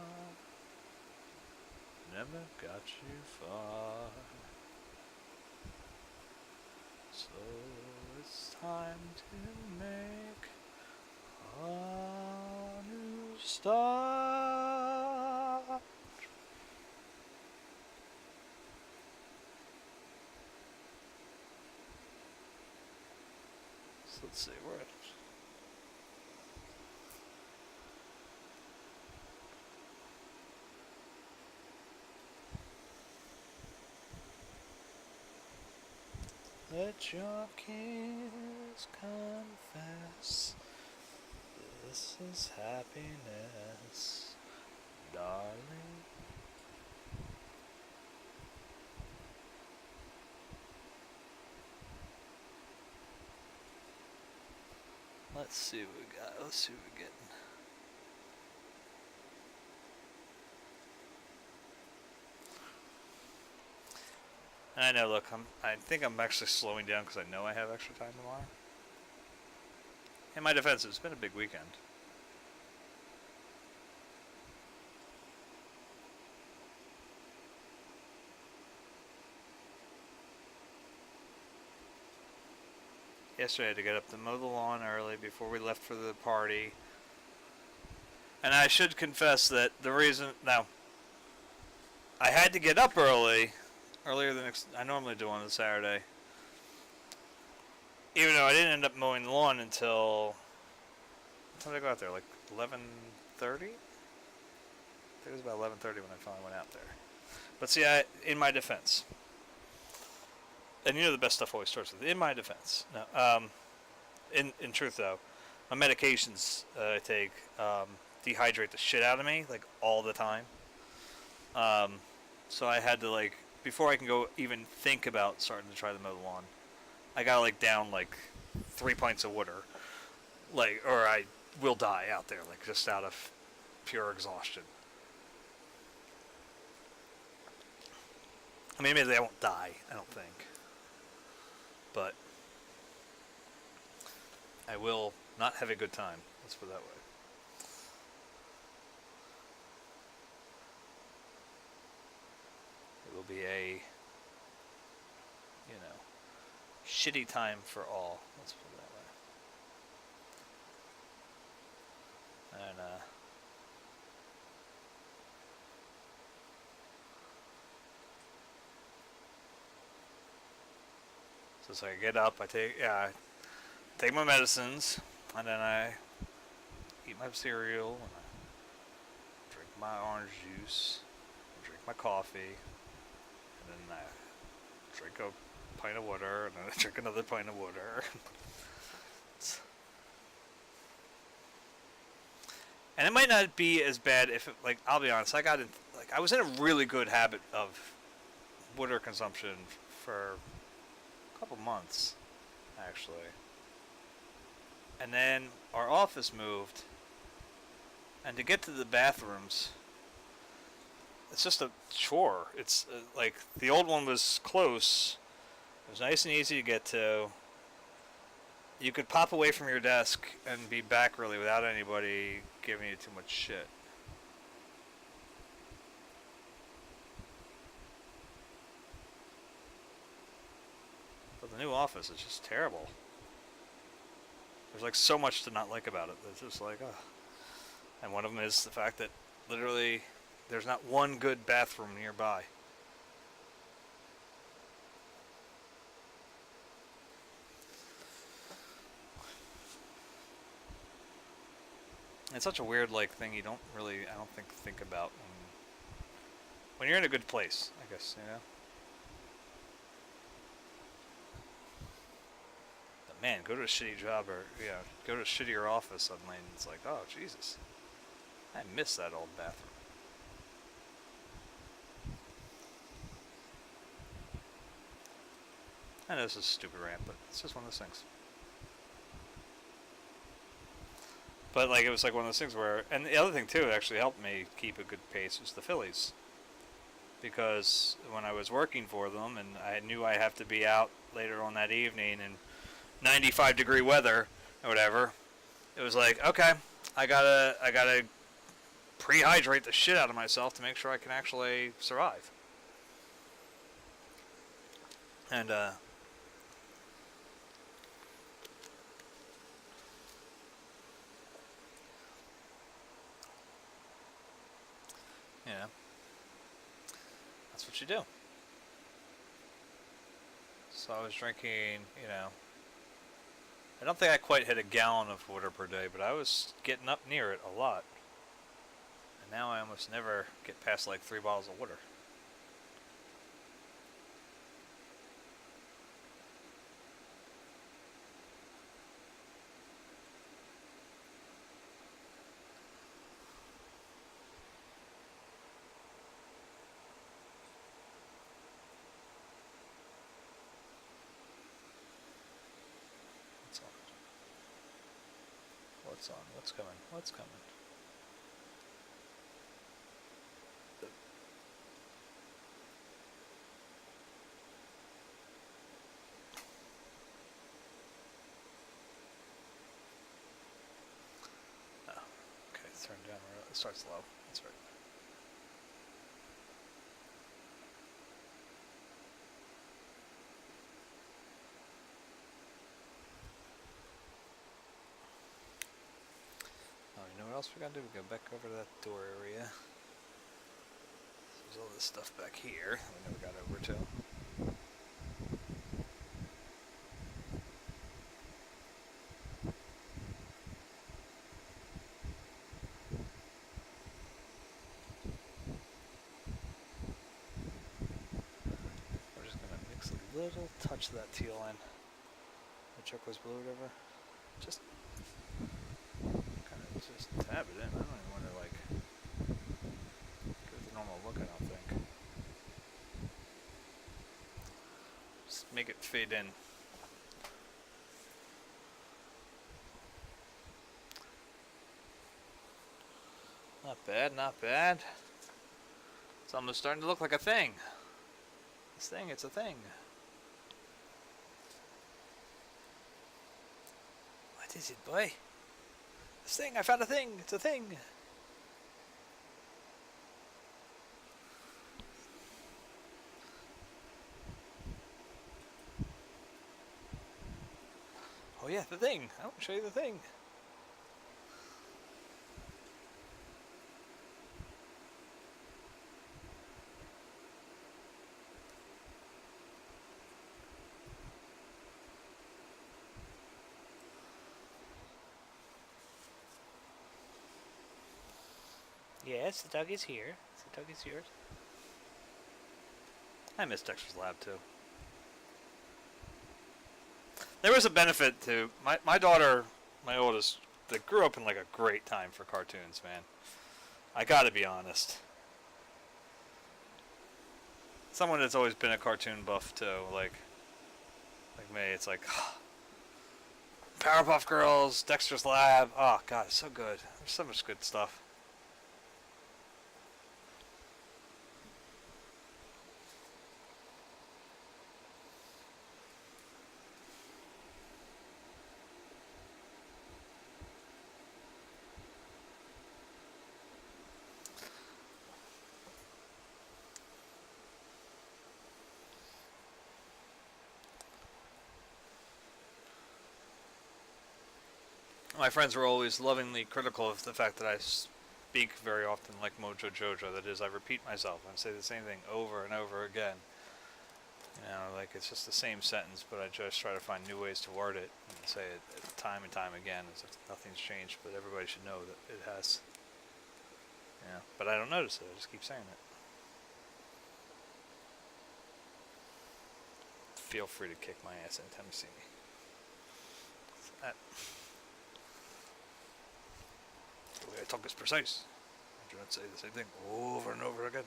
Never got you far, so it's time to make a new start. So let's see, where it is. Let your kiss confess this is happiness, darling. Let's see what we got. Let's see what we're getting. And I know, look, I think I'm actually slowing down because I know I have extra time tomorrow. In my defense, it's been a big weekend. Yesterday I had to get up to mow the lawn early before we left for the party. And I should confess that the reason now I had to get up earlier than I normally do on a Saturday. Even though I didn't end up mowing the lawn until when did I go out there? Like 11:30. I think it was about 11:30 when I finally went out there. But see, in my defense, and you know the best stuff always starts with in my defense. No, in truth though, my medications I take dehydrate the shit out of me like all the time. So I had to like before I can go even think about starting to try to mow the lawn, I gotta like down like 3 pints of water, like or I will die out there like just out of pure exhaustion. I mean, maybe I won't die, I don't think. But I will not have a good time. Let's put it that way. It will be a, shitty time for all. Let's put it that way. And, so I get up, I take my medicines, and then I eat my cereal, and I drink my orange juice, and drink my coffee, and then I drink a pint of water, and then I drink another pint of water. And it might not be as bad if, I'll be honest, I was in a really good habit of water consumption for couple months, actually. And then our office moved, and to get to the bathrooms, it's just a chore. It's like the old one was close. It was nice and easy to get to. You could pop away from your desk and be back really without anybody giving you too much shit. But the new office is just terrible. There's like so much to not like about it. It's just like, oh. And one of them is the fact that literally there's not one good bathroom nearby. It's such a weird thing you don't really, I don't think about when you're in a good place, I guess, Man, go to a shitty job or go to a shittier office suddenly, and it's like, oh Jesus, I miss that old bathroom. I know this is a stupid rant, but it's just one of those things. But it was one of those things where, and the other thing too, that actually helped me keep a good pace was the Phillies, because when I was working for them, and I knew I'd have to be out later on that evening, and 95-degree weather or whatever, it was like, okay, I gotta pre-hydrate the shit out of myself to make sure I can actually survive. And that's what you do. So I was drinking, I don't think I quite hit a gallon of water per day, but I was getting up near it a lot. And now I almost never get past 3 bottles of water. What's on? What's coming? What's coming? Oh, okay, turn down. It starts low. That's right. else we gotta do? We go back over to that door area. There's all this stuff back here we never got over to. We're just gonna mix a little touch of that teal in. The turquoise blue or whatever. Just kind of just tab it in. I don't even want to like give it the normal look, I don't think. Just make it fade in. Not bad, not bad. It's almost starting to look like a thing. This thing, it's a thing. What is it, boy? This thing, I found a thing. It's a thing. Oh yeah, the thing. I want to show you the thing. Yes, the dog is here. The dog is yours. I miss Dexter's Lab too. There was a benefit to my daughter, my oldest, that grew up in like a great time for cartoons, man. I gotta be honest. Someone that's always been a cartoon buff too, like me, it's like Powerpuff Girls, Dexter's Lab. Oh god, it's so good. There's so much good stuff. My friends were always lovingly critical of the fact that I speak very often like Mojo Jojo. That is, I repeat myself and say the same thing over and over again. You know, like it's just the same sentence, but I just try to find new ways to word it and say it time and time again as if nothing's changed, but everybody should know that it has. Yeah, but I don't notice it. I just keep saying it. Feel free to kick my ass anytime you see me. That. The way I talk is precise. I do not say the same thing over and over again.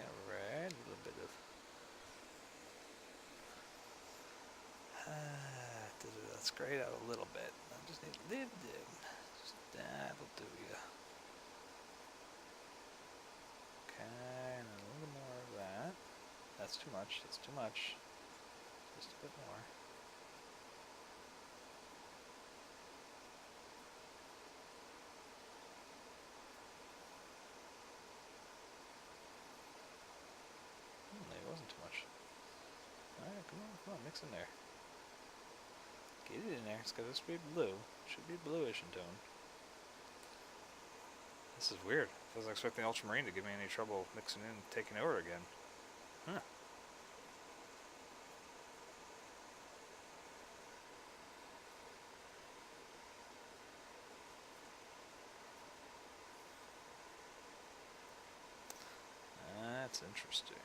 Alright, a little bit of that's great out a little bit. I just need a little bit. Just that'll do ya. Okay, and a little more of that. That's too much. That's too much. Just a bit more. It wasn't too much. Alright, come on, mix in there. Get it in there. It's got to be blue. It should be bluish in tone. This is weird. I wasn't expecting ultramarine to give me any trouble mixing in and taking over again. Huh. That's interesting.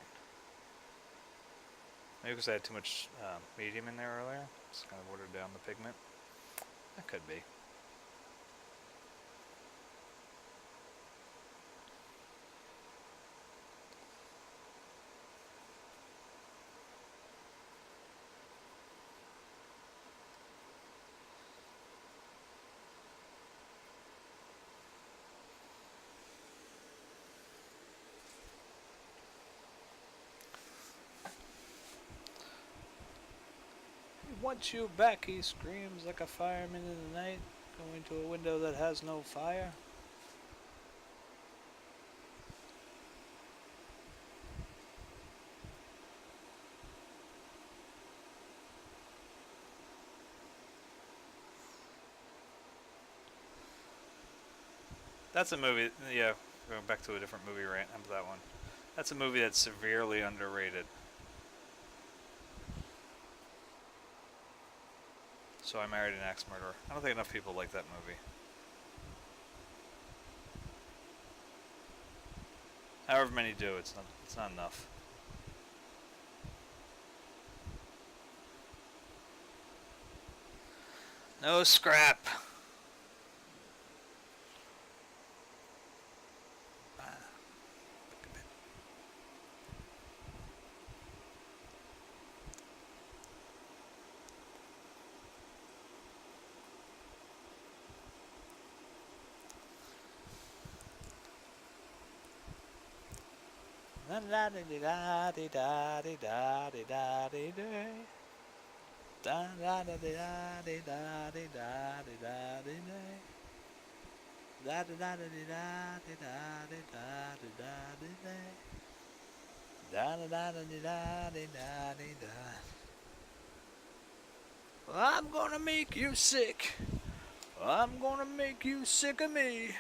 Maybe because I had too much medium in there earlier. Just kind of watered down the pigment. That could be. Want you back, he screams like a fireman in the night, going to a window that has no fire. That's a movie. Yeah, going back to a different movie rant. How about that one? That's a movie that's severely underrated. So I Married an Axe Murderer. I don't think enough people like that movie. However many do, it's not. It's not enough. No scrap. La da di da di da di da di da di da. Da da da di da di da di da di da di da. Da da da di da di da di da di da di da. Da da da di da di da di da. I'm gonna make you sick. I'm gonna make you sick of me.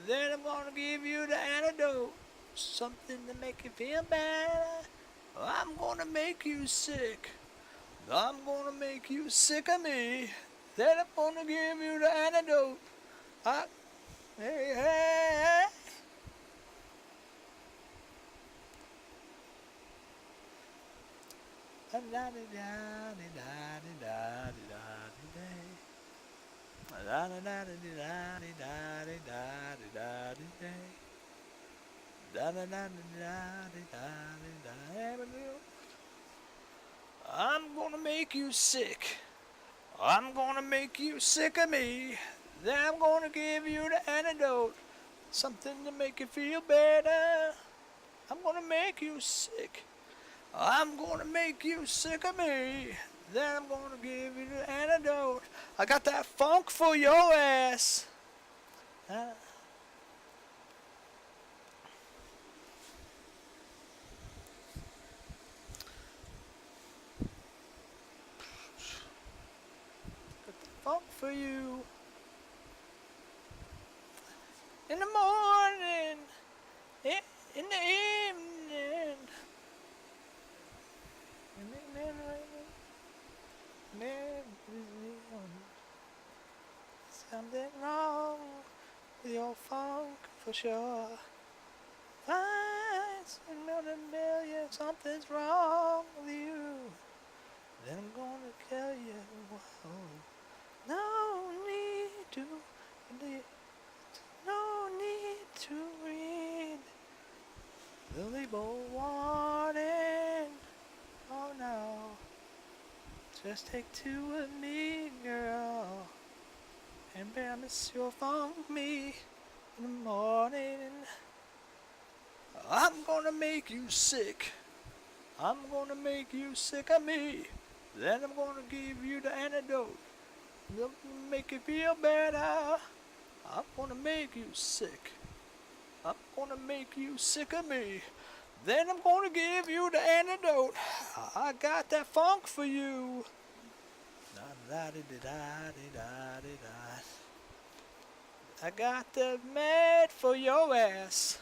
Then I'm gonna give you the antidote. Something to make you feel better. I'm gonna make you sick. I'm gonna make you sick of me. Then I'm gonna give you the antidote. Hey, hey, hey. Da da da da da da da da. Da da da da da da da da da da. Da da da da da da da. I'm gonna make you sick. I'm gonna make you sick of me. Then I'm gonna give you the antidote. Something to make you feel better. I'm gonna make you sick. I'm gonna make you sick of me. Then I'm gonna give you the antidote. I got that funk for your ass. Funk for you. In the morning, in the evening. Something wrong with your funk for sure. Million, something's wrong with you. Then I'm gonna tell you. Whoa. No need to read the label warning. Oh no, just take two of me, girl, and promise you'll funk me in the morning. I'm gonna make you sick. I'm gonna make you sick of me. Then I'm gonna give you the antidote. Make you feel better. I'm gonna make you sick. I'm gonna make you sick of me. Then I'm gonna give you the antidote. I got that funk for you. I got the med for your ass.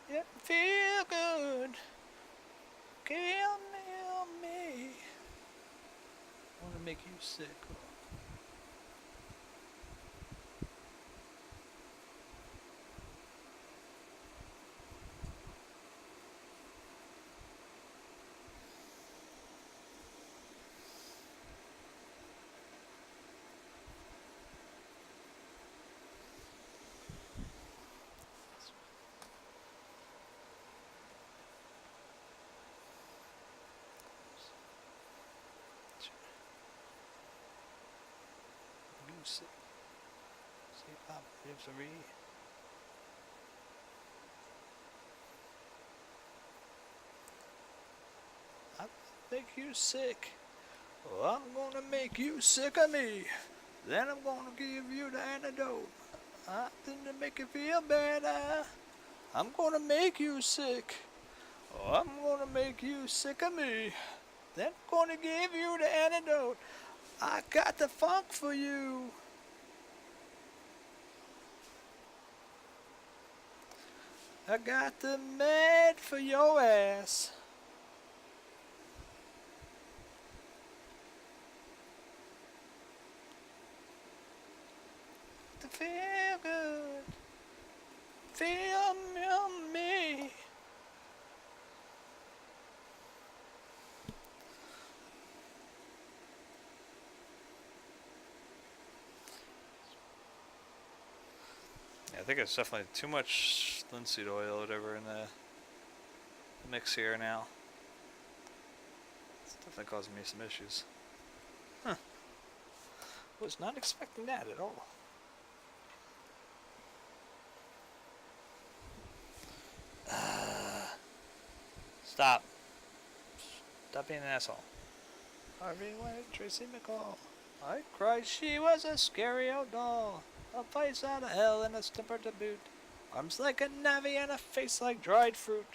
It feel good. Kill me. I wanna make you sick. I make you sick. Oh, I'm gonna make you sick of me. Then I'm gonna give you the antidote. Something to make you feel better. I'm gonna make you sick. Oh, I'm gonna make you sick of me. Then I'm gonna give you the antidote. I got the funk for you. I got the med for your ass. To feel good. Feel me. Yeah, I think it's definitely too much linseed oil or whatever in the mix here now. It's definitely causing me some issues. Huh. Was not expecting that at all. Stop. Stop being an asshole. Harvey White, Tracy McCall. I cried she was a scary old doll. A face out of hell and a temper to boot. Arms like a navvy and a face like dried fruit.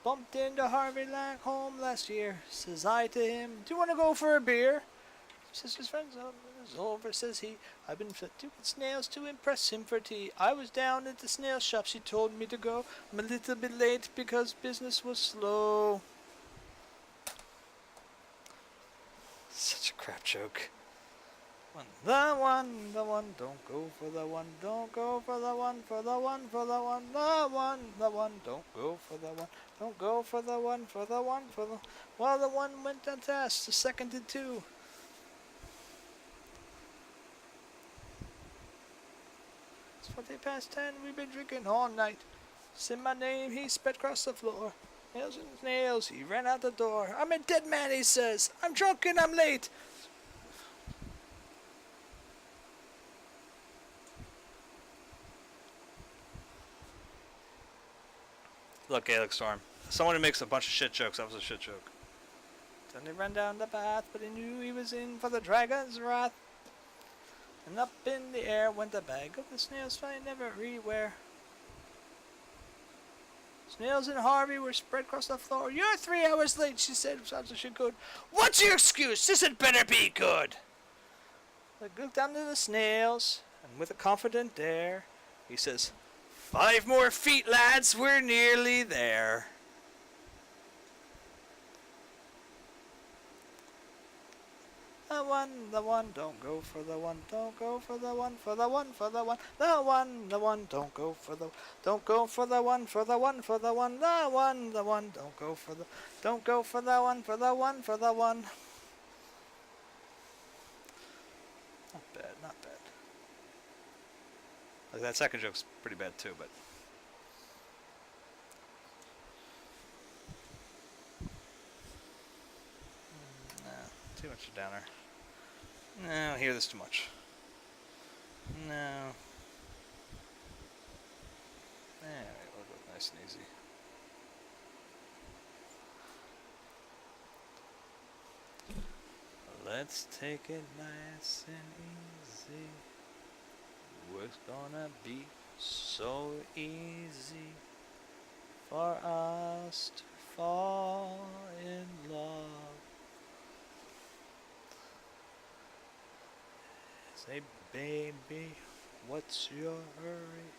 Bumped into Harvey like home last year. Says I to him, do you want to go for a beer? Says his friends over, says he. I've been doing snails to impress him for tea. I was down at the snail shop, she told me to go. I'm a little bit late because business was slow. Such a crap joke. The one, don't go for the one, don't go for the one, for the one, for the one, the one, don't go for the one, don't go for the one, for the one, for the. Well, the one went on task, the second did too. It's 10:40, we've been drinking all night. Said my name, he sped across the floor. Nails and nails, he ran out the door. I'm a dead man, he says. I'm drunk and I'm late. Look, Gaelic Storm. Someone who makes a bunch of shit jokes. That was a shit joke. Then he ran down the path, but he knew he was in for the dragon's wrath. And up in the air went the bag of the snails flying everywhere. Snails and Harvey were spread across the floor. You're 3 hours late, she said, as she could. What's your excuse? This had better be good. They looked down to the snails, and with a confident air, he says, 5 more feet, lads, we're nearly there. The one, don't go for the one, don't go for the one, for the one, for the one, the one, don't go for the, don't go for the one, for the one, for the one, the one, don't go for the, don't go for the one, for the one, for the one. Not bad, not bad. Like that second joke's pretty bad too, but too much of a downer. No, I hear this too much. No. We'll go nice and easy. Let's take it nice and easy. It's gonna be so easy for us to fall in love. Say, baby, what's your hurry?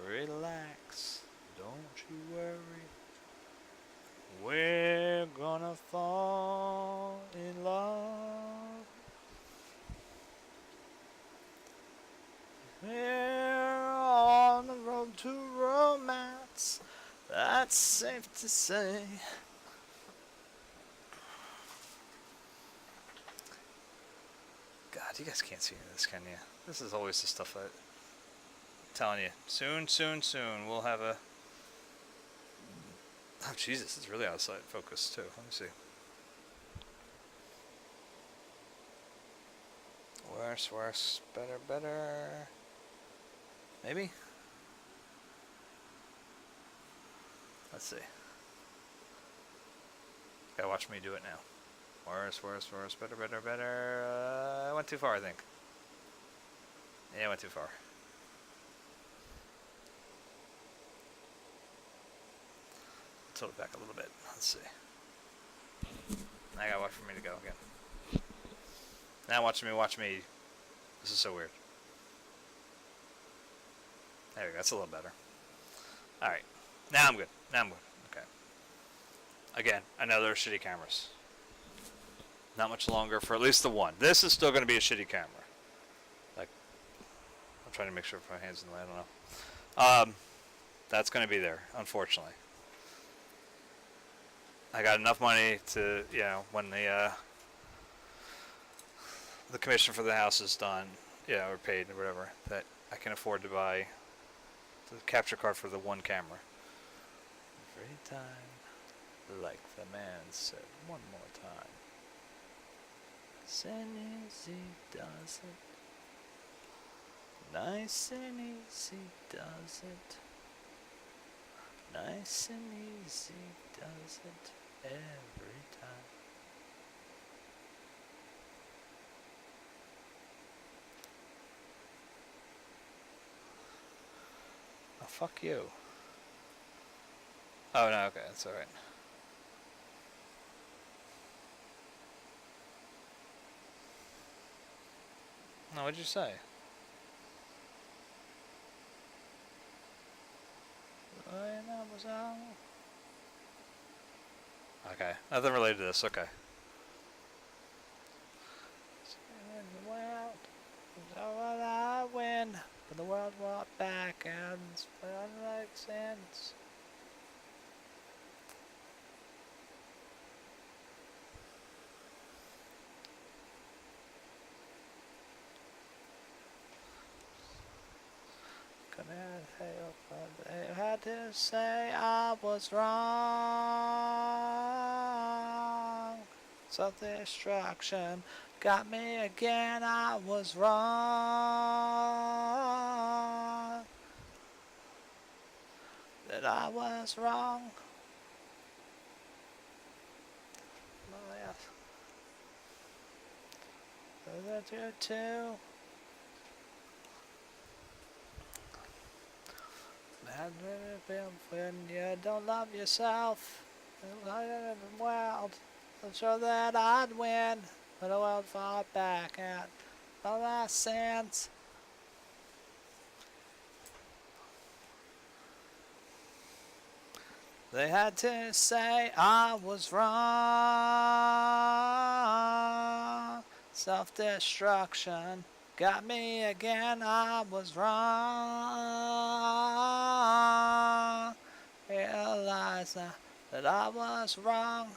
Relax, don't you worry. We're gonna fall in love. We're on the road to romance, that's safe to say. God, you guys can't see any of this, can you? This is always the stuff I'm telling you. Soon, soon, soon, we'll have a... Oh, Jesus, it's really outside focus, too. Let me see. Worse, worse, better, better. Maybe? Let's see. Gotta watch me do it now. Worse, worse, worse, better, better, better. I went too far, I think. Yeah, I went too far. Tilt it back a little bit. Let's see. I gotta watch for me to go again. Now watch me. This is so weird. There we go. That's a little better. Alright. Now I'm good. Okay. Again, I know there are shitty cameras. Not much longer for at least the one. This is still going to be a shitty camera. Like, I'm trying to make sure if my hand's in the way. I don't know. That's going to be there, unfortunately. I got enough money to, you know, when the commission for the house is done, or paid or whatever, that I can afford to buy the capture card for the one camera. Every time, like the man said, one more time. Zen easy does it. Nice and easy does it. Nice and easy does it every time. Oh, fuck you. Oh, no, okay, that's alright. No, what'd you say? Okay, nothing related to this, okay. In the world, all I win, but the world walked back and it doesn't make sense. They had to say I was wrong. Self-destruction got me again. I was wrong. That I was wrong. Oh, yes. That you too. When you don't love yourself, the world, I'm sure that I'd win, but the world fought back at the last sense. They had to say I was wrong. Self-destruction got me again, I was wrong. Realize now that I was wrong.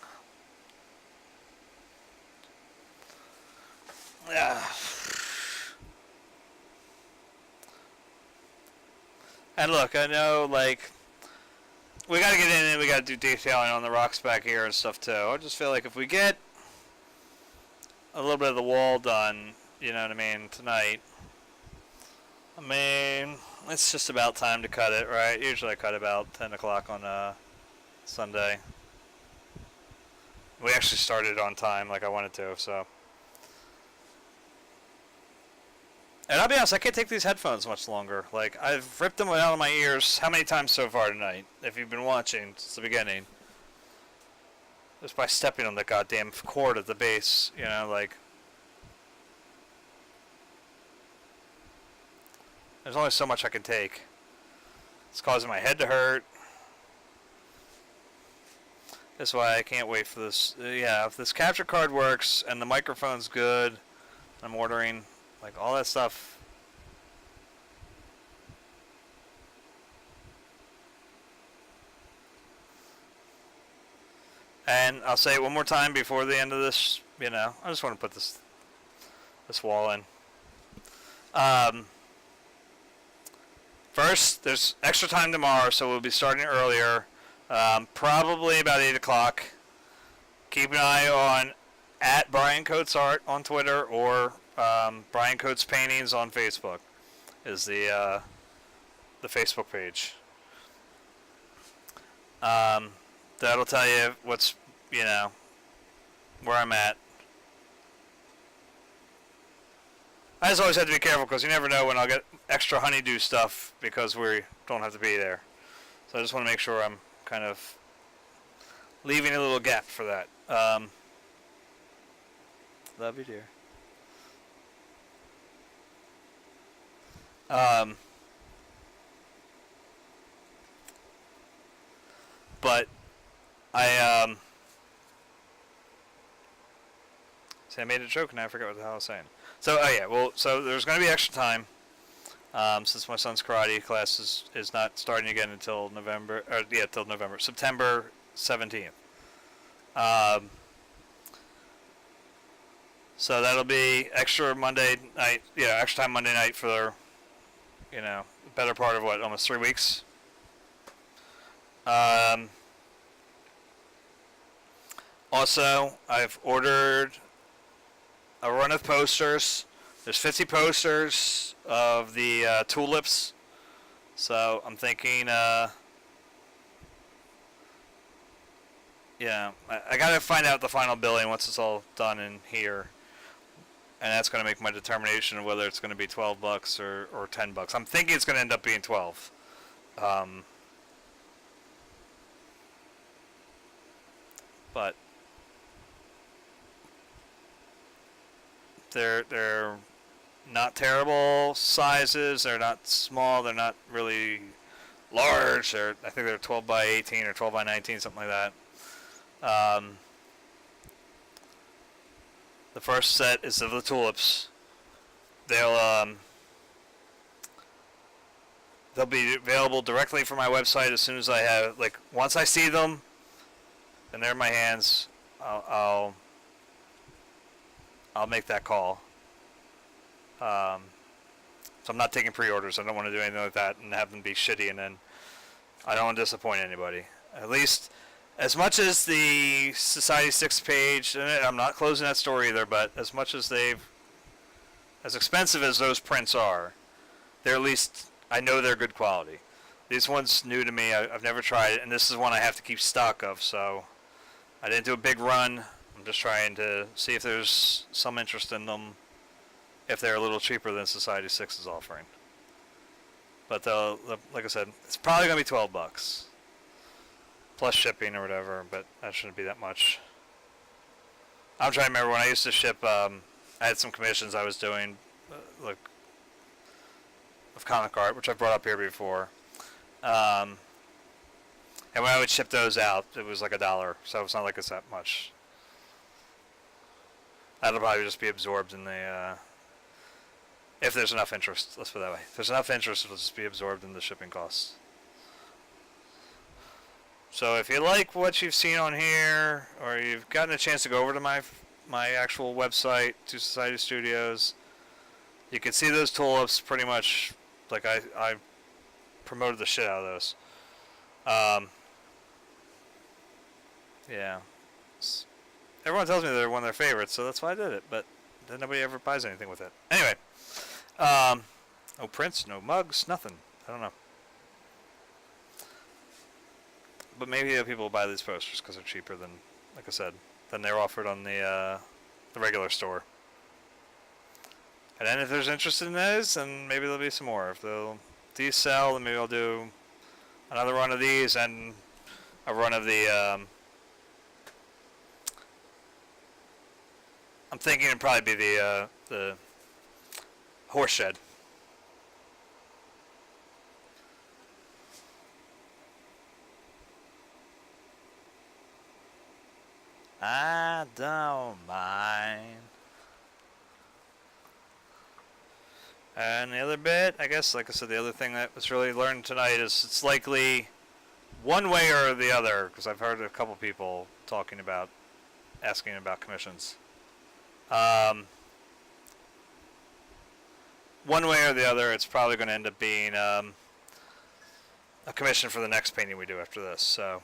And look, I know, like, we gotta get in and we gotta do detailing on the rocks back here and stuff too. I just feel like if we get a little bit of the wall done, you know what I mean, tonight, I mean, it's just about time to cut it, right? Usually I cut about 10 o'clock on Sunday. We actually started on time like I wanted to, so. And I'll be honest, I can't take these headphones much longer. Like, I've ripped them out of my ears how many times so far tonight, if you've been watching since the beginning. Just by stepping on the goddamn cord at the base, you know, like. There's only so much I can take. It's causing my head to hurt. That's why I can't wait for this. Yeah, if this capture card works and the microphone's good, I'm ordering, like, all that stuff. And I'll say it one more time before the end of this, you know, I just want to put this wall in. First, there's extra time tomorrow, so we'll be starting earlier. Probably about 8 o'clock. Keep an eye on at Brian Coates Art on Twitter or Brian Coates Paintings on Facebook is the Facebook page. That'll tell you what's, you know, where I'm at. I just always have to be careful because you never know when I'll get extra honeydew stuff because we don't have to be there. So I just want to make sure I'm kind of leaving a little gap for that. Love you, dear. Um, but I see, I made a joke and I forgot what the hell I was saying. So, oh yeah, well, so there's going to be extra time, since my son's karate class is not starting again until November, or yeah, till November, September 17th. Um, so that'll be extra Monday night, yeah, extra time Monday night for, the better part of what, almost 3 weeks. Also, I've ordered a run of posters. There's 50 posters of the tulips. So I'm thinking, I gotta find out the final billing once it's all done in here. And that's gonna make my determination of whether it's gonna be $12 or $10. I'm thinking it's gonna end up being 12. But they're not terrible sizes. They're not small. They're not really large. I think they're 12 by 18 or 12 by 19, something like that. The first set is of the tulips. They'll be available directly from my website as soon as I have, once I see them and they're in my hands, I'll make that call. So I'm not taking pre-orders. I don't want to do anything like that and have them be shitty, and then I don't want to disappoint anybody. At least, as much as the Society 6 page, and I'm not closing that store either, but as much as as expensive as those prints are, they're at least, I know they're good quality. This one's new to me. I've never tried it, and this is one I have to keep stock of, so I didn't do a big run. I'm just trying to see if there's some interest in them, if they're a little cheaper than Society 6 is offering. But like I said, it's probably going to be $12. Plus shipping or whatever, but that shouldn't be that much. I'm trying to remember when I used to ship, I had some commissions I was doing, of comic art, which I've brought up here before. And when I would ship those out, it was like $1, so it's not like it's that much. That'll probably just be absorbed in the, if there's enough interest, let's put it that way. If there's enough interest, it'll just be absorbed in the shipping costs. So if you like what you've seen on here, or you've gotten a chance to go over to my actual website, to Society Studios, you can see those tulips pretty much, like I promoted the shit out of those. Yeah. Everyone tells me they're one of their favorites, so that's why I did it, but then nobody ever buys anything with it. Anyway. No prints, no mugs, nothing. I don't know. But maybe people will buy these posters because they're cheaper than, like I said, than they're offered on the regular store. And then if there's interest in those, then maybe there'll be some more. If these sell, then maybe I'll do another run of these and a run of the, I'm thinking it'd probably be the horse shed. I don't mind. And the other bit, I guess, like I said, the other thing that was really learned tonight is it's likely one way or the other, because I've heard a couple people asking about commissions. One way or the other, it's probably going to end up being a commission for the next painting we do after this. So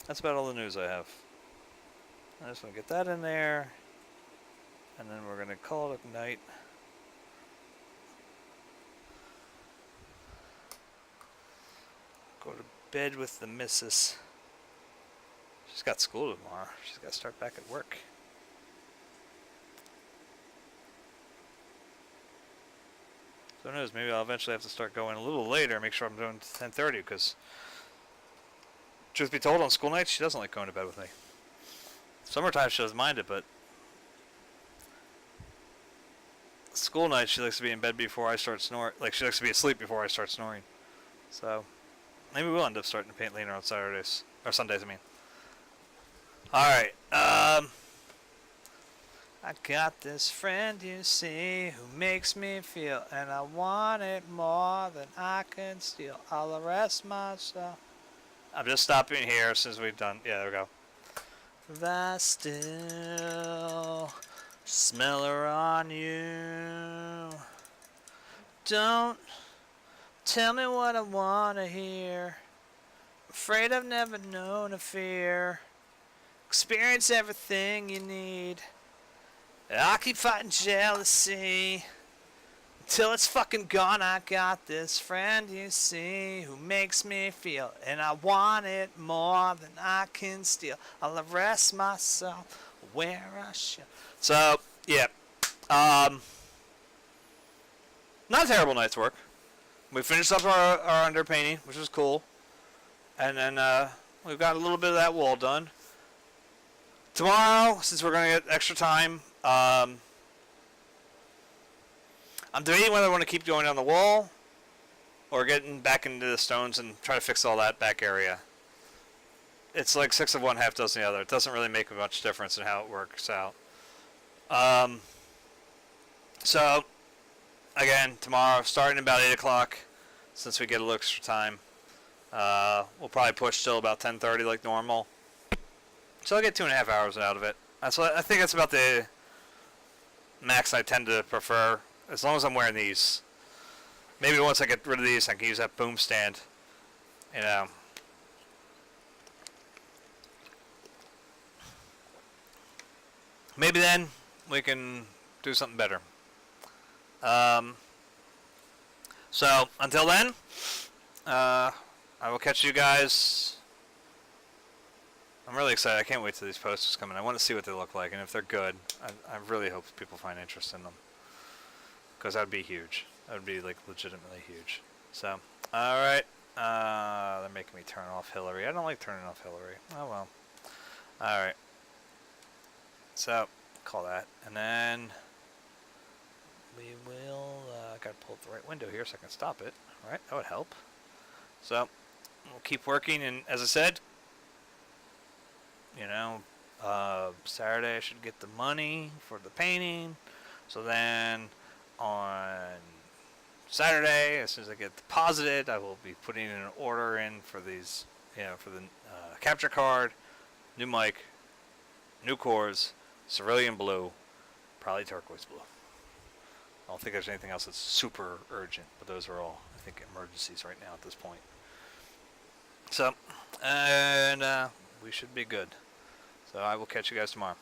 that's about all the news I have. I just want to get that in there, and then we're going to call it a night. Go to bed with the missus. She's got school tomorrow. She's got to start back at work. So who knows? Maybe I'll eventually have to start going a little later. Make sure I'm doing 10:30 because, truth be told, on school nights she doesn't like going to bed with me. Summertime she doesn't mind it, but school nights she likes to be in bed before I start snoring. Like she likes to be asleep before I start snoring. So maybe we'll end up starting to paint later on Saturdays or Sundays. I mean. All right. I got this friend, you see, who makes me feel, and I want it more than I can steal. I'll arrest myself. I'm just stopping here since we've done. Yeah, there we go. If I still smell her on you, don't tell me what I want to hear. Afraid I've never known a fear. Experience everything you need. I'll keep fighting jealousy until it's fucking gone. I got this friend, you see, who makes me feel, and I want it more than I can steal. I'll arrest myself where I shall. So, yeah. Not a terrible night's work. We finished up our underpainting, which was cool. And then we've got a little bit of that wall done. Tomorrow, since we're going to get extra time, I'm debating whether I want to keep going down the wall or getting back into the stones and try to fix all that back area. It's like 6 of one, half dozen the other. It doesn't really make much difference in how it works out. So, again, tomorrow, starting about 8 o'clock, since we get a little extra time. We'll probably push till about 10:30 like normal. So I'll get 2.5 hours out of it. So I think that's about the max I tend to prefer, as long as I'm wearing these. Maybe once I get rid of these, I can use that boom stand. You know. Maybe then we can do something better. So until then, I will catch you guys. I'm really excited. I can't wait till these posters come in. I want to see what they look like, and if they're good, I really hope people find interest in them. Because that would be huge. That would be, like, legitimately huge. So, alright. They're making me turn off Hillary. I don't like turning off Hillary. Oh, well. Alright. So, call that. And then we will, I gotta pull up the right window here so I can stop it. Alright, that would help. So, we'll keep working, and as I said, you know, Saturday I should get the money for the painting. So then on Saturday, as soon as I get deposited, I will be putting an order in for these, you know, for the capture card, new mic, new cores, cerulean blue, probably turquoise blue. I don't think there's anything else that's super urgent, but those are all, I think, emergencies right now at this point. So, and we should be good. So I will catch you guys tomorrow.